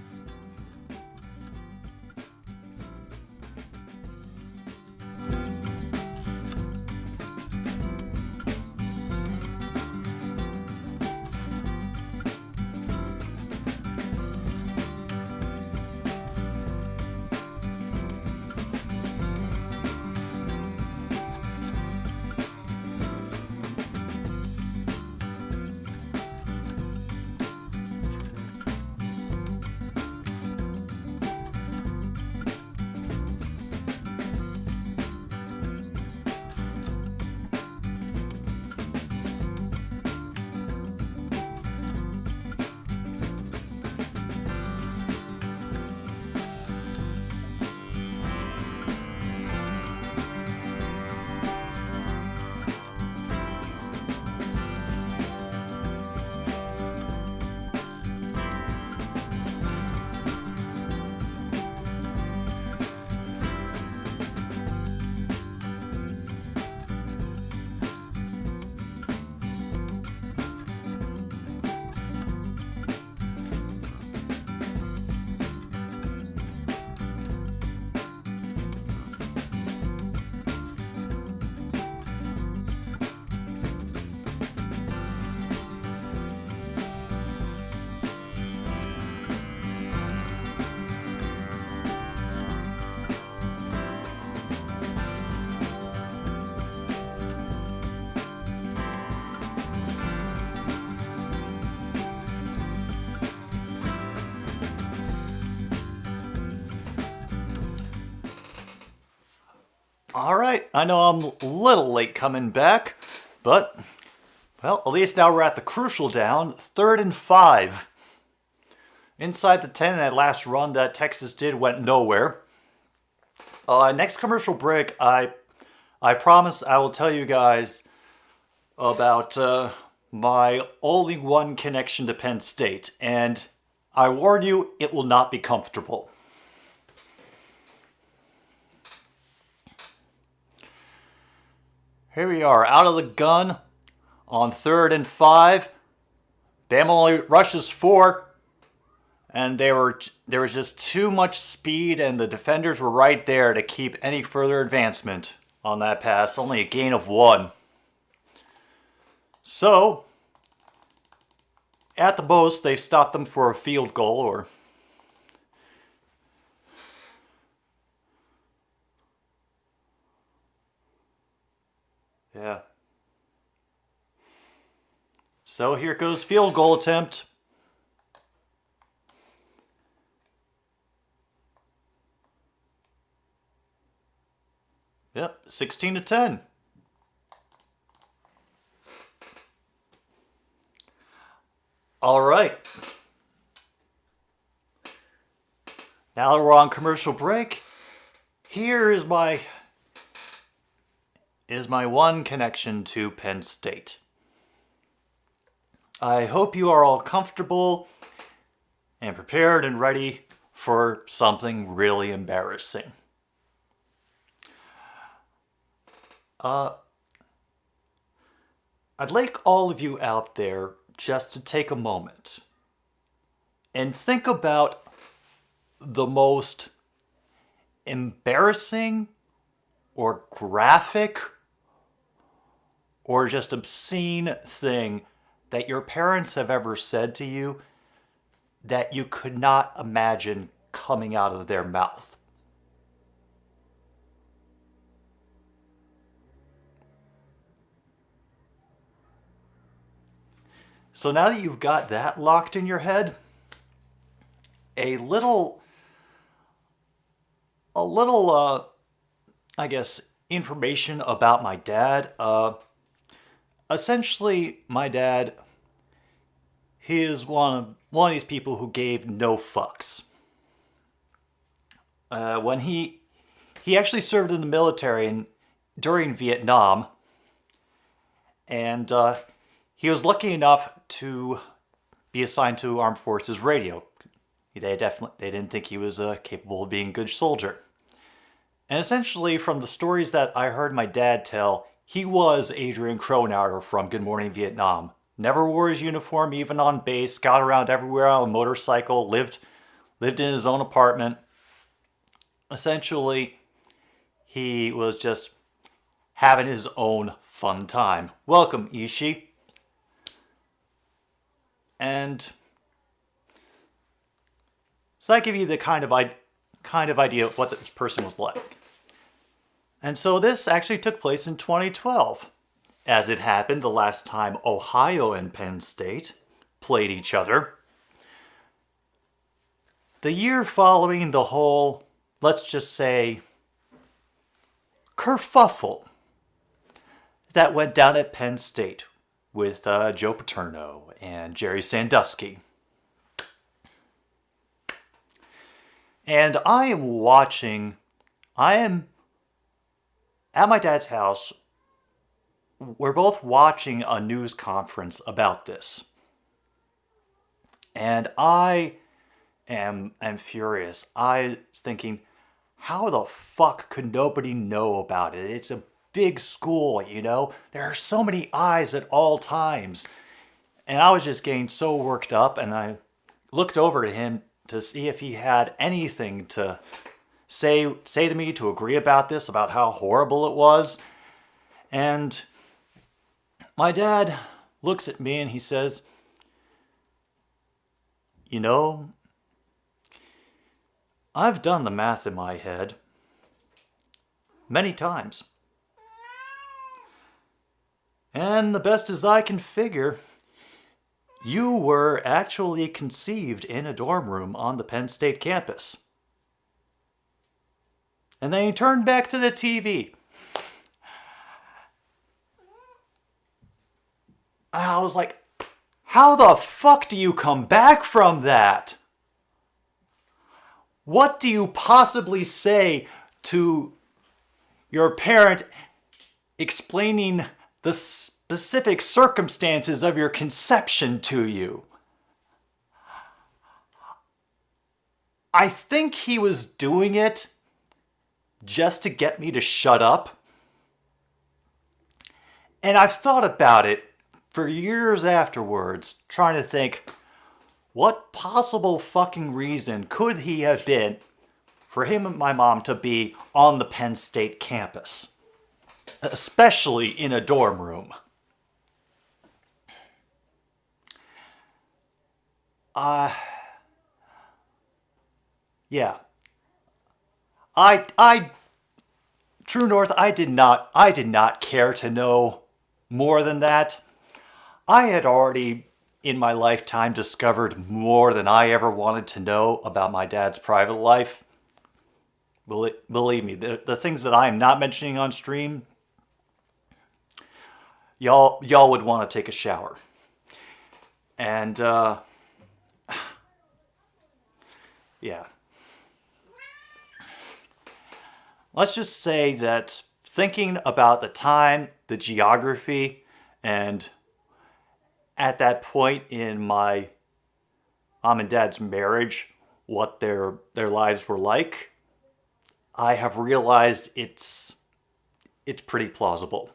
Alright, I know I'm a little late coming back, but, well, at least now we're at the crucial down, 3rd and 5. Inside the 10, that last run that Texas did went nowhere. Next commercial break, I promise I will tell you guys about my only one connection to Penn State, and I warn you, it will not be comfortable. Here we are, out of the gun on 3rd and 5. Bama only rushes 4, and there was just too much speed, and the defenders were right there to keep any further advancement on that pass. Only a gain of 1. So, at the most, they've stopped them for a field goal, or yeah. So here goes field goal attempt. Yep, 16-10. All right. Now that we're on commercial break, here is my one connection to Penn State. I hope you are all comfortable and prepared and ready for something really embarrassing. I'd like all of you out there just to take a moment and think about the most embarrassing or graphic or just obscene thing that your parents have ever said to you that you could not imagine coming out of their mouth. So now that you've got that locked in your head, a little, I guess, information about my dad. Essentially, my dad, he is one of these people who gave no fucks. When he actually served in the military during Vietnam, and he was lucky enough to be assigned to Armed Forces Radio. They didn't think he was capable of being a good soldier. And essentially, from the stories that I heard my dad tell, he was Adrian Cronauer from Good Morning Vietnam. Never wore his uniform, even on base, got around everywhere on a motorcycle, lived in his own apartment. Essentially, he was just having his own fun time. Welcome, Ishii. And so that gives you the kind of idea of what this person was like. And so this actually took place in 2012. As it happened, the last time Ohio and Penn State played each other. The year following the whole, let's just say, kerfuffle that went down at Penn State with Joe Paterno and Jerry Sandusky. And I am at my dad's house. We're both watching a news conference about this. And I am furious. I was thinking, how the fuck could nobody know about it? It's a big school, you know? There are so many eyes at all times. And I was just getting so worked up, and I looked over to him to see if he had anything to say to me to agree about this, about how horrible it was. And my dad looks at me and he says, you know, I've done the math in my head many times. And the best as I can figure, you were actually conceived in a dorm room on the Penn State campus. And then he turned back to the TV. I was like, how the fuck do you come back from that? What do you possibly say to your parent explaining the specific circumstances of your conception to you? I think he was doing it just to get me to shut up. And I've thought about it for years afterwards, trying to think, what possible fucking reason could he have been for him and my mom to be on the Penn State campus? Especially in a dorm room. Yeah. True North, I did not care to know more than that. I had already, in my lifetime, discovered more than I ever wanted to know about my dad's private life. Believe me, the things that I am not mentioning on stream, y'all would want to take a shower. And, yeah. Let's just say that thinking about the time, the geography, and at that point in my mom and dad's marriage, what their lives were like, I have realized it's pretty plausible.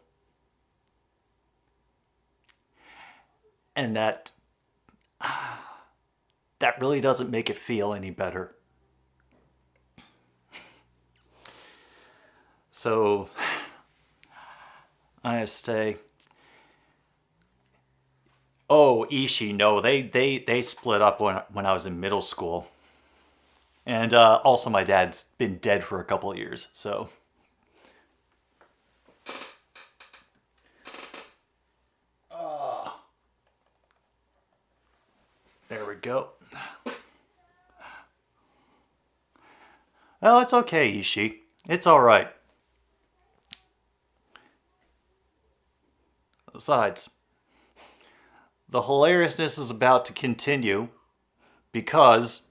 And that really doesn't make it feel any better. So I say, oh, Ishii, no, they split up when I was in middle school. And also my dad's been dead for a couple of years, so. There we go. Well, it's okay, Ishii. It's all right. Besides, the hilariousness is about to continue because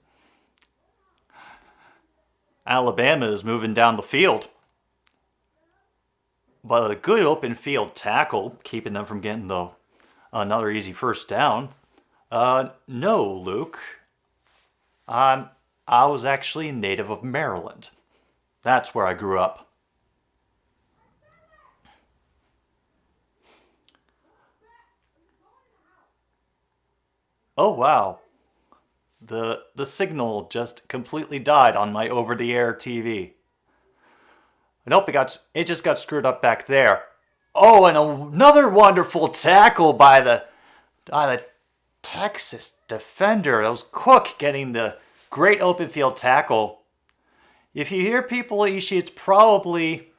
Alabama is moving down the field. But a good open field tackle, keeping them from getting another easy first down. No, Luke. I was actually a native of Maryland. That's where I grew up. Oh wow. The signal just completely died on my over-the-air TV. Nope, it just got screwed up back there. Oh, and another wonderful tackle by the Texas defender. That was Cook getting the great open field tackle. If you hear people Ishi, it's probably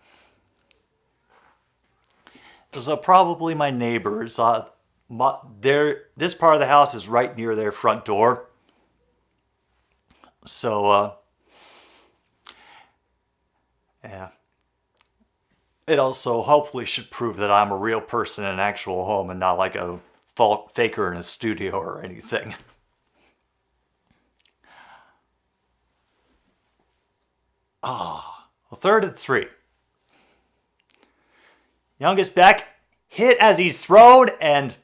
my neighbors. This part of the house is right near their front door. So, yeah. It also hopefully should prove that I'm a real person in an actual home and not like a faker in a studio or anything. Ah, well, 3rd and 3. Youngest back hit as he's thrown, and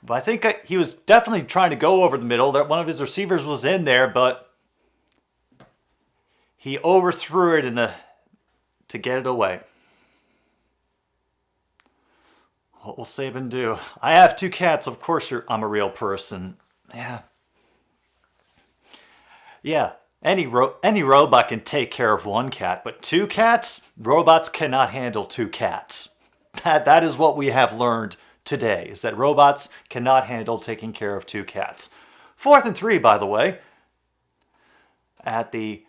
I think he was definitely trying to go over the middle. One of his receivers was in there, but he overthrew it to get it away. What will Saban do? I have 2 cats. Of course I'm a real person. Yeah. Yeah. Any robot can take care of 1 cat, but 2 cats? Robots cannot handle 2 cats. That is what we have learned today, is that robots cannot handle taking care of 2 cats. 4th and 3, by the way, at the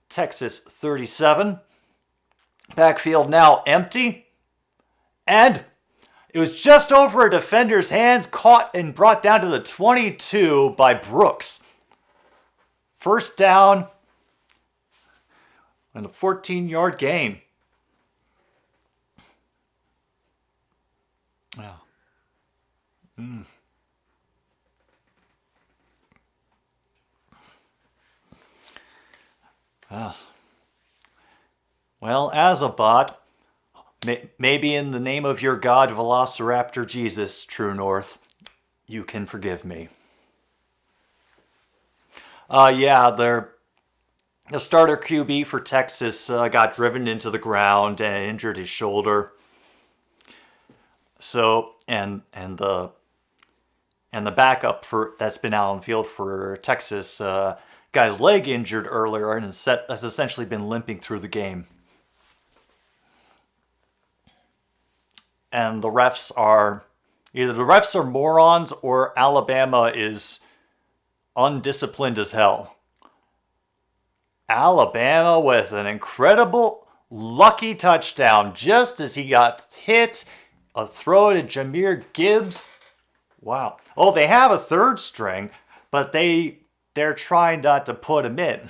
Texas 37. Backfield now empty. And it was just over a defender's hands, caught and brought down to the 22 by Brooks. 1st down and a 14-yard gain. Yeah. Yes. Well, as a bot, maybe in the name of your god Velociraptor Jesus, True North, you can forgive me. Yeah, the starter QB for Texas got driven into the ground and injured his shoulder. So, and the backup that's been out on the field for Texas got his leg injured earlier and has essentially been limping through the game. And the refs are either morons or Alabama is undisciplined as hell. Alabama with an incredible lucky touchdown just as he got hit. A throw to Jahmyr Gibbs. Wow. Oh, they have a 3rd string, but they're trying not to put him in.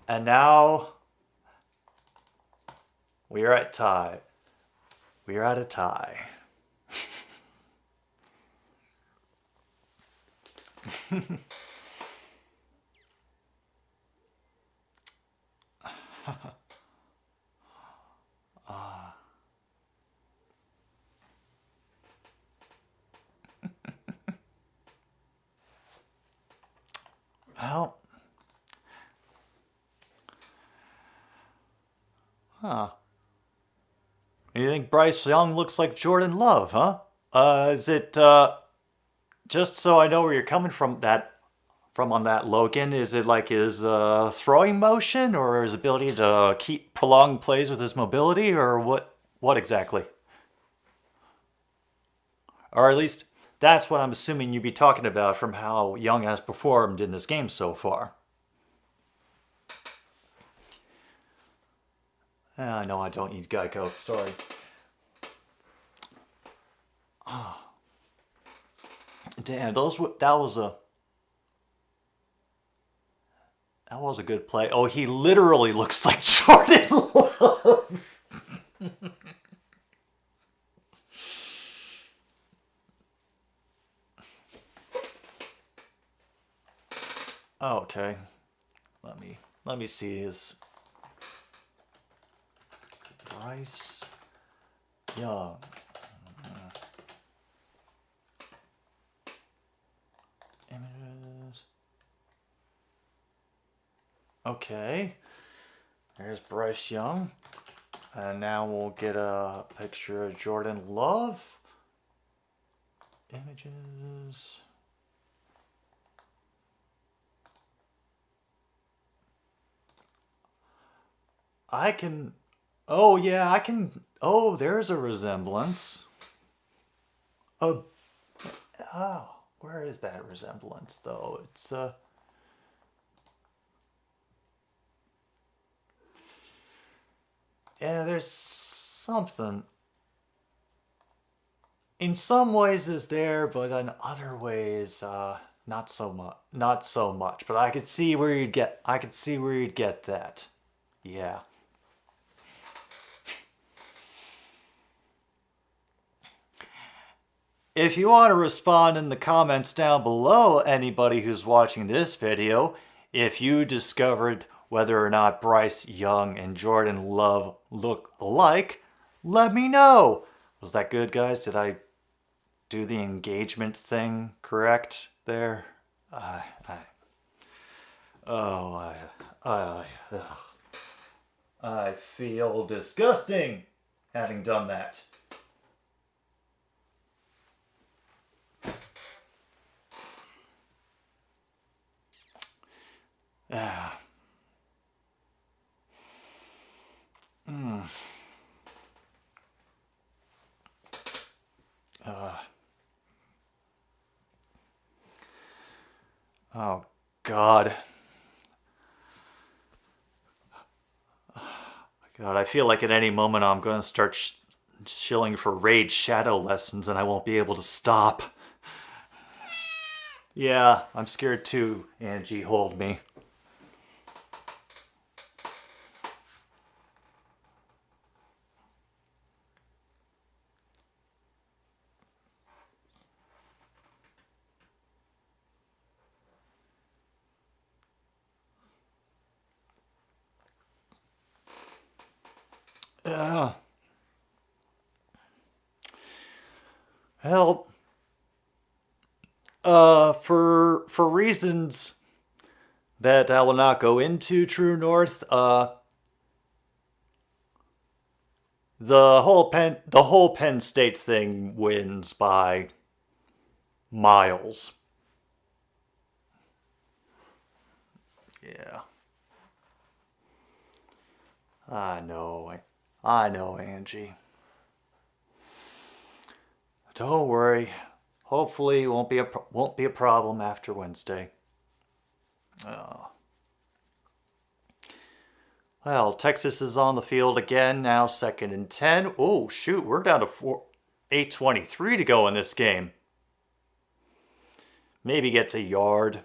And now we are at tie. We are at a tie. Well, you think Bryce Young looks like Jordan Love, huh? Is it, just so I know where you're coming from on that, Logan, is it like his throwing motion or his ability to keep prolonged plays with his mobility, or what exactly? Or at least that's what I'm assuming you'd be talking about from how Young has performed in this game so far. No, I don't need Geico. Sorry. Oh. Damn, that was a good play. Oh, he literally looks like Jordan Love. Oh, okay. Let me see his Bryce Young. Okay. There's Bryce Young. And now we'll get a picture of Jordan Love. Images. I can... Oh, yeah, I can... Oh, there's a resemblance. Oh, where is that resemblance, though? It's, yeah, there's something. In some ways is there, but in other ways, not so much. Not so much. But I could see where you'd get. I could see where you'd get that. Yeah. If you want to respond in the comments down below, anybody who's watching this video, if you discovered whether or not Bryce Young and Jordan Love look alike, let me know. Was that good, guys? Did I do the engagement thing correct there? I feel disgusting having done that. Oh, God. God, I feel like at any moment I'm going to start shilling for Raid Shadow lessons and I won't be able to stop. Yeah, I'm scared too, Angie. Hold me. Help. For reasons that I will not go into, True North, the whole Penn State thing wins by miles. Yeah. I know, Angie. Don't worry. Hopefully, it won't be a problem after Wednesday. Oh. Well, Texas is on the field again now, 2nd and 10. Oh shoot, we're down to 8:23 to go in this game. Maybe gets a yard.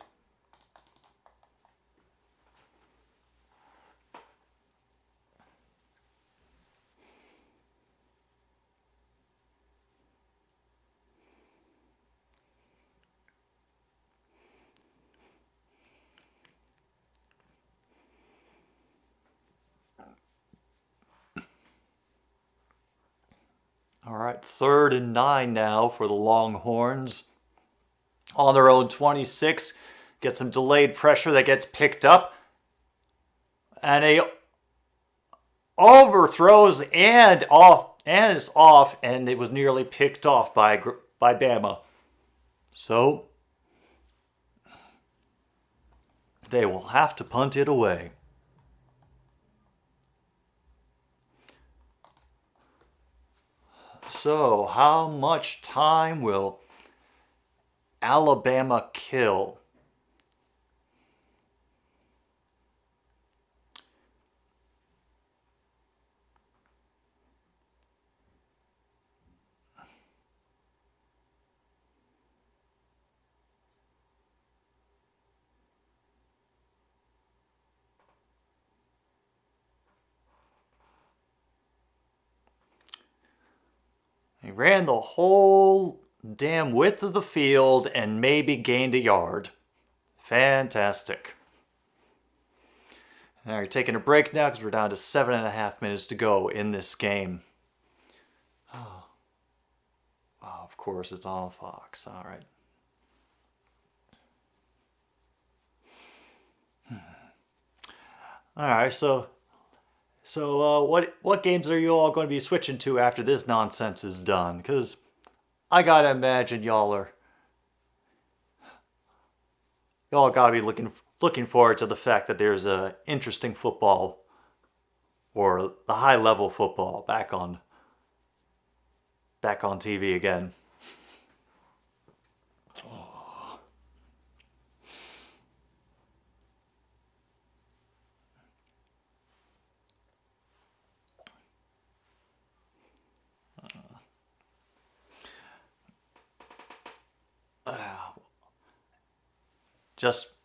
All right, 3rd and 9 now for the Longhorns. On their own 26, get some delayed pressure that gets picked up. And a overthrows and is off, and it was nearly picked off by Bama. So they will have to punt it away. So, how much time will Alabama kill? He ran the whole damn width of the field and maybe gained a yard. Fantastic. All right, taking a break now because we're down to 7.5 minutes to go in this game. Oh, of course, it's on Fox. All right. All right, so what games are you all going to be switching to after this nonsense is done? Because I gotta imagine y'all gotta be looking forward to the fact that there's a interesting football or the high level football back on TV again.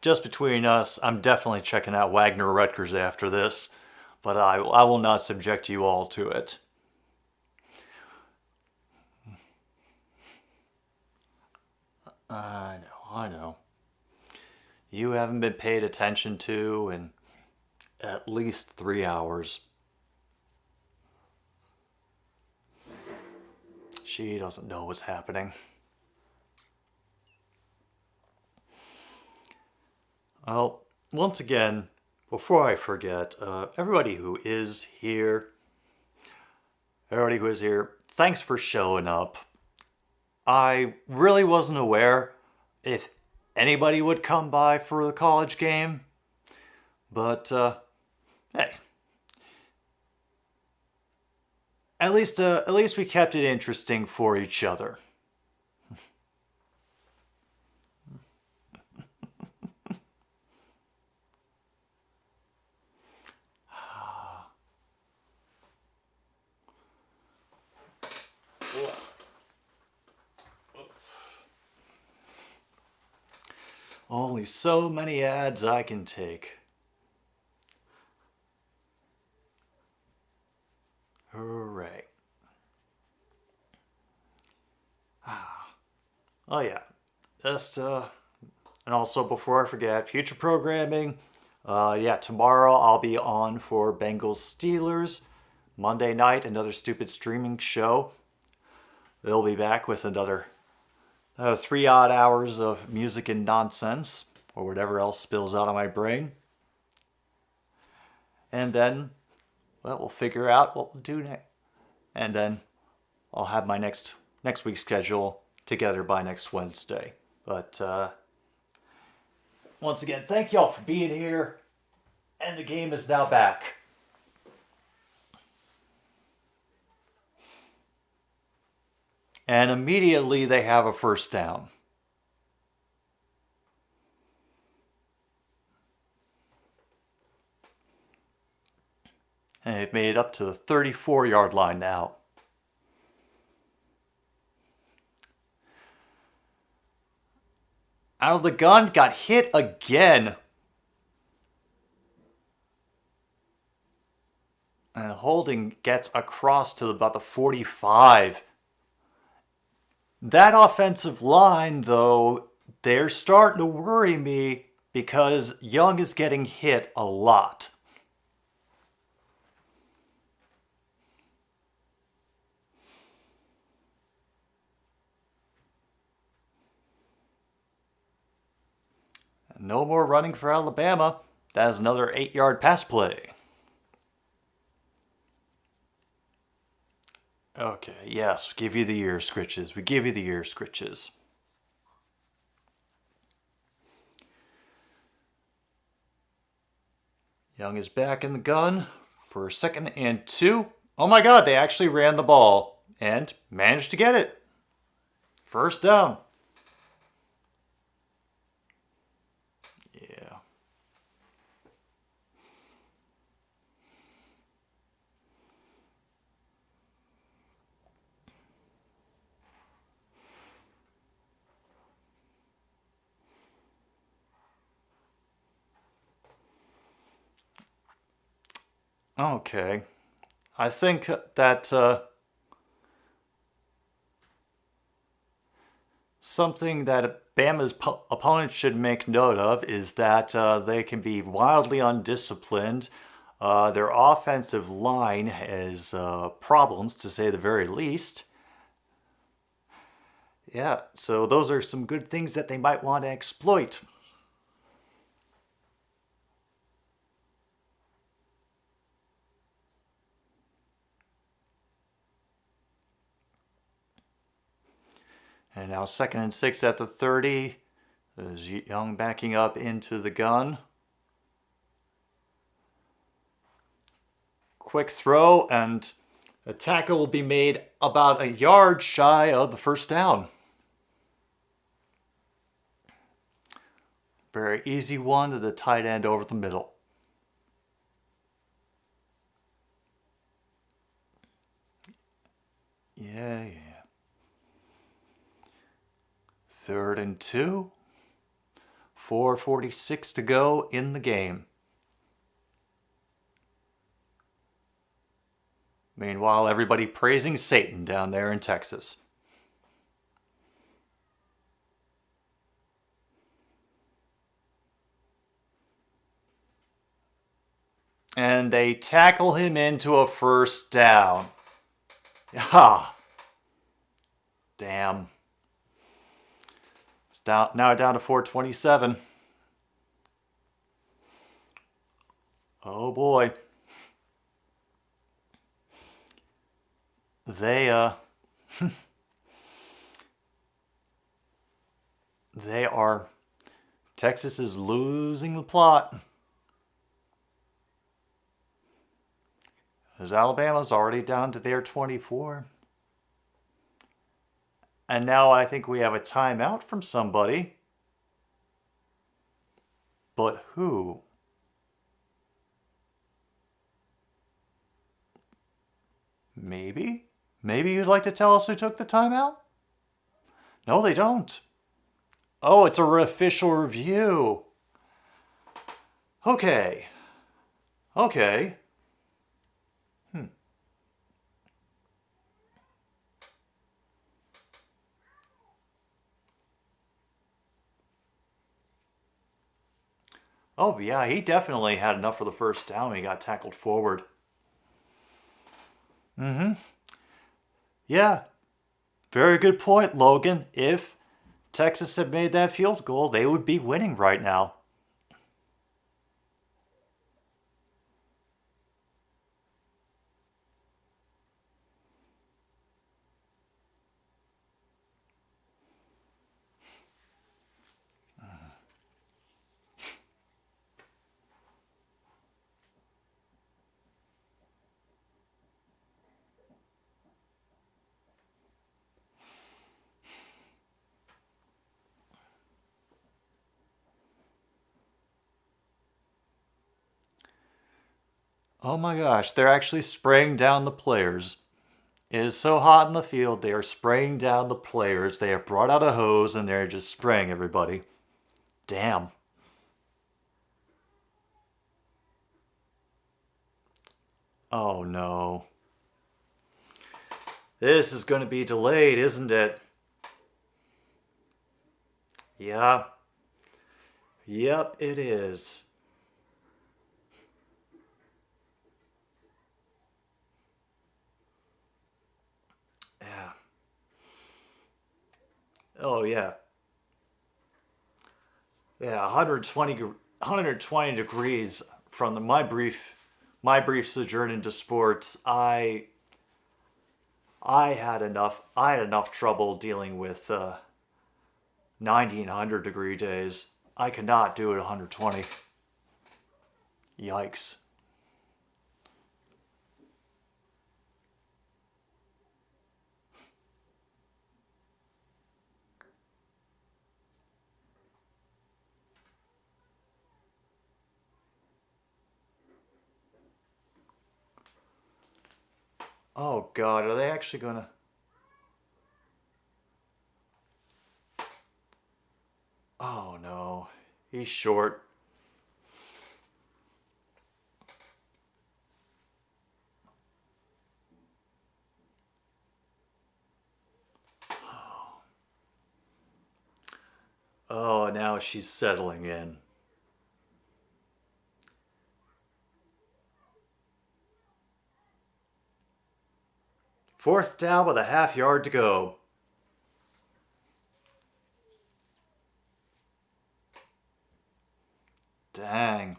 Just between us, I'm definitely checking out Wagner Rutgers after this, but I will not subject you all to it. I know. You haven't been paid attention to in at least 3 hours. She doesn't know what's happening. Well, once again, before I forget, everybody who is here, thanks for showing up. I really wasn't aware if anybody would come by for the college game, but hey, at least we kept it interesting for each other. Only so many ads I can take. Hooray. Oh yeah, and also before I forget, future programming. Tomorrow I'll be on for Bengals Steelers. Monday night, another stupid streaming show. They'll be back with another 3 odd hours of music and nonsense, or whatever else spills out of my brain. And then, well, we'll figure out what we'll do next. And then I'll have my next week's schedule together by next Wednesday. But once again, thank y'all for being here. And the game is now back. And immediately they have a first down. And they've made it up to the 34-yard line now. Out of the gun, got hit again. And holding gets across to about the 45. That offensive line, though, they're starting to worry me because Young is getting hit a lot. No more running for Alabama. That is another 8-yard pass play. Okay, yes, give you the ear scritches. We give you the ear scritches. Young is back in the gun for 2nd and 2. Oh my God, they actually ran the ball and managed to get it. First down. Yeah. Okay. I think that something that Bama's opponents should make note of is that they can be wildly undisciplined. Their offensive line has problems, to say the very least. Yeah, so those are some good things that they might want to exploit. And now 2nd and 6 at the 30. There's Young backing up into the gun. Quick throw, and a tackle will be made about a yard shy of the first down. Very easy one to the tight end over the middle. Yeah. 3rd and 2. 4:46 to go in the game. Meanwhile, everybody praising Satan down there in Texas. And they tackle him into a first down. Ah, damn. It's now down to 4:27. Oh boy. They are, Texas is losing the plot. As Alabama's already down to their 24. And now I think we have a timeout from somebody. But who? Maybe? Maybe you'd like to tell us who took the timeout? No, they don't. Oh, it's an official review. Okay. Oh, yeah, he definitely had enough for the first down when he got tackled forward. Yeah, very good point, Logan. If Texas had made that field goal, they would be winning right now. Oh my gosh, they're actually spraying down the players. It is so hot in the field, they are spraying down the players. They have brought out a hose and they're just spraying everybody. Damn. Oh no. This is going to be delayed, isn't it? Yeah. Yep, it is. Yeah. Oh yeah. Yeah, 120 degrees from my brief sojourn into sports. I had enough trouble dealing with 90 and 100 degree days. I could not do it 120. Yikes. Oh God, are they actually gonna? Oh no, he's short. Oh, now she's settling in. Fourth down with a half yard to go. Dang.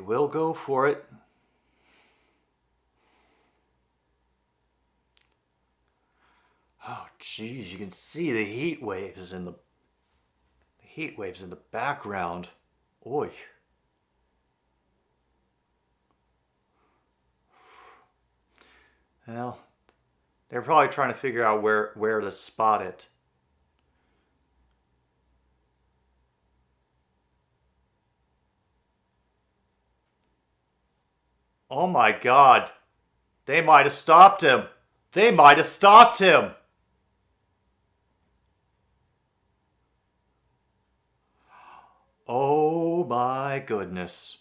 will go for it. Oh, geez, you can see the heat waves in the background. Oy. Well, they're probably trying to figure out where to spot it. Oh my God. They might have stopped him. They might have stopped him. Oh my goodness.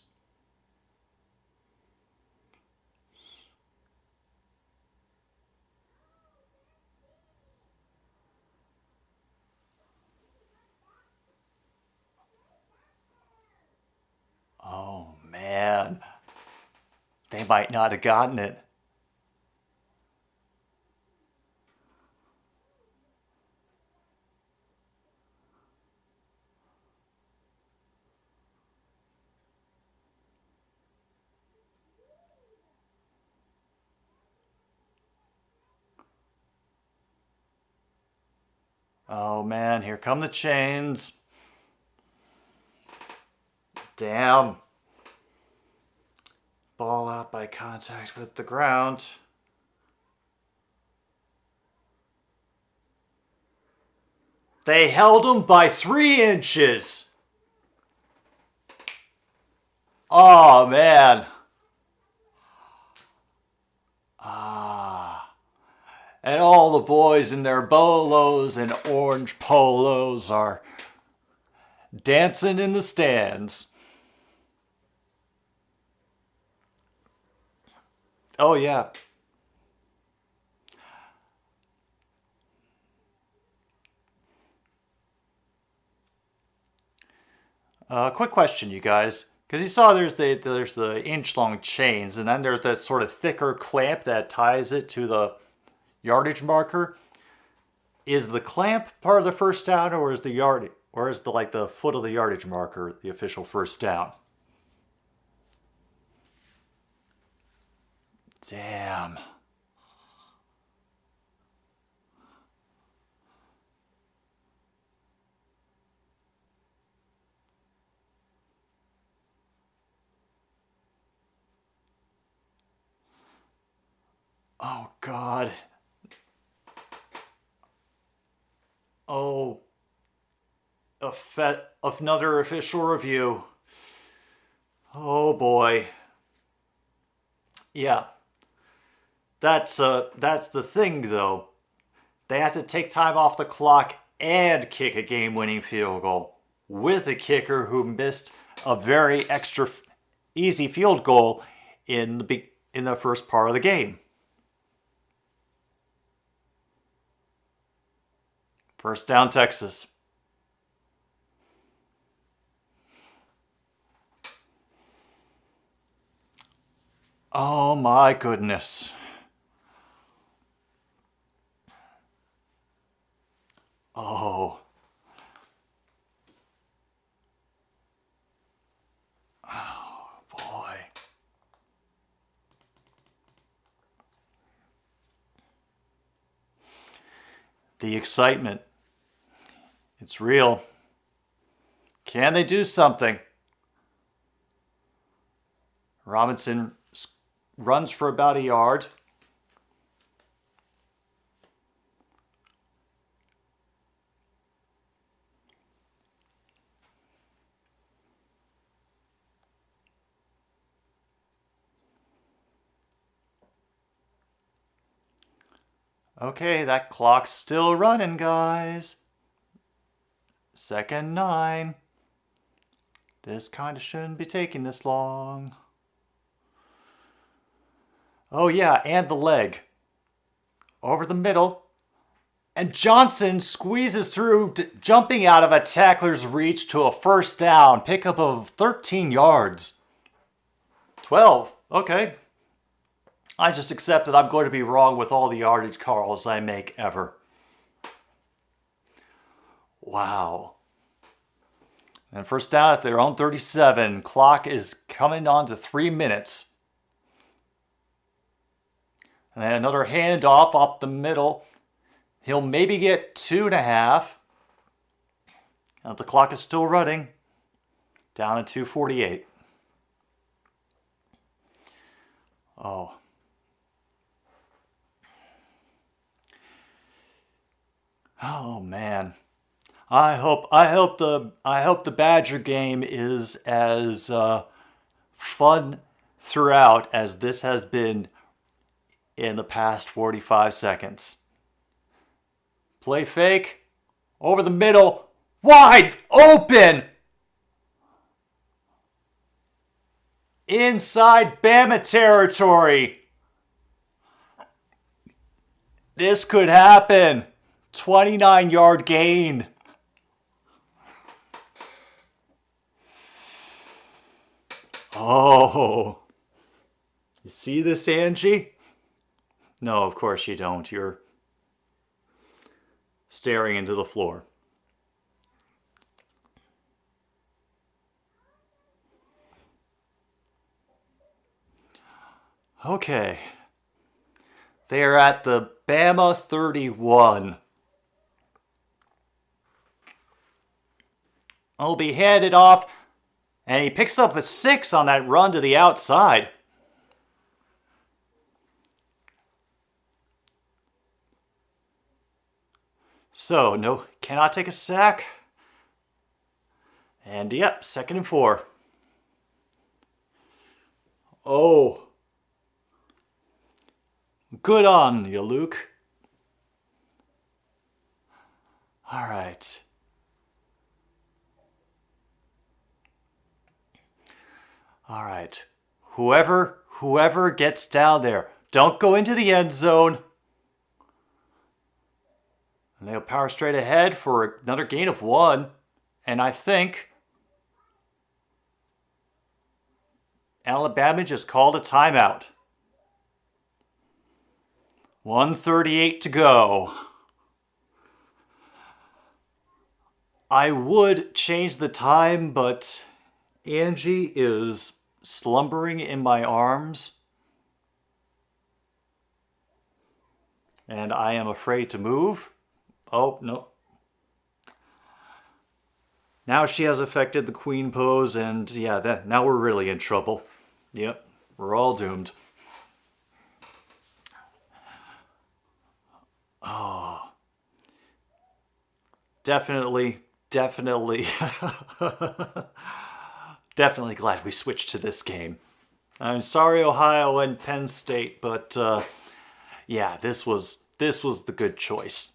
Oh man. They might not have gotten it. Oh man, here come the chains. Damn. Ball out by contact with the ground. They held him by 3 inches. Oh man. And all the boys in their bolos and orange polos are dancing in the stands. Oh, yeah. Quick question, you guys. Because you saw there's the inch-long chains, and then there's that sort of thicker clamp that ties it to the yardage marker. Is the clamp part of the first down, or is the foot of the yardage marker the official first down? Damn. Oh God. Oh. Another official review. Oh boy. Yeah. That's the thing though. They had to take time off the clock and kick a game-winning field goal with a kicker who missed a very extra easy field goal in the first part of the game. First down, Texas. Oh my goodness. Oh. Oh boy. The excitement. It's real. Can they do something? Robinson runs for about a yard. Okay, that clock's still running, guys. 2nd and 9. This kind of shouldn't be taking this long. Oh yeah, and the leg. Over the middle. And Johnson squeezes through, jumping out of a tackler's reach to a first down. Pickup of 13 yards. 12. Okay. I just accept that I'm going to be wrong with all the yardage calls I make ever. Wow. And first down at their own 37. Clock is coming on to 3 minutes. And then another handoff up the middle. He'll maybe get 2.5. And the clock is still running. Down at 2:48. Oh. Oh man. I hope the Badger game is as fun throughout as this has been in the past 45 seconds. Play fake. Over the middle. Wide open. Inside Bama territory. This could happen. 29-yard gain. Oh. You see this, Angie? No, of course you don't. You're staring into the floor. Okay. They are at the Bama 31. Will be handed off, and he picks up a 6 on that run to the outside. So, no, cannot take a sack. And yep, 2nd and 4. Oh. Good on you, Luke. All right. All right. Whoever gets down there, don't go into the end zone. And they'll power straight ahead for another gain of 1. And I think Alabama just called a timeout. 1:38 to go. I would change the time, but Angie is slumbering in my arms. And I am afraid to move. Oh, no. Now she has affected the queen pose, and yeah, now we're really in trouble. Yep, we're all doomed. Oh. Definitely definitely glad we switched to this game. I'm sorry, Ohio and Penn State, but yeah, this was the good choice.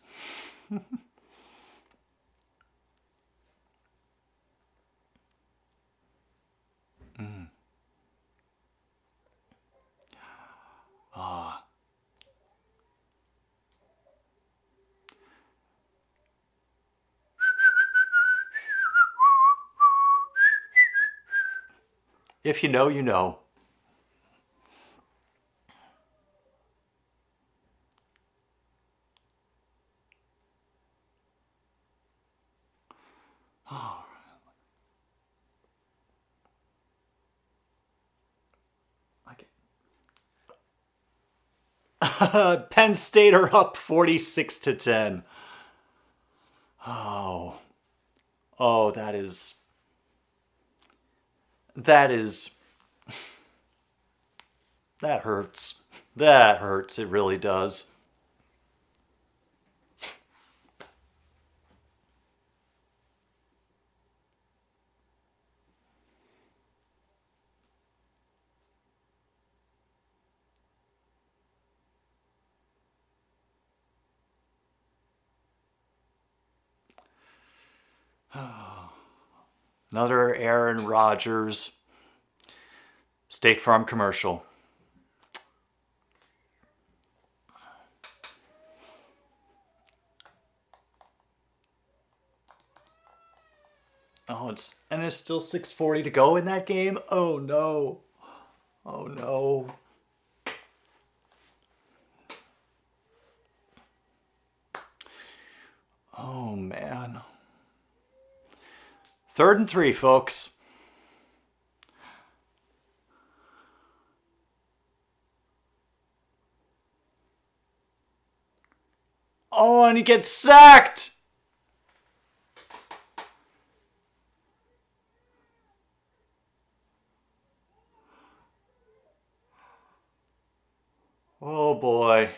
If you know, you know. Oh. Penn State are up 46-10. Oh. Oh, that hurts. That hurts. It really does. Another Aaron Rodgers State Farm commercial. Oh, it's still 6:40 to go in that game? Oh no. Oh no. Oh man. 3rd and 3, folks. Oh, and he gets sacked! Oh boy.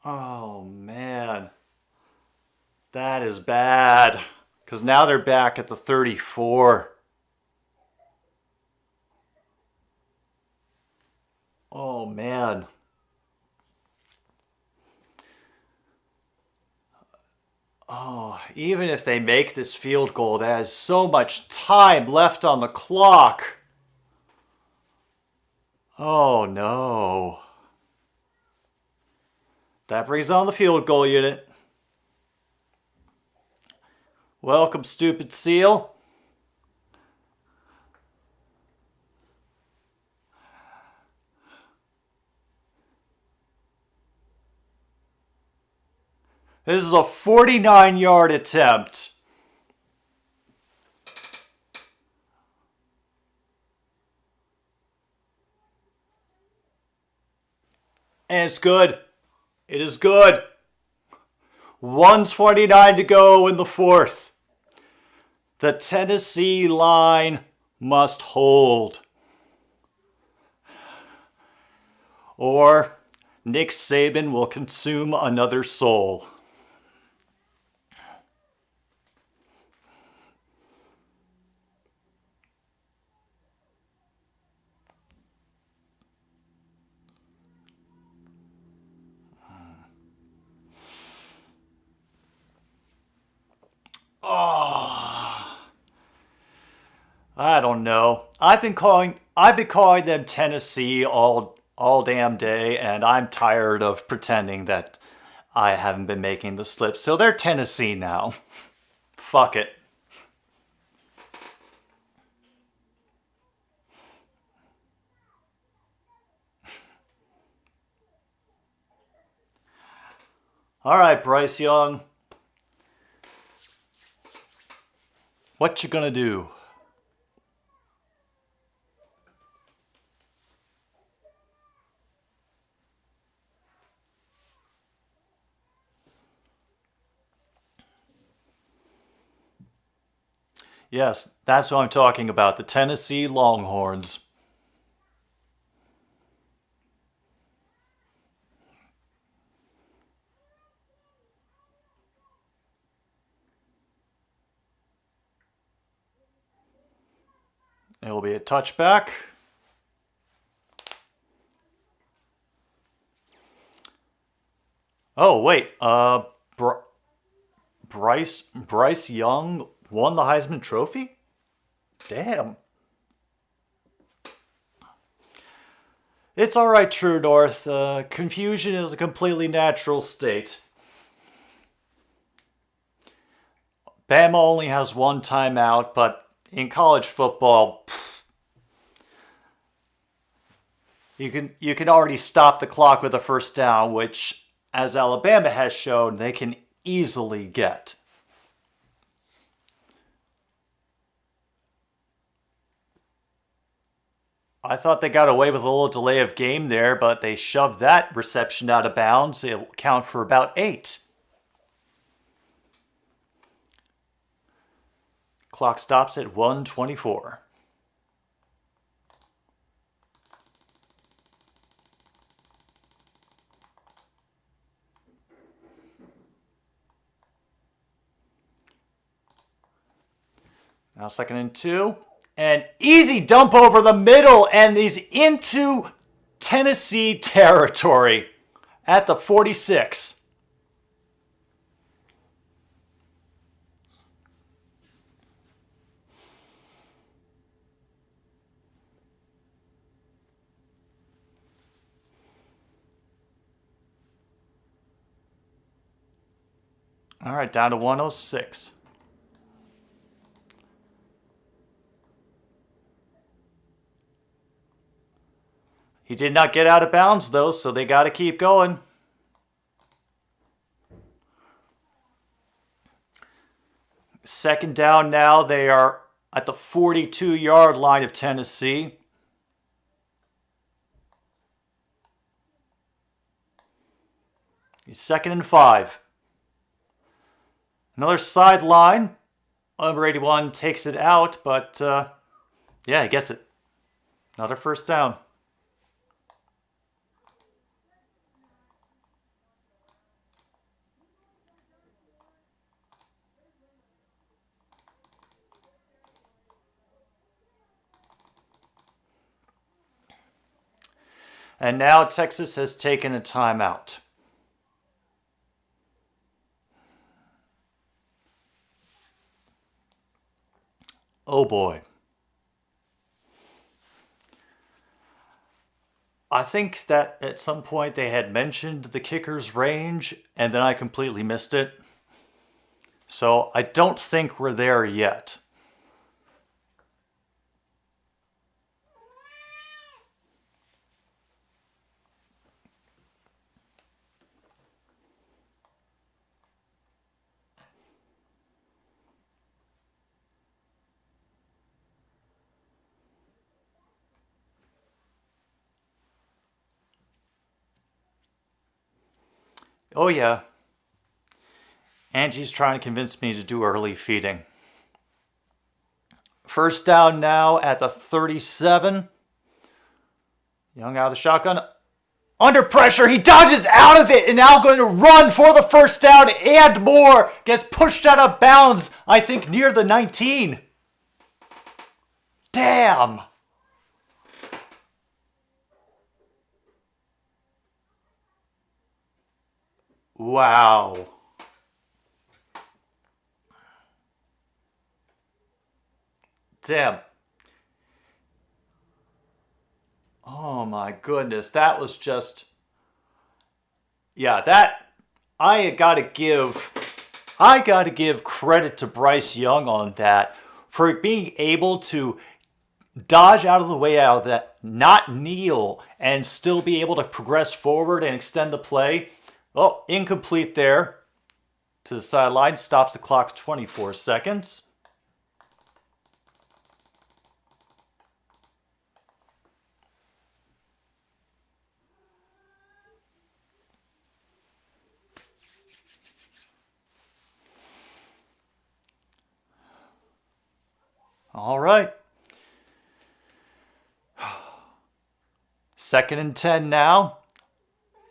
Oh man. That is bad. Because now they're back at the 34. Oh man. Oh, even if they make this field goal, that has so much time left on the clock. Oh no. That brings on the field goal unit. Welcome, stupid seal. This is a 49-yard attempt. And it's good. It is good. 1:29 to go in the 4th. The Tennessee line must hold. Or Nick Saban will consume another soul. Oh, I don't know. I've been calling them Tennessee all damn day, and I'm tired of pretending that I haven't been making the slips. So they're Tennessee now. Fuck it. All right, Bryce Young. What you gonna do? Yes, that's what I'm talking about. The Tennessee Longhorns. It will be a touchback. Oh, wait. Bryce Young won the Heisman Trophy? Damn. It's all right, True North. Confusion is a completely natural state. Bama only has one timeout, but in college football, you can already stop the clock with a first down, which, as Alabama has shown, they can easily get. I thought they got away with a little delay of game there, but they shoved that reception out of bounds. It will count for about 8. Clock stops at 1:24. Now 2nd and 2. An easy dump over the middle, and he's into Tennessee territory at the 46. All right, down to 106. He did not get out of bounds, though, so they got to keep going. Second down now. They are at the 42-yard line of Tennessee. Second and 5. Another sideline. Number 81 takes it out, but yeah, he gets it. Another first down. And now Texas has taken a timeout. Oh boy. I think that at some point they had mentioned the kicker's range, and then I completely missed it. So I don't think we're there yet. Oh yeah. Angie's trying to convince me to do early feeding. First down now at the 37. Young out of the shotgun. Under pressure, he dodges out of it and now going to run for the first down and more. Gets pushed out of bounds, I think near the 19. Damn. Wow. Damn. Oh my goodness, that was just... Yeah, that... I gotta give credit to Bryce Young on that for being able to dodge out of the way out of that, not kneel, and still be able to progress forward and extend the play. Oh, incomplete there. To the sideline, stops the clock 24 seconds. All right. Second and 10 now.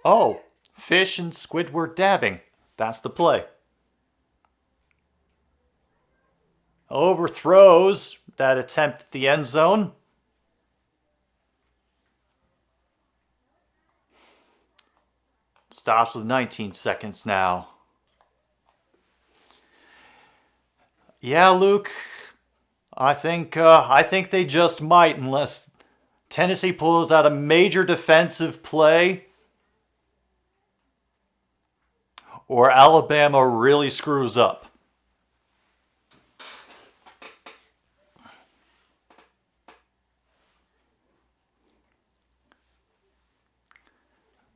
Oh, Fish and Squidward dabbing. That's the play. Overthrows that attempt at the end zone. Stops with 19 seconds now. Yeah, Luke. I think they just might, unless Tennessee pulls out a major defensive play or Alabama really screws up.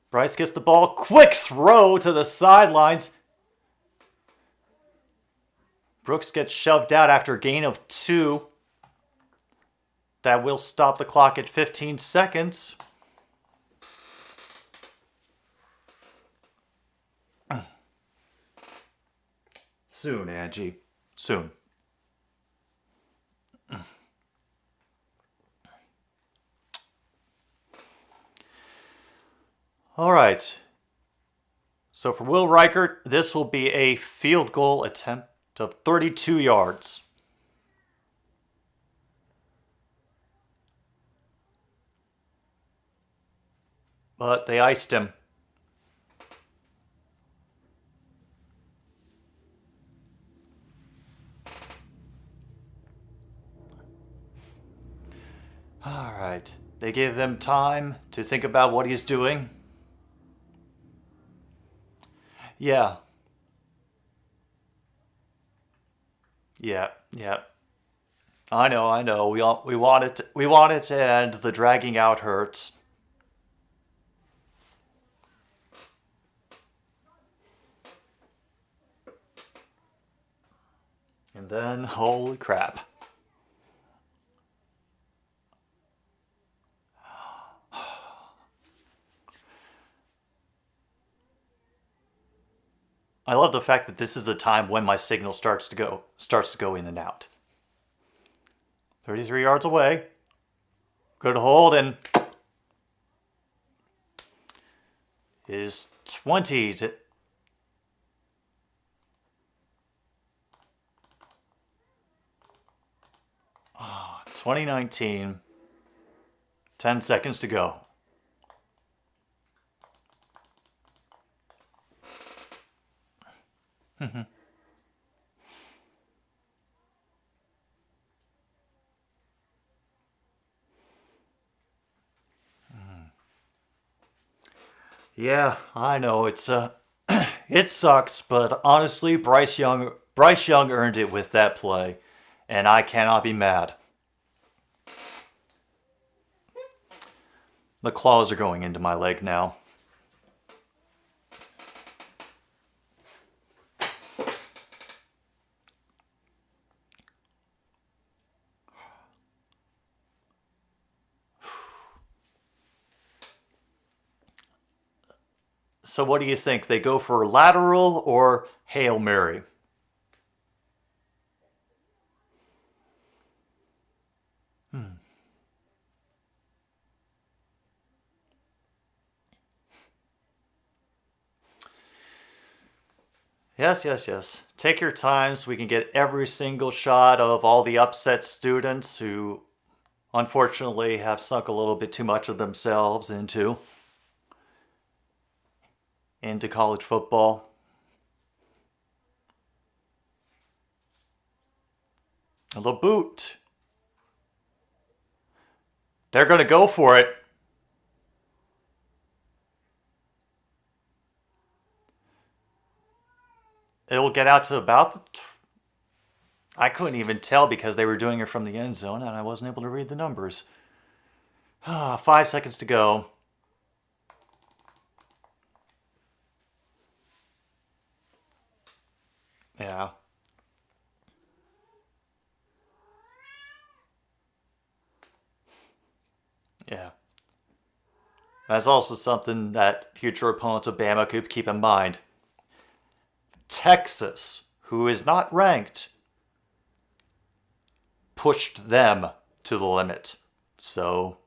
Bryce gets the ball. Quick throw to the sidelines. Brooks gets shoved out after a gain of 2. That will stop the clock at 15 seconds. Soon, Angie. Soon. All right. So for Will Reichert, this will be a field goal attempt of 32 yards. But they iced him. All right. They gave him time to think about what he's doing. Yeah. Yeah. I know. We want it to end. The dragging out hurts. And then, holy crap. I love the fact that this is the time when my signal starts to go in and out. 33 yards away. Good hold, and is 20 to 2019. 10 seconds to go. Yeah, I know it's it sucks, but honestly, Bryce Young earned it with that play, and I cannot be mad. The claws are going into my leg now. So what do you think? They go for lateral or Hail Mary? Yes. Take your time so we can get every single shot of all the upset students who unfortunately have sunk a little bit too much of themselves into college football. A little boot. They're going to go for it. It will get out to about the... I couldn't even tell because they were doing it from the end zone and I wasn't able to read the numbers. 5 seconds to go. Yeah. Yeah. That's also something that future opponents of Bama could keep in mind. Texas, who is not ranked, pushed them to the limit. So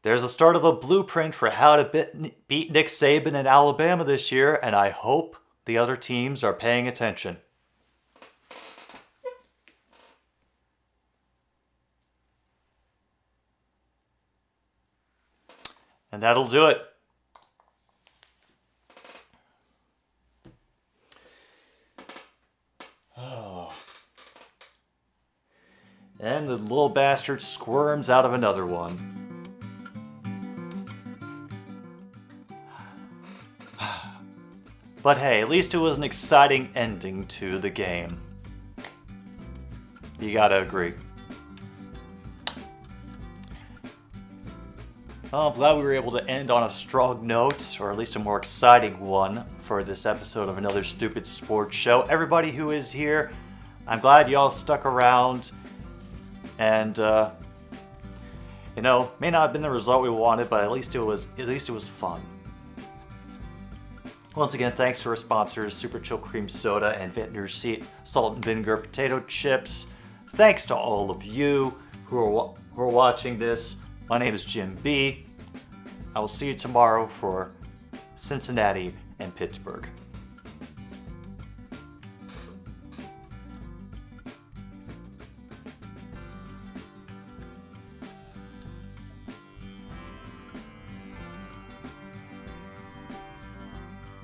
there's a start of a blueprint for how to beat Nick Saban in Alabama this year, and I hope the other teams are paying attention. And that'll do it. And the little bastard squirms out of another one. But hey, at least it was an exciting ending to the game. You gotta agree. Well, I'm glad we were able to end on a strong note, or at least a more exciting one, for this episode of Another Stupid Sports Show. Everybody who is here, I'm glad y'all stuck around. And may not have been the result we wanted, but at least it was fun. Once again, thanks to our sponsors, Super Chill Cream Soda and Vintner Salt and Vinegar Potato Chips. Thanks to all of you who are watching this. My name is Jim B. I will see you tomorrow for Cincinnati and Pittsburgh.